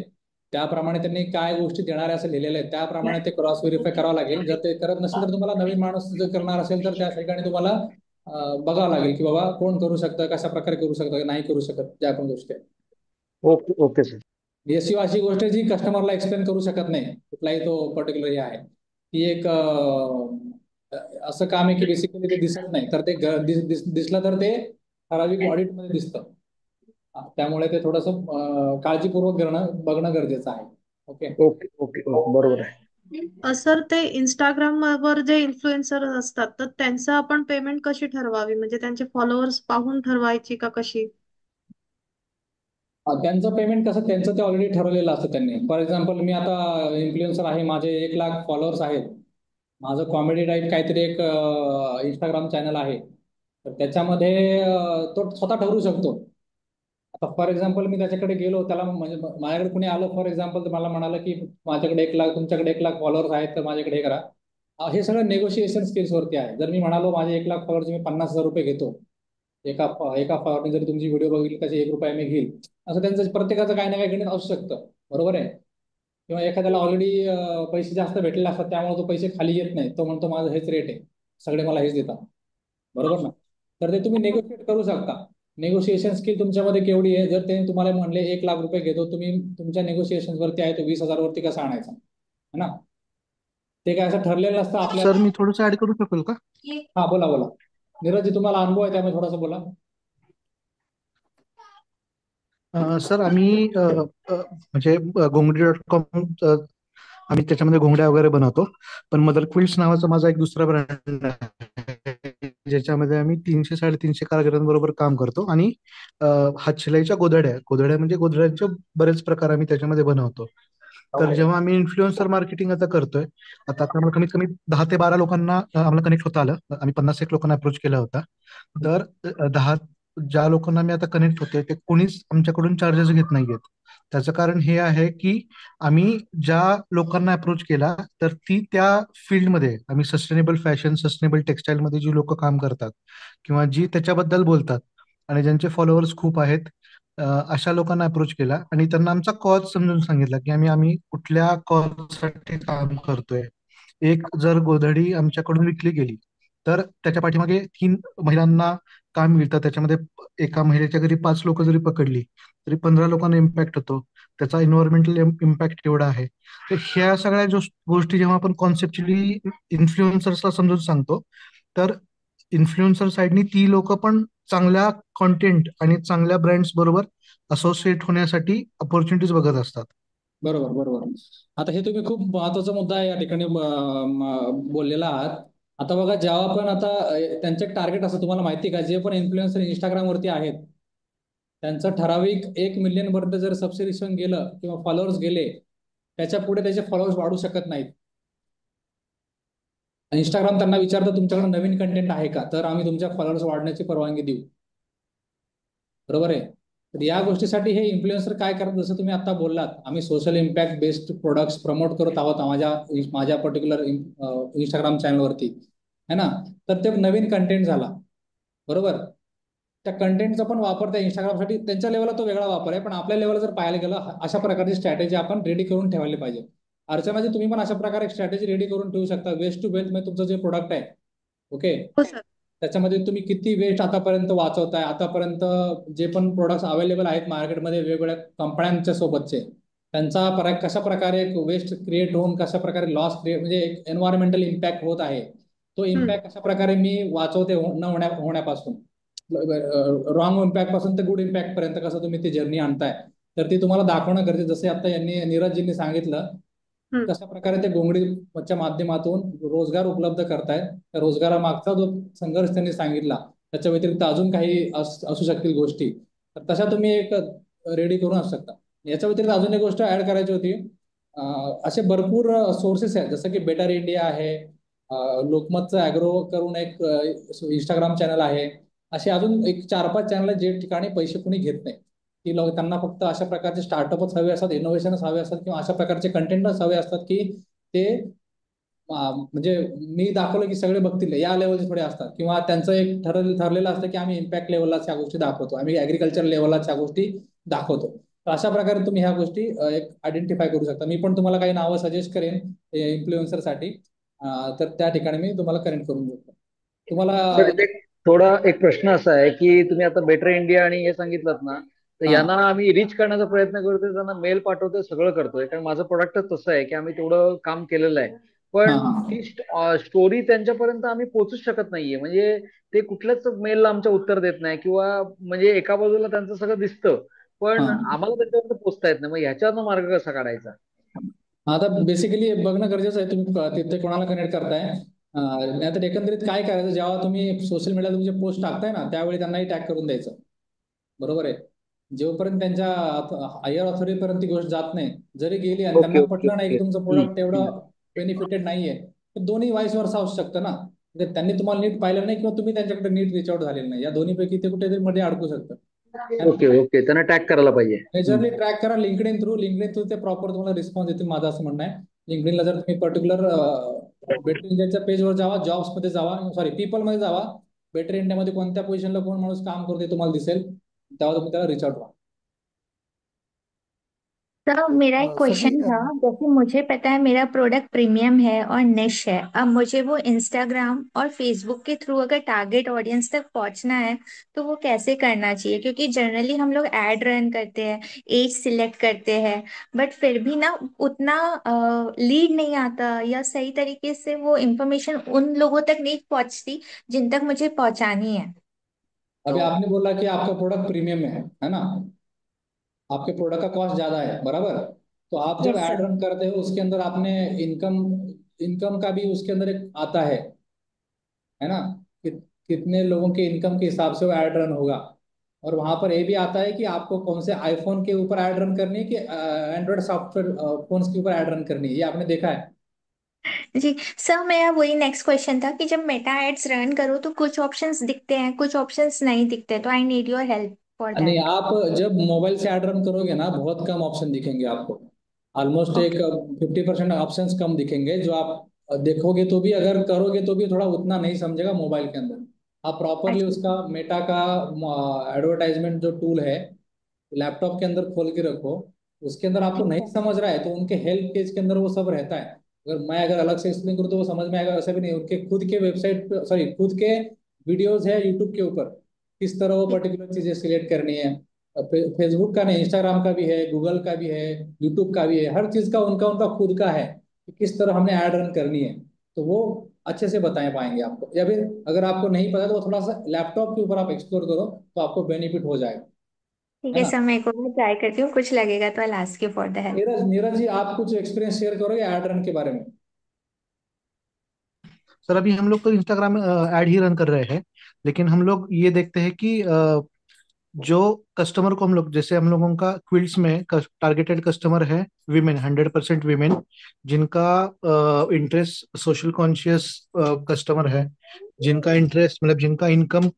Speaker 1: त्याप्रमाणे त्यांनी काय गोष्टी देणार आहे असं लिहिलेलं आहे, त्याप्रमाणे ते क्रॉस व्हेरीफाय करावं लागेल। जर ते करत नसेल तर तुम्हाला नवीन माणूस जर करणार असेल तर त्या ठिकाणी तुम्हाला बघावं लागेल की बाबा कोण करू शकतं, कशा प्रकारे करू शकतं, नाही करू शकत, ज्या पण गोष्टी आहेत।
Speaker 2: Okay okay sir.
Speaker 1: एसईओ अशी गोष्ट आहे जी कस्टमरला एक्सप्लेन करू शकत नाही, कुठलाही तो पर्टिक्युलर हे आहे। ती एक असं काम आहे की बेसिकली ते दिसत नाही, तर ते दिसलं तर ते ठराविक ऑडिट मध्ये दिसतं। त्यामुळे ते थोडंसं काळजीपूर्वक बघणं गरजेचं आहे. ओके.
Speaker 2: ओके ओके ओके, बरोबर आहे.
Speaker 7: सर ते इंस्टाग्राम वर जे इन्फ्लुएन्सर असतात तर त्यांचं आपण पेमेंट कशी ठरवावी, म्हणजे त्यांचे फॉलोअर्स पाहून ठरवायची का कशी?
Speaker 1: त्यांचं पेमेंट कसं, त्यांचं ते ऑलरेडी ठरवलेलं असतं त्यांनी. फॉर एक्झाम्पल मी आता इन्फ्लुएन्सर आहे, माझे 1 लाख फॉलोअर्स आहेत. माझं कॉमेडी टाईप काहीतरी एक इंस्टाग्राम चॅनल आहे, तर त्याच्यामध्ये तो स्वतः ठरवू शकतो. आता फॉर एक्झाम्पल मी त्याच्याकडे गेलो, त्याला म्हणजे माझ्याकडे कुणी आलं फॉर एक्झाम्पल, तर मला म्हणालं की माझ्याकडे 1 लाख, तुमच्याकडे 1 लाख फॉलोअर्स आहेत, तर माझ्याकडे हे करा. हे सगळं नेगोशिएशन स्किल्सवरती आहे. जर मी म्हणालो माझे 1 लाख फॉलोअर्स मी 50,000 रुपये घेतो, एका एका फॉलोअरने जरी तुमची व्हिडिओ बघितली त्याचे 1 रुपया मी घेईल, असं त्यांचं प्रत्येकाचं काही ना काही गणित असू शकतं. बरोबर आहे. किंवा एखाद्याला ऑलरेडी पैसे जास्त भेटलेले असतात, त्यामुळे तो पैसे खाली येत नाही, तो म्हणतो माझं हेच रेट आहे, सगळे मला हेच देतात. बरोबर ना. तर ते तुम्ही नेगोशिएट करू शकता. नेगोशिएशन स्किल तुमच्यामध्ये केवढी आहे. जर ते तुम्हाला म्हणले 1 लाख रुपये घेतो, तुम्ही तुमच्या नेगोशिएशन वरती आहे, तो 20,000 वरती कसा आणायचा, है ना. ते काय असं ठरलेलं असतं
Speaker 8: सर
Speaker 1: आपल्याला.
Speaker 8: मी थोडंसं ऍड करू शकेल का?
Speaker 1: हा, बोला बोला. नीरजजी, तुम्हाला अनुभव आहे त्यामुळे थोडंसं बोला.
Speaker 8: सर आम्ही म्हणजे घोंगडी.com, आम्ही त्याच्यामध्ये घोंगड्या वगैरे बनवतो. पण मदर क्विल्ट्स नावाचा माझा एक दुसरा ब्रँड आहे, ज्याच्यामध्ये आम्ही 300-350 कारागिरांबरोबर काम करतो. आणि हातशिलाईच्या गोधड्या गोधड्या म्हणजे गोधड्यांचे बरेच प्रकार आम्ही त्याच्यामध्ये बनवतो. तर जेव्हा आम्ही इन्फ्लुएन्सर मार्केटिंग आता करतोय, आता आम्हाला कमीत कमी 10 ते 12 लोकांना आम्हाला कनेक्ट होता आलं. आम्ही 50 एक लोकांना अप्रोच केला होता. तर 10 ज्या लोकांना मी आता कनेक्ट होते ते कोणीच आमच्याकडून चार्जेस घेत नाहीयेत. त्याचं कारण हे आहे की आम्ही ज्या लोकांना अप्रोच केला, तर ती त्या फील्डमध्ये, आम्ही सस्टेनेबल फॅशन, सस्टेनेबल टेक्सटाईल मध्ये जी लोक काम करतात किंवा जी त्याच्याबद्दल बोलतात आणि ज्यांचे फॉलोअर्स खूप आहेत, अशा लोकांना अप्रोच केला आणि त्यांना आमचा कॉज समजून सांगितला की आम्ही आम्ही कुठल्या कॉजसाठी काम करतोय. एक जर गोधडी आमच्याकडून विकली गेली, तर त्याच्या पाठीमागे 3 महिलांना काम मिळतं. त्याच्यामध्ये एका महिलेच्या घरी 5 लोक जरी पकडली, तरी 15 लोकांना इम्पॅक्ट होतो. त्याचा इन्व्हायरमेंटल इम्पॅक्ट एवढा आहे. तर ह्या सगळ्या गोष्टी जेव्हा आपण कॉन्सेप्च्युअली इन्फ्लुएन्सर्सला समजून सांगतो, तर इन्फ्लुएन्सर साईडनी ती लोक पण चांगल्या कॉन्टेंट आणि चांगल्या ब्रँड्स बरोबर असोसिएट होण्यासाठी अपॉर्च्युनिटीज बघत असतात.
Speaker 1: बरोबर बरोबर. आता हे तुम्ही खूप महत्वाचा मुद्दा आहे या ठिकाणी बोललेला आहात. आता बघा, जेव्हा पण आता त्यांचे टार्गेट असं तुम्हाला माहिती आहे का, जे पण इन्फ्लुएन्सर इंस्टाग्रामवरती आहेत, त्यांचं ठराविक 1 मिलियन पर्यंत जर सबस्क्रिप्शन गेलं किंवा फॉलोअर्स गेले, त्याच्या पुढे त्याचे फॉलोअर्स वाढू शकत नाहीत. इंस्टाग्राम त्यांना विचारतं तुमच्याकडे नवीन कंटेंट आहे का, तर आम्ही तुमच्या फॉलोअर्स वाढण्याची परवानगी देऊ. बरोबर आहे. तर या गोष्टीसाठी हे इन्फ्लुएन्सर काय करतात, जसं तुम्ही आता बोललात, आम्ही social impact based products promote करत आहोत माझ्या माझ्या पर्टिक्युलर इंस्टाग्राम चॅनलवरती, है ना. तर ते नवीन कंटेंट झाला. बरोबर. त्या कंटेंटचा पण वापर त्या इंस्टाग्रामसाठी त्यांच्या लेवलला तो वेगळा वापर आहे, पण आपल्या लेवलला जर पाहायला गेलं, अशा प्रकारची स्ट्रॅटेजी आपण रेडी करून ठेवायला पाहिजे. अर्चनाजी, तुम्ही पण अशा प्रकारे स्ट्रॅटेजी रेडी करून ठेवू शकता. वेस्ट टू वेल्थ म्हणजे तुमचं जे प्रोडक्ट आहे, ओके,
Speaker 7: हो सर.
Speaker 1: त्याच्यामध्ये तुम्ही किती वेस्ट आतापर्यंत वाचवताय, आतापर्यंत जे पण प्रोडक्ट्स अवेलेबल आहेत मार्केटमध्ये वेगवेगळ्या कंपन्यांच्या सोबतचे, त्यांचा कशा प्रकारे वेस्ट क्रिएट होऊन कशा प्रकारे लॉस क्रिएट, म्हणजे एक एन्व्हायरमेंटल इम्पॅक्ट होत आहे, तो इम्पॅक्ट कशा प्रकारे मी वाचवते न होण्यापासून, रॉंग इम्पॅक्ट पासून ते गुड इम्पॅक्ट पर्यंत कसं तुम्ही ती जर्नी आणताय, तर ती तुम्हाला दाखवणं गरजेचं. जसे आता यांनी नीरजजींनी सांगितलं, कशा प्रकारे ते घोंगडीच्या माध्यमातून रोजगार उपलब्ध करतायत. त्या रोजगारामागचा जो संघर्ष त्यांनी सांगितला, त्याच्या व्यतिरिक्त अजून काही असू शकतील गोष्टी, तर तशा तुम्ही एक रेडी करून असू शकता. याच्या व्यतिरिक्त अजून एक गोष्ट ऍड करायची होती. असे भरपूर सोर्सेस आहेत, जसं की बेटर इंडिया आहे, लोकमतचं ॲग्रो करून एक इंस्टाग्राम चॅनल आहे. असे अजून एक 4-5 चॅनल आहेत, जे ठिकाणी पैसे कुणी घेत नाही. ती लोक, त्यांना फक्त अशा प्रकारचे स्टार्टअपच हवे असतात, इनोव्हेशनच हवे असतात, किंवा अशा प्रकारचे कंटेंटच हवे असतात की ते म्हणजे मी दाखवलं की सगळे बघतील या लेवलचे थोडे असतात, किंवा त्यांचं एक ठरलेलं असतं की आम्ही इम्पॅक्ट लेवललाच ह्या गोष्टी दाखवतो, आम्ही ऍग्रिकल्चर लेवललाच ह्या गोष्टी दाखवतो. तर अशा प्रकारे तुम्ही ह्या गोष्टी एक आयडेंटिफाय करू शकता. मी पण तुम्हाला काही नावं सजेस्ट करेन इन्फ्लुएन्सरसाठी, तर त्या ठिकाणी मी तुम्हाला कनेक्ट करून देतो
Speaker 2: तर
Speaker 1: तुम्हाला.
Speaker 2: इथे थोडा एक प्रश्न असा आहे की तुम्ही आता बेटर इंडिया आणि हे सांगितलं ना, तर
Speaker 1: हा
Speaker 2: यांना आम्ही रीच करण्याचा प्रयत्न करतोय, त्यांना मेल पाठवतोय, सगळं करतोय, कारण माझं प्रोडक्टच तसं आहे की आम्ही तेवढं काम केलेलं आहे.
Speaker 1: हा
Speaker 2: पण
Speaker 1: हा
Speaker 2: ती स्टोरी त्यांच्यापर्यंत आम्ही पोहोचूच शकत नाहीये. म्हणजे ते कुठल्याच मेलला आमच्या उत्तर देत नाही, किंवा म्हणजे एका बाजूला त्यांचं सगळं दिसतं, पण
Speaker 1: हां.
Speaker 2: आम्हाला त्याच्यावर पोचता येत नाही, मग ह्याच्यावर मार्ग कसा काढायचा?
Speaker 1: आता बेसिकली बघणं गरजेचं आहे तुम्ही तिथे कोणाला कनेक्ट करताय. नाहीतर एकंदरीत काय करायचं, जेव्हा तुम्ही सोशल मीडियाला तुमचे पोस्ट टाकताय ना त्यावेळी त्यांनाही टॅग करून द्यायचं. बरोबर आहे. जोपर्यंत त्यांच्या हायर ऑथॉरिटीपर्यंत ती गोष्ट जात नाही, जरी गेली आणि
Speaker 2: ओके
Speaker 1: त्यांना
Speaker 2: ओके
Speaker 1: पटलं नाही
Speaker 2: ओके.
Speaker 1: की तुमचं प्रोडक्ट तेवढं बेनिफिटेड नाहीये, तर दोन्ही वाईस वर्सा असू शकतं ना. म्हणजे त्यांनी तुम्हाला नीट पाहिलं नाही किंवा तुम्ही त्यांच्याकडे नीट रिच आउट झालेलं नाही, या दोन्हीपैकी ते कुठेतरी मध्ये अडकू शकतं. है ना.
Speaker 2: ओके ओके, त्यांना टॅग करायला पाहिजे.
Speaker 1: मेजरली ट्रॅक करा लिंक्डइन थ्रू ते प्रॉपर तुम्हाला रिस्पॉन्स येतील, माझं असं म्हणणं आहे. लिंक्डइनला जर तुम्ही पर्टिक्युलर बेटर इंडियाच्या पेजवर जावा, जॉब्स मध्ये जावा, सॉरी पीपल मध्ये जावा, बेटर इंडियामध्ये कोणत्या पोझिशनला कोण माणूस काम करते तुम्हाला दिसेल, तेव्हा तुम्ही त्याला रिच आउट व्हा.
Speaker 9: तो मेरा एक
Speaker 5: सर जी
Speaker 9: क्वेश्चन था, जैसे मुझे पता है मेरा प्रोडक्ट प्रीमियम है और निश है, अब मुझे वो इंस्टाग्राम और फेसबुक के थ्रू अगर टारगेट ऑडियंस तक पहुंचना है तो वो कैसे करना चाहिए? क्योंकि जनरली हम लोग एड रन करते हैं, एज सिलेक्ट करते हैं, बट फिर भी ना उतना लीड नहीं आता या सही तरीके से वो इंफॉर्मेशन उन लोगों तक नहीं पहुंचती जिन तक मुझे पहुंचानी है।
Speaker 1: अभी
Speaker 5: तो
Speaker 1: आपने बोला कि आपका प्रोडक्ट प्रीमियम में है ना, आपके प्रोडक्ट का कॉस्ट ज्यादा है, बराबर। तो आप जब
Speaker 9: यस
Speaker 1: ऐड
Speaker 9: सर।
Speaker 1: रन करते हो उसके अंदर आपने इनकम इनकम का भी उसके अंदर एक आता है ना, कि कितने लोगों के इनकम के हिसाब से वो ऐड रन होगा। और वहां पर ये भी आता है कि आपको कौन से आईफोन के ऊपर ऐड रन करनी है कि एंड्रॉयड सॉफ्टवेयर फोन्स के ऊपर ऐड रन करनी है, ये आपने देखा है?
Speaker 9: जी सर, मेरा वही नेक्स्ट क्वेश्चन था कि जब मेटा एड्स रन करो तो कुछ ऑप्शंस दिखते हैं, कुछ ऑप्शंस नहीं दिखते, तो I need your help for
Speaker 1: नहीं,
Speaker 9: दैट।
Speaker 1: आप जब मोबाइल से ऐड रन करोगे ना बहुत कम ऑप्शन दिखेंगे आपको। ऑलमोस्ट एक
Speaker 9: ओके।
Speaker 1: 50% ऑप्शंस कम दिखेंगे जो आप देखोगे तो भी, अगर करोगे तो भी थोड़ा उतना नहीं समझेगा मोबाइल के अंदर। आप प्रॉपरली
Speaker 9: अच्छा।
Speaker 1: उसका मेटा का एडवर्टाइजमेंट जो टूल है लैपटॉप के अंदर खोल के रखो। उसके अंदर आपको
Speaker 9: ठीक
Speaker 1: नहीं
Speaker 9: है।
Speaker 1: समझ रहा है तो उनके हेल्प पेज के अंदर वो सब रहता है। अगर अलग से एक्सप्लेन करूँ तो वो समझ में आएगा, वैसा भी नहीं। उनके खुद के वेबसाइट सॉरी खुद के वीडियोज है यूट्यूब के ऊपर, किस तरह वो
Speaker 9: ठीक।
Speaker 1: पर्टिकुलर चीजें सिलेक्ट करनी है। फेसबुक का नहीं, इंस्टाग्राम का भी है, गूगल का भी है, यूट्यूब का भी है, हर चीज का उनका उनका खुद का है कि किस तरह हमने ऐड रन करनी है। तो वो अच्छे से बता पाएंगे आपको, या फिर अगर आपको नहीं पता तो वो थोड़ा सा लैपटॉप के ऊपर आप एक्सप्लोर करो तो आपको बेनिफिट हो जाएगा।
Speaker 9: ठीक
Speaker 1: है
Speaker 9: है
Speaker 1: ना।
Speaker 9: सर, मैं एक और ट्राई करती हूँ, कुछ लगेगा तो I ask you for the help.
Speaker 1: Neeraj Neeraj ji, आप कुछ एक्सपीरियंस शेयर करोगे ऐड रन के बारे में?
Speaker 8: सर अभी हम लोग तो इंस्टाग्राम में ऐड ही रन कर रहे हैं, लेकिन हम लोग ये देखते हैं कि जो कस्टमर को हम लोग, जैसे हम लोगों का क्विल्स में टारगेटेड कस्टमर है विमेन, 100% विमेन, जिनका इंटरेस्ट सोशल कॉन्शियस कस्टमर है, जिनका इंटरेस्ट मतलब जिनका इनकम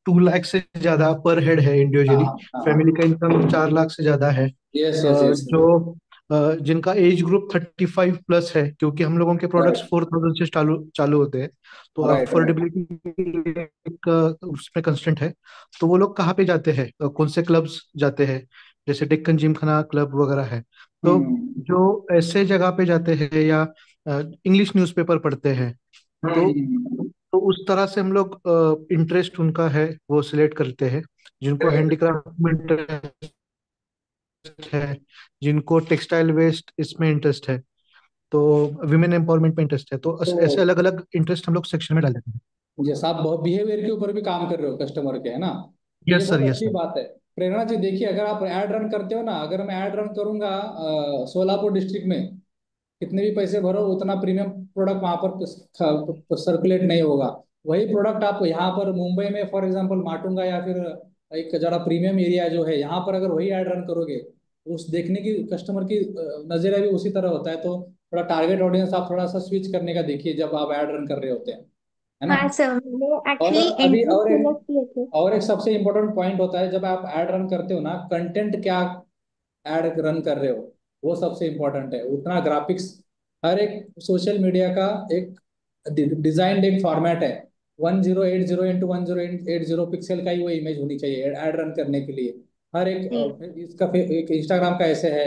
Speaker 8: 2 लाख से ज्यादा पर हेड है इंडिविजुअली,
Speaker 1: हाँ हाँ।
Speaker 8: फैमिली का इनकम 4 लाख से ज्यादा है,
Speaker 1: यस यस यस।
Speaker 8: जो जिनका एज ग्रुप 35+ है, क्योंकि हम लोगों के प्रोडक्ट्स
Speaker 1: राइट
Speaker 8: 4,000 से चालू चालू होते हैं, तो
Speaker 1: राइट राइट।
Speaker 8: अफोर्डेबिलिटी एक उसमें कंस्टेंट है। तो वो लोग कहाँ पे जाते हैं, कौन से क्लब्स जाते हैं, जैसे डेक्कन जिमखाना क्लब वगैरह है, तो
Speaker 1: हम्म
Speaker 8: जो ऐसे जगह पे जाते हैं या इंग्लिश न्यूज़पेपर पढ़ते हैं, तो
Speaker 1: हम्म।
Speaker 8: तो उस तरह से हम लोग इंटरेस्ट उनका है वो सिलेक्ट करते हैं, जिनको हैंडीक्राफ्ट में इंटरेस्ट है, जिनको टेक्सटाइल वेस्ट इसमें इंटरेस्ट है, तो विमेन एम्पावरमेंट में इंटरेस्ट है, तो
Speaker 1: तो
Speaker 8: ऐसे अलग अलग इंटरेस्ट हम लोग सेक्शन में डाल देते हैं।
Speaker 1: जैसा आप बिहेवियर के ऊपर भी काम कर रहे हो कस्टमर के, है ना, तो ये
Speaker 8: यस सर,
Speaker 1: बहुत
Speaker 8: यस
Speaker 1: अच्छी
Speaker 8: सर।
Speaker 1: बात है। प्रेरणा जी देखिए, अगर आप ऐड रन करते हो ना, अगर मैं ऐड रन करूंगा सोलापुर डिस्ट्रिक्ट में, कितने भी पैसे भरो उतना प्रीमियम प्रोडक्ट वहां पर सर्कुलेट नहीं होगा। वही प्रोडक्ट आप यहाँ पर मुंबई में फॉर एग्जांपल माटुंगा, या फिर एक जरा प्रीमियम एरिया जो है यहाँ पर अगर वही ऐड रन करोगे तो उस देखने की कस्टमर की नजरिया भी उसी तरह होता है। तो थोड़ा टारगेट ऑडियंस आप थोड़ा सा स्विच करने का देखिए जब आप ऐड रन कर रहे होते हैं, है ना।
Speaker 9: हाँ सर, मैंने
Speaker 1: और
Speaker 9: एक्चुअली
Speaker 1: अभी
Speaker 9: इंटरेस्ट सिलेक्ट किए थे।
Speaker 1: और एक सबसे इम्पोर्टेंट पॉइंट होता है जब आप ऐड रन करते हो ना, कंटेंट क्या ऐड रन कर रहे हो, वो सबसे इम्पोर्टेंट है। उतना ग्राफिक्स, हर एक सोशल मीडिया का एक डिजाइंड एक फॉर्मेट है। 1080 इंटू 1080 पिक्सल का ही वो इमेज होनी चाहिए ऐड रन करने के लिए। हर एक
Speaker 9: जी।
Speaker 1: एक इंस्टाग्राम का ऐसे है,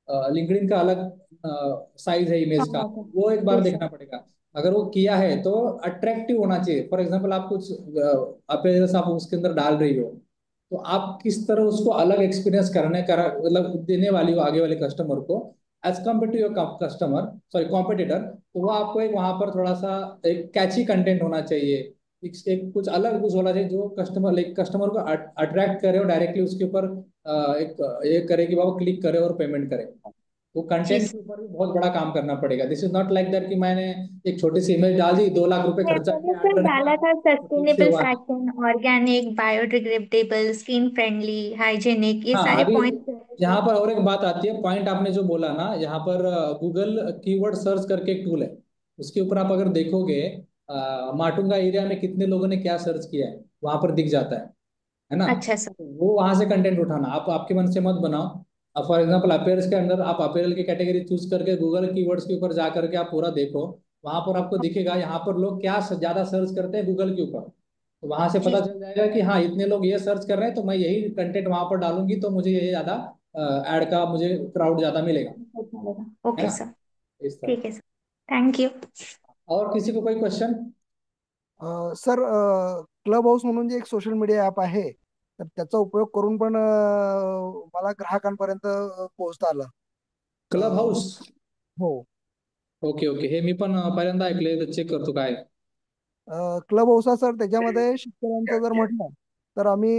Speaker 1: लिंक्डइन का अलग साइज है इमेज का,
Speaker 9: फॉर्मेट है।
Speaker 1: वो एक बार
Speaker 9: जी सर।
Speaker 1: देखना पड़ेगा। अगर वो किया है तो अट्रैक्टिव होना चाहिए। फॉर एग्जाम्पल आप कुछ अपीयरेंस आप उसके अंदर डाल रही हो, तो आप किस तरह उसको अलग एक्सपीरियंस करने का मतलब देने वाली हो आगे वाले कस्टमर को, as compare to your customer sorry competitor. तो वो आपको एक वहां पर थोड़ा सा एक कैची कंटेंट होना चाहिए, एक कुछ अलग कुछ होना चाहिए जो कस्टमर को अट्रैक्ट करे और डायरेक्टली उसके ऊपर एक ये करे कि बाबा क्लिक करे और पेमेंट करे। तो
Speaker 9: जी
Speaker 1: कंटेंट के
Speaker 9: सर।
Speaker 1: ऊपर भी बहुत बड़ा काम करना पड़ेगा। दिस इज नॉट लाइक दैट कि मैंने एक छोटी सी इमेज डाल दी, 2 लाख रुपए खर्चा
Speaker 9: मैंने
Speaker 1: किया, ऐड
Speaker 9: सर
Speaker 1: रन किया,
Speaker 9: डाला था
Speaker 1: तो क्लिक से
Speaker 9: सस्टेनेबल
Speaker 1: हुआ।
Speaker 9: Fashion, organic, biodegradable, skin friendly, hygienic, ये
Speaker 1: हाँ,
Speaker 9: सारे
Speaker 1: अभी
Speaker 9: पॉइंट्स।
Speaker 1: यहाँ पर और एक बात आती है, पॉइंट आपने जो बोला ना, यहाँ पर गूगल कीवर्ड सर्च करके एक टूल है, उसके ऊपर आप अगर देखोगे माटुंगा एरिया में कितने लोगों ने क्या सर्च किया है वहां पर दिख जाता है ना।
Speaker 9: अच्छा सर।
Speaker 1: तो वो वहां से कंटेंट उठाना, आप आपके मन से मत बनाओ। अब फॉर एग्जांपल अपेयर्स के अंदर आप अपेरल की कैटेगरी चूज करके गूगल कीवर्ड्स के ऊपर जा करके आप पूरा देखो, वहां पर आपको दिखेगा यहाँ पर लोग क्या ज्यादा सर्च करते हैं गूगल के ऊपर। तो वहां से
Speaker 9: जी
Speaker 1: पता चल जाएगा कि हाँ इतने लोग ये सर्च कर रहे हैं, तो मैं यही कंटेंट वहां पर डालूंगी तो मुझे ये ज्यादा ऐड का मुझे क्राउड ज्यादा मिलेगा।
Speaker 9: सर।
Speaker 1: है
Speaker 9: ओके
Speaker 1: ना,
Speaker 9: सर।
Speaker 1: इस तरह।
Speaker 9: ठीक है सर। Thank you.
Speaker 1: और किसी को कोई क्वेश्चन?
Speaker 5: सर, क्लब हाऊस म्हणून जे एक सोशल मीडिया ॲप आहे, तर त्याचा उपयोग करून पण मला ग्राहकांपर्यंत पोहोचता आलं.
Speaker 1: क्लब
Speaker 5: अ,
Speaker 1: हाऊस?
Speaker 5: हो.
Speaker 1: ओके ओके, हे मी पण पहिल्यांदा ऐकलंय, तर चेक करतो काय आहे.
Speaker 5: क्लब हाऊस हा सर, त्याच्यामध्ये शेतकऱ्यांचं जर म्हटलं तर आम्ही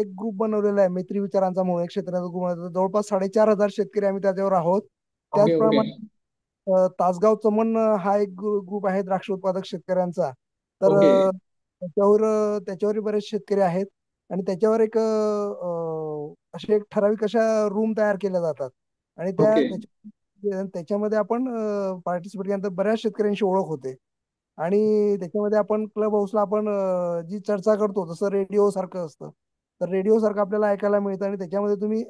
Speaker 5: एक ग्रुप बनवलेला आहे, मैत्री विचारांचा म्हणून एक शेतकऱ्यांचा ग्रुप. जवळपास 4,500 शेतकरी आम्ही त्याच्यावर आहोत.
Speaker 1: ओके ओके
Speaker 5: त्याचप्रमाणे तासगाव चमन हा एक ग्रुप आहे द्राक्ष उत्पादक शेतकऱ्यांचा. तर
Speaker 1: ओके
Speaker 5: त्याच्यावर बरेच शेतकरी आहेत. आणि त्याच्यावर एक असे एक ठराविक अशा रूम तयार केल्या जातात. आणि
Speaker 1: ओके
Speaker 5: त्याच्यामध्ये आपण पार्टिसिपेट केल्यानंतर बऱ्याच शेतकऱ्यांशी ओळख होते. आणि त्याच्यामध्ये आपण क्लब हाऊसला आपण जी चर्चा करतो जसं रेडिओ सारखं असतं, तर रेडिओ सारखं आपल्याला ऐकायला मिळतं. आणि त्याच्यामध्ये तुम्ही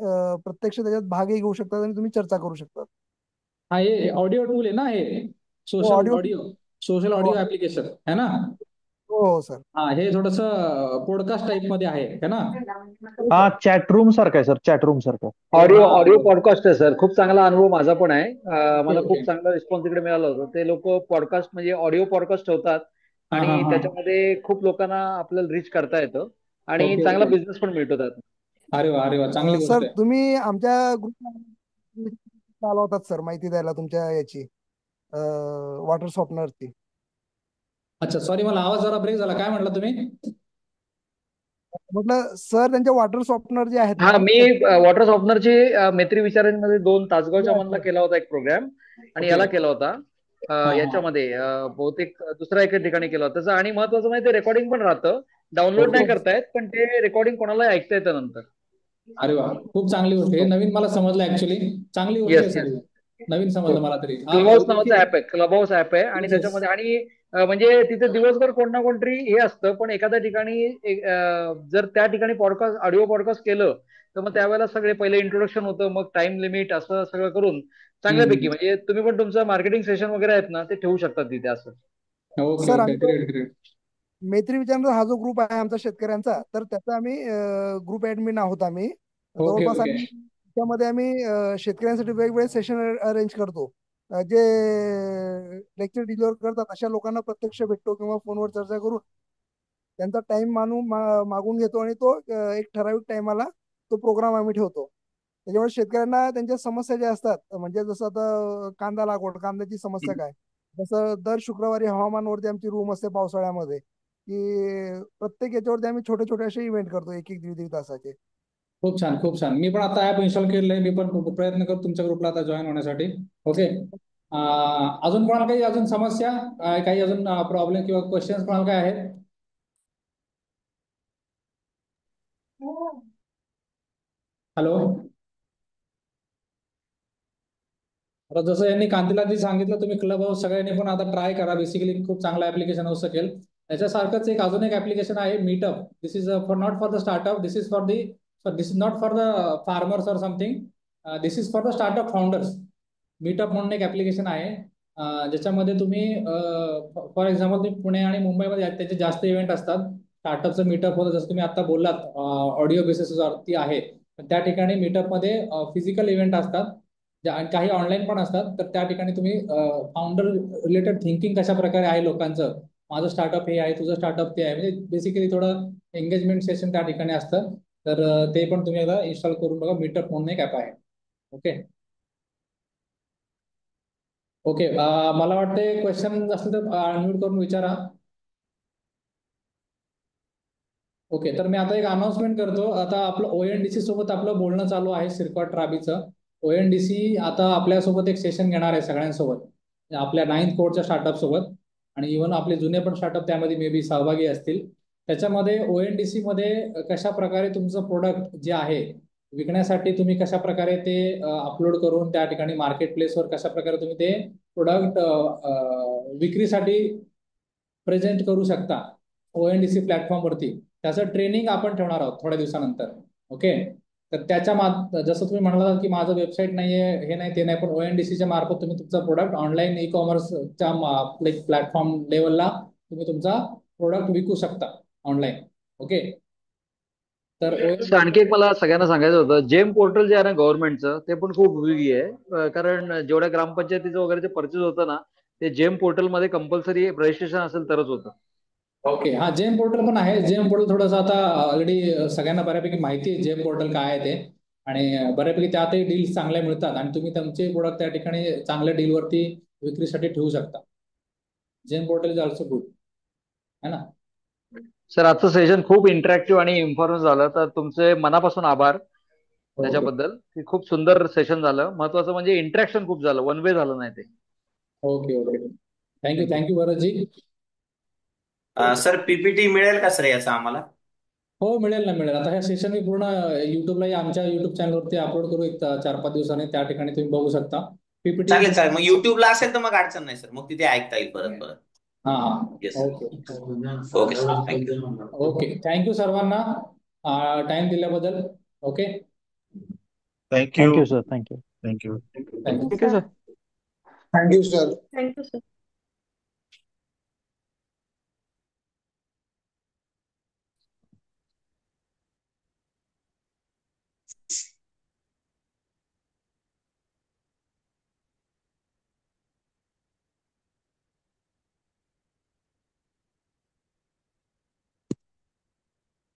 Speaker 5: प्रत्यक्ष त्याच्यात भागही घेऊ शकता आणि तुम्ही चर्चा करू शकता.
Speaker 1: हाँ, ये ऑडियो टूल है ना, ये
Speaker 5: तो
Speaker 1: सोशल
Speaker 5: ऑडिओ.
Speaker 1: ऑडियो, सोशल
Speaker 5: हो
Speaker 1: ऑडिओ ऍप्लिकेशन है ना.
Speaker 5: हो सर.
Speaker 1: हा, हे थोडस पॉडकास्ट टाइप मध्ये आहे ना.
Speaker 5: हो
Speaker 10: हा
Speaker 5: सर.
Speaker 10: चॅट रूम सारखं आहे सर, चॅट रूम सारखं.
Speaker 2: ऑडिओ
Speaker 1: हा,
Speaker 2: ऑडिओ पॉडकास्ट आहे सर, खूप चांगला अनुभव माझा पण आहे.
Speaker 1: ओके
Speaker 2: मला
Speaker 1: ओके.
Speaker 2: खूप चांगला रिस्पॉन्स इकडे मिळाला होता. ते लोक पॉडकास्ट म्हणजे ऑडिओ पॉडकास्ट ठेवतात
Speaker 1: हा हा
Speaker 2: आणि
Speaker 1: हा.
Speaker 2: त्याच्यामध्ये खूप लोकांना आपल्याला रीच करता येतं आणि
Speaker 1: ओके
Speaker 2: चांगला
Speaker 1: ओके.
Speaker 2: बिझनेस पण मिळतो त्यात.
Speaker 1: अरे वा, चांगली गोष्ट
Speaker 5: सर,
Speaker 1: आहे.
Speaker 5: तुम्ही आमच्या ग्रुपला आला होतात सर, माहिती द्यायला तुमच्या याची वॉटर सॉफ्टनरची.
Speaker 1: अच्छा सॉरी, मला आवाज जरा ब्रेक झाला, काय म्हटलं तुम्ही?
Speaker 5: म्हटलं सर, त्यांचे वॉटर सॉफ्टनर जे आहेत
Speaker 2: हा,
Speaker 5: ना
Speaker 2: मी
Speaker 5: ते.
Speaker 2: वॉटर सॉफ्टनरची मैत्री विचारांमध्ये 2 तासगावच्या
Speaker 5: Yes,
Speaker 2: मधला
Speaker 5: yes.
Speaker 2: केला होता एक प्रोग्राम आणि
Speaker 1: ओके.
Speaker 2: याला केला होता.
Speaker 1: हा हा.
Speaker 2: याच्यामध्ये बहुतेक दुसऱ्या एका ठिकाणी केला होता त्याचं. आणि महत्वाचं म्हणजे ते रेकॉर्डिंग पण राहतं, डाउनलोड
Speaker 1: ओके.
Speaker 2: नाही करतायत, पण ते रेकॉर्डिंग कोणाला ऐकता येतं नंतर.
Speaker 1: अरे वा, खूप चांगली गोष्ट आहे, हे नवीन मला समजलं ऍक्च्युली. चांगली गोष्ट आहे
Speaker 2: येस
Speaker 1: सर,
Speaker 2: येस.
Speaker 1: ही नवीन
Speaker 2: हो,
Speaker 1: समजलं मला तरी.
Speaker 2: क्लब
Speaker 1: आप
Speaker 2: हाऊस नावाचं
Speaker 1: देखिए.
Speaker 2: ऍप आहे, क्लब हाऊस ऍप आहे आणि
Speaker 1: येस येस.
Speaker 2: त्याच्यामध्ये आणि म्हणजे तिथे दिवसभर कोण ना कोणतरी हे असतं, पण एखाद्या ठिकाणी जर त्या ठिकाणी पॉडकास्ट ऑडिओ पॉडकास्ट केलं तर मग त्यावेळेला सगळे पहिले इंट्रोडक्शन होतं, मग टाइम लिमिट असं सगळं करून चांगल्यापैकी म्हणजे तुम्ही पण तुमचं मार्केटिंग सेशन वगैरे आहेत ना ते ठेवू शकता तिथे असं.
Speaker 1: ओके
Speaker 5: सर,
Speaker 1: ओके,
Speaker 5: आमचं
Speaker 1: ग्रेट ग्रेट.
Speaker 5: मैत्री विचारांचा हा जो ग्रुप आहे आमचा शेतकऱ्यांचा, तर त्याचा आम्ही ग्रुप ऍडमिन आहोत आम्ही.
Speaker 1: ओके
Speaker 5: जवळपास
Speaker 1: ओके.
Speaker 5: आम्ही त्यामध्ये आम्ही शेतकऱ्यांसाठी वेगवेगळे सेशन अरेंज करतो. जे लेक्चर डिलिव्हर करतात अशा लोकांना प्रत्यक्ष भेटतो किंवा फोनवर चर्चा करून त्यांचा टाइम मागून घेतो. आणि तो एक ठराविक टाइमाला तो प्रोग्राम आम्ही ठेवतो. त्याच्यामुळे शेतकऱ्यांना त्यांच्या समस्या ज्या असतात, म्हणजे जसं आता कांदा लागवड, कांद्याची समस्या काय, जसं दर शुक्रवारी हवामानवरती आमची रूम असते पावसाळ्यामध्ये, की प्रत्येक याच्यावरती आम्ही छोटे छोटे असे इव्हेंट करतो, एक एक दीड दीड तासाचे.
Speaker 1: खूप छान खूप छान. मी पण आता ऍप इन्स्टॉल केलेलं आहे, मी पण खूप प्रयत्न करतो तुमच्या ग्रुपला आता जॉईन होण्यासाठी. ओके. अजून कोणाला काही अजून समस्या, काही अजून प्रॉब्लेम किंवा क्वेश्चन्स कोणाला काय आहेत? हॅलो. आता जसं यांनी कांतीलालजी सांगितलं, तुम्ही क्लब हाऊस सगळ्यांनी पण आता ट्राय करा. बेसिकली खूप चांगला ऍप्लिकेशन होऊ शकेल. याच्यासारखंच एक अजून एक ऍप्लिकेशन आहे, Meetup. This is for not for the startup, this is this is not for the farmers और something, this is for the startup founders. Meetup म्हणून एक ऍप्लिकेशन आहे, ज्याच्यामध्ये तुम्ही फॉर एक्झाम्पल तुम्ही पुणे आणि मुंबईमध्ये त्याचे जास्त इव्हेंट असतात. स्टार्टअपचं मीटअप होतं, जसं तुम्ही आता बोललात ऑडिओ बेसिसवरती आहे. त्या ठिकाणी मीटअपमध्ये फिजिकल इव्हेंट असतात, आणि काही ऑनलाईन पण असतात. तर त्या ठिकाणी तुम्ही फाउंडर रिलेटेड थिंकिंग कशा प्रकारे आहे लोकांचं, माझं स्टार्टअप हे आहे, तुझं स्टार्टअप ते आहे, म्हणजे बेसिकली थोडं एंगेजमेंट सेशन त्या ठिकाणी असतं. तर ते पण तुम्ही आता इन्स्टॉल करून बघा, मीटअप म्हणून एक ॲप आहे. Okay okay. मला वाटते क्वेश्चन असतील तर अनम्यूट करून विचारा. ओके, तर मी आता एक अनाउन्समेंट करतो. आता आपलं ONDC सोबत आपलं बोलणं चालू आहे, सिरकॉट राबीचं. ONDC आता आपल्यासोबत एक सेशन घेणार आहे सगळ्यांसोबत, आपल्या 9th कोडच्या स्टार्टअप सोबत, आणि इव्हन आपले जुने पण स्टार्टअप त्यामध्ये मे बी सहभागी असतील. त्याच्यामध्ये ONDC मध्ये कशा प्रकारे तुमचं प्रोडक्ट जे आहे विकण्यासाठी तुम्ही कशा प्रकारे ते अपलोड करून त्या ठिकाणी मार्केट प्लेसवर कशा प्रकारे तुम्ही ते प्रोडक्ट विक्रीसाठी प्रेझेंट करू शकता ONDC प्लॅटफॉर्मवरती, त्याचं ट्रेनिंग आपण ठेवणार आहोत थोड्या दिवसानंतर. ओके, तर जसं तुम्ही म्हणाला की माझं वेबसाईट नाहीये, हे नाही ते नाही, पण ONDCच्या मार्फत तुम्ही तुमचा प्रोडक्ट ऑनलाईन ई-कॉमर्सच्या प्लॅटफॉर्म लेवलला तुम्ही तुमचा प्रोडक्ट विकू शकता ऑनलाईन. ओके, तर
Speaker 2: तर आणखी एक मला सगळ्यांना सांगायचं होतं, जेम पोर्टल जे आहे ना गव्हर्नमेंटचं, ते पण खूप उपयोगी आहे. कारण जेवढ्या ग्रामपंचायतीचं वगैरे परचेस होतं ना, ते जेम पोर्टलमध्ये कंपल्सरी रजिस्ट्रेशन असेल तरच होतं.
Speaker 1: ओके, हा जेम पोर्टल पण आहे. जेम पोर्टल थोडंसं आता ऑलरेडी सगळ्यांना बऱ्यापैकी माहिती आहे जेम पोर्टल काय आहे ते, आणि बऱ्यापैकी त्यातही डील्स चांगल्या मिळतात आणि तुम्ही तुमचे प्रोडक्ट त्या ठिकाणी चांगल्या डीलवरती विक्रीसाठी ठेवू शकता. जेम पोर्टल इज ऑल्सो गुड, है ना.
Speaker 2: सर, आजचं सेशन खूप इंटरॅक्टिव्ह आणि इन्फॉर्मेटिव्ह झालं, तर तुमचे मनापासून आभार
Speaker 1: ओके
Speaker 2: त्याच्याबद्दल. की खूप सुंदर सेशन झालं. महत्वाचं म्हणजे इंटरॅक्शन खूप झालं, वन वे झालं नाही ते.
Speaker 1: Okay okay, thank you thank you Bharatji.
Speaker 11: Sir PPT मिळेल का सर याचा आम्हाला?
Speaker 1: हो, मिळेल ना, मिळेल. आता ह्या सेशन मी पूर्ण युट्यूबला आमच्या युट्यूब चॅनलवरती अपलोड करू एक 4-5 दिवसांनी, त्या ठिकाणी तुम्ही बघू शकता पीपीटी.
Speaker 11: चालेल चालेल, मग युट्यूबला असेल तर मग अडचण नाही सर, मग तिथे ऐकता येईल परत परत.
Speaker 1: हा हा,
Speaker 11: yes
Speaker 1: okay
Speaker 11: okay sir, thank you.
Speaker 1: Okay, thank you सर्वांना टाइम दिल्याबद्दल. Okay,
Speaker 6: thank you
Speaker 10: thank you sir, thank you.
Speaker 6: Thank you.
Speaker 1: Thank you
Speaker 2: ठीक आहे sir.
Speaker 5: Thank you sir.
Speaker 7: Thank you sir.